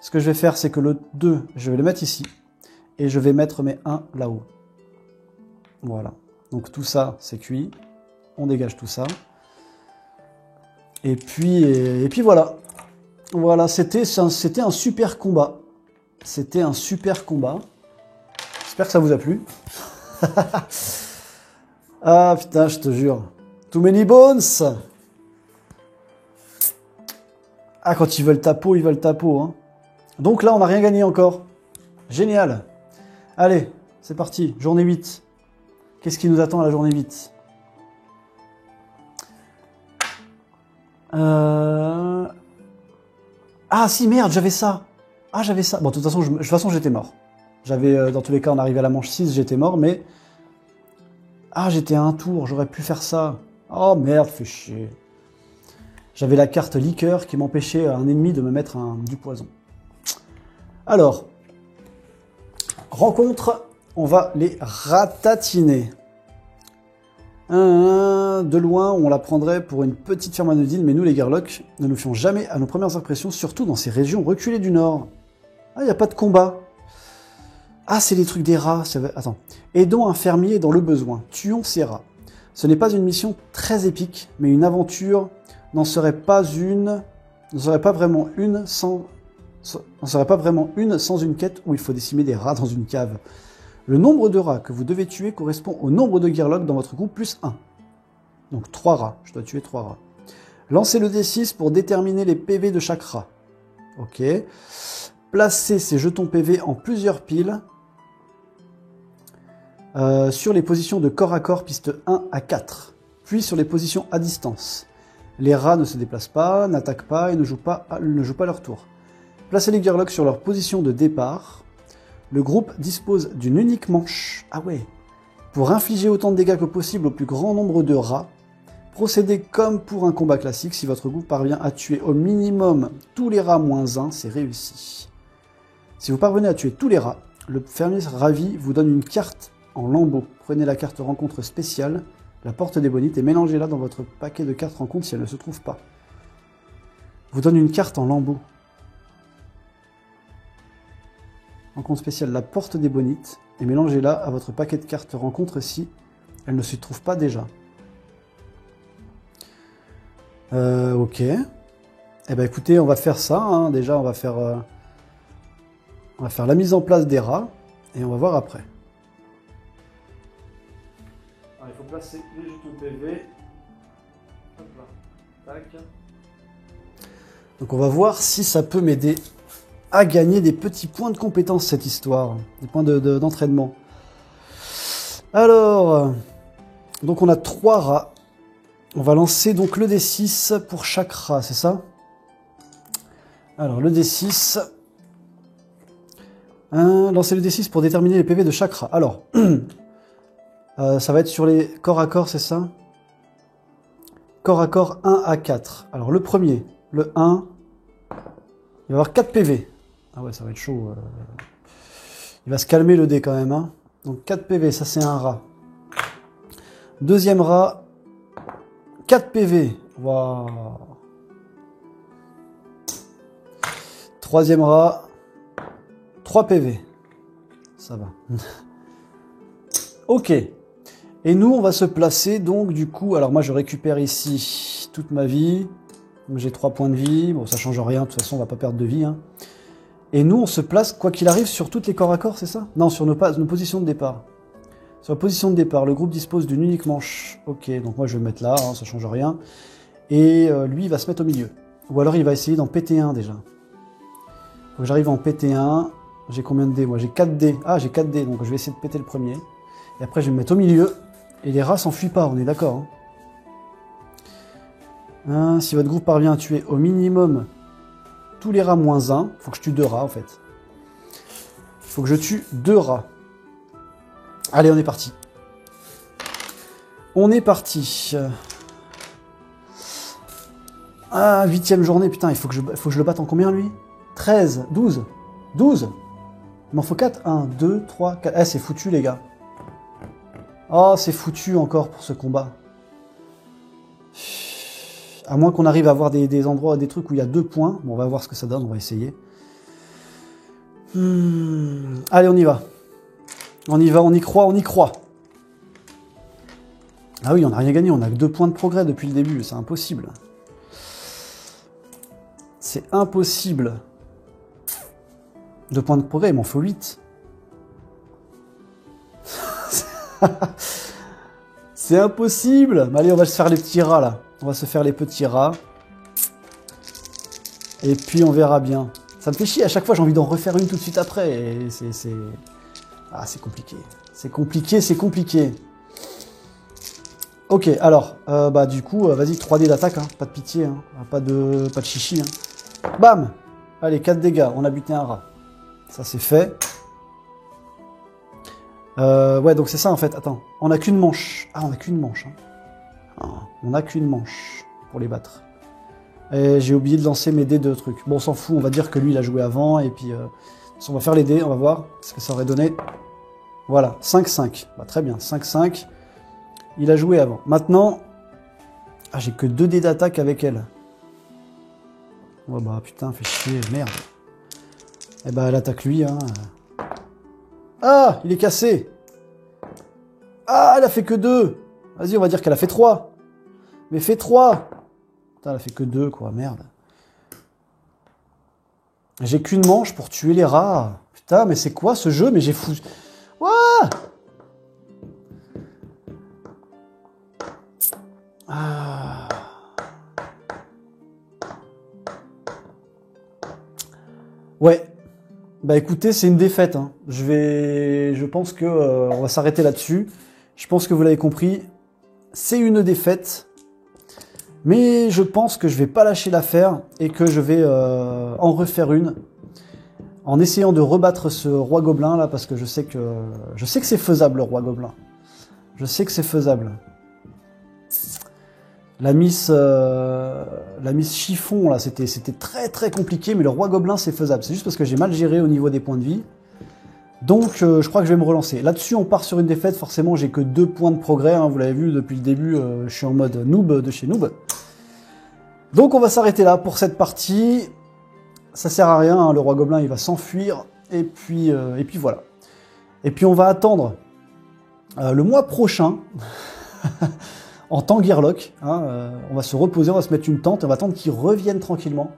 Ce que je vais faire, c'est que le 2, je vais le mettre ici. Et je vais mettre mes 1 là-haut. Voilà. Donc tout ça, c'est cuit. On dégage tout ça. Et puis voilà. Voilà, c'était un super combat. C'était un super combat. J'espère que ça vous a plu. Ah putain, je te jure. Too many bones. Ah, quand ils veulent ta peau, ils veulent ta peau. Hein. Donc là, on n'a rien gagné encore. Génial. Allez, c'est parti. Journée 8. Qu'est-ce qui nous attend à la journée 8? Ah si, merde, j'avais ça. Ah, j'avais ça. Bon, de toute façon, j'étais mort. J'avais, dans tous les cas, on arrivait à la manche 6, j'étais mort, mais... Ah, j'étais à un tour, j'aurais pu faire ça. Oh merde, fais chier. J'avais la carte liqueur qui m'empêchait un ennemi de me mettre du poison. Alors, rencontre, on va les ratatiner. De loin, on la prendrait pour une petite ferme anodine, mais nous, les Garlocs, ne nous fions jamais à nos premières impressions, surtout dans ces régions reculées du Nord. Ah, il n'y a pas de combat. Ah, c'est les trucs des rats. Attends. Aidons un fermier dans le besoin. Tuons ces rats. Ce n'est pas une mission très épique, mais une aventure n'en serait pas vraiment une sans une quête où il faut décimer des rats dans une cave. Le nombre de rats que vous devez tuer correspond au nombre de Garlocs dans votre groupe plus 1. Donc 3 rats. Je dois tuer 3 rats. Lancez le D6 pour déterminer les PV de chaque rat. Ok. Placez ces jetons PV en plusieurs piles. Sur les positions de corps à corps, piste 1 à 4. Puis sur les positions à distance. Les rats ne se déplacent pas, n'attaquent pas et ne jouent pas leur tour. Placez les Gurlocs sur leur position de départ. Le groupe dispose d'une unique manche. Ah ouais. Pour infliger autant de dégâts que possible au plus grand nombre de rats, procédez comme pour un combat classique. Si votre groupe parvient à tuer au minimum tous les rats moins 1, c'est réussi. Si vous parvenez à tuer tous les rats, le fermier ravi vous donne une carte en lambeaux. Prenez la carte rencontre spéciale, la porte des bonites, et mélangez-la dans votre paquet de cartes rencontre si elle ne se trouve pas. Vous donne une carte en lambeaux. Rencontre spéciale, la porte des bonites, et mélangez-la à votre paquet de cartes rencontre si elle ne se trouve pas déjà. Ok. Eh ben écoutez, on va faire ça. Hein. Déjà, on va faire la mise en place des rats, et on va voir après. Alors, il faut placer les jetons PV. Hop là. Tac. Donc on va voir si ça peut m'aider à gagner des petits points de compétence, cette histoire, des points d'entraînement. Alors, donc on a 3 rats. On va lancer donc le D6 pour chaque rat, c'est ça? Alors le D6. Lancez le D6 pour déterminer les PV de chaque rat. Alors, ça va être sur les corps à corps, c'est ça? Corps à corps 1 à 4. Alors le premier, le 1, il va avoir 4 PV. Ah ouais, ça va être chaud. Il va se calmer le dé quand même. Hein. Donc 4 PV, ça c'est un rat. Deuxième rat, 4 PV. Waouh. Troisième rat, 3 PV. Ça va. Ok. Et nous, on va se placer donc du coup. Alors moi, je récupère ici toute ma vie. J'ai 3 points de vie. Bon, ça change rien. De toute façon, on va pas perdre de vie. Hein. Et nous, on se place, quoi qu'il arrive, sur toutes les corps à corps, c'est ça? Non, sur nos positions de départ. Sur la position de départ, le groupe dispose d'une unique manche. Ok, donc moi je vais me mettre là, hein, ça change rien. Et lui, il va se mettre au milieu. Ou alors il va essayer d'en péter un déjà. Faut que j'arrive à en péter un. J'ai combien de dés? Moi j'ai 4 dés. Ah, j'ai 4 dés, donc je vais essayer de péter le premier. Et après je vais me mettre au milieu. Et les rats s'enfuient pas, on est d'accord. Hein. Si votre groupe parvient à tuer au minimum tous les rats moins 1, faut que je tue 2 rats en fait. Faut que je tue 2 rats. Allez, on est parti. On est parti. Ah, 8e journée, putain, il faut que je le batte en combien lui? 13, 12, 12. Il m'en faut 4. 1, 2, 3, 4. Eh, c'est foutu les gars. Oh, c'est foutu encore pour ce combat. À moins qu'on arrive à avoir des endroits, des trucs où il y a 2 points. Bon, on va voir ce que ça donne, on va essayer. Allez, on y va. On y va, on y croit, on y croit. Ah oui, on n'a rien gagné, on a que 2 points de progrès depuis le début, c'est impossible. C'est impossible. 2 points de progrès, il m'en faut 8. C'est impossible. Allez, on va se faire les petits rats là. On va se faire les petits rats. Et puis on verra bien. Ça me fait chier, à chaque fois j'ai envie d'en refaire une tout de suite après. Et Ah, c'est compliqué. C'est compliqué, c'est compliqué. Ok, alors, bah du coup, vas-y, 3D d'attaque, hein, pas de pitié, hein, pas de chichi. Hein. Bam! Allez, 4 dégâts, on a buté un rat. Ça c'est fait. Ouais, donc c'est ça en fait, attends. On n'a qu'une manche. Ah, on n'a qu'une manche. Hein. Ah, on n'a qu'une manche pour les battre. Et j'ai oublié de lancer mes dés de trucs. Bon, on s'en fout, on va dire que lui il a joué avant, et puis... on va faire les dés, on va voir ce que ça aurait donné. Voilà, 5-5. Bah, très bien, 5-5. Il a joué avant. Maintenant, ah, j'ai que 2 dés d'attaque avec elle. Oh bah putain, fait chier, merde. Eh bah elle attaque lui, hein. Ah, il est cassé. Ah, elle a fait que 2. Vas-y, on va dire qu'elle a fait 3. Mais fait 3. Putain, elle a fait que 2, quoi, merde. J'ai qu'une manche pour tuer les rats. Putain, mais c'est quoi ce jeu? Mais j'ai fou... Ouah! Ah. Ouais. Bah écoutez, c'est une défaite. Hein. Je pense que on va s'arrêter là-dessus. Je pense que vous l'avez compris. C'est une défaite. Mais je pense que je vais pas lâcher l'affaire et que je vais en refaire une. En essayant de rebattre ce roi gobelin là, parce que je sais que c'est faisable le roi gobelin. Je sais que c'est faisable. La Miss Chiffon, là, c'était très très compliqué, mais le roi gobelin, c'est faisable. C'est juste parce que j'ai mal géré au niveau des points de vie. Donc, je crois que je vais me relancer. Là-dessus, on part sur une défaite. Forcément, j'ai que 2 points de progrès. Hein, vous l'avez vu depuis le début, je suis en mode noob de chez noob. Donc, on va s'arrêter là pour cette partie. Ça sert à rien, hein, le roi gobelin, il va s'enfuir. Et puis voilà. Et puis, on va attendre le mois prochain... en tant Gearlock, hein, on va se reposer, on va se mettre une tente, on va attendre qu'ils reviennent tranquillement,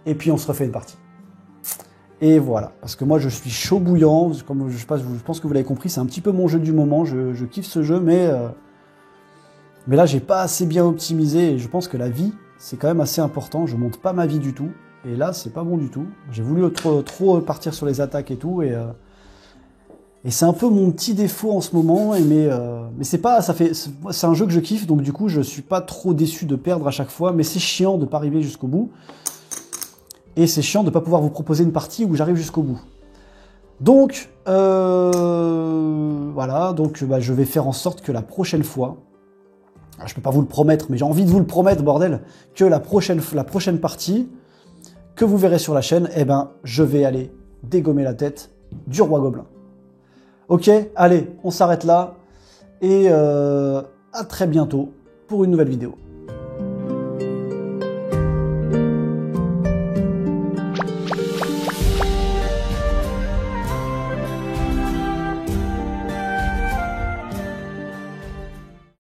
et puis on se refait une partie. Et voilà, parce que moi je suis chaud bouillant, comme je pense que vous l'avez compris, c'est un petit peu mon jeu du moment, je kiffe ce jeu, mais là j'ai pas assez bien optimisé, et je pense que la vie, c'est quand même assez important, je monte pas ma vie du tout, et là c'est pas bon du tout. J'ai voulu trop partir sur les attaques et tout, et c'est un peu mon petit défaut en ce moment, mais c'est pas, c'est un jeu que je kiffe, donc du coup je suis pas trop déçu de perdre à chaque fois, mais c'est chiant de pas arriver jusqu'au bout, et c'est chiant de pas pouvoir vous proposer une partie où j'arrive jusqu'au bout. Donc voilà, donc bah, je vais faire en sorte que la prochaine fois, je peux pas vous le promettre, mais j'ai envie de vous le promettre, bordel, que la prochaine partie que vous verrez sur la chaîne, eh ben je vais aller dégommer la tête du roi gobelin. Ok, allez, on s'arrête là, et à très bientôt pour une nouvelle vidéo.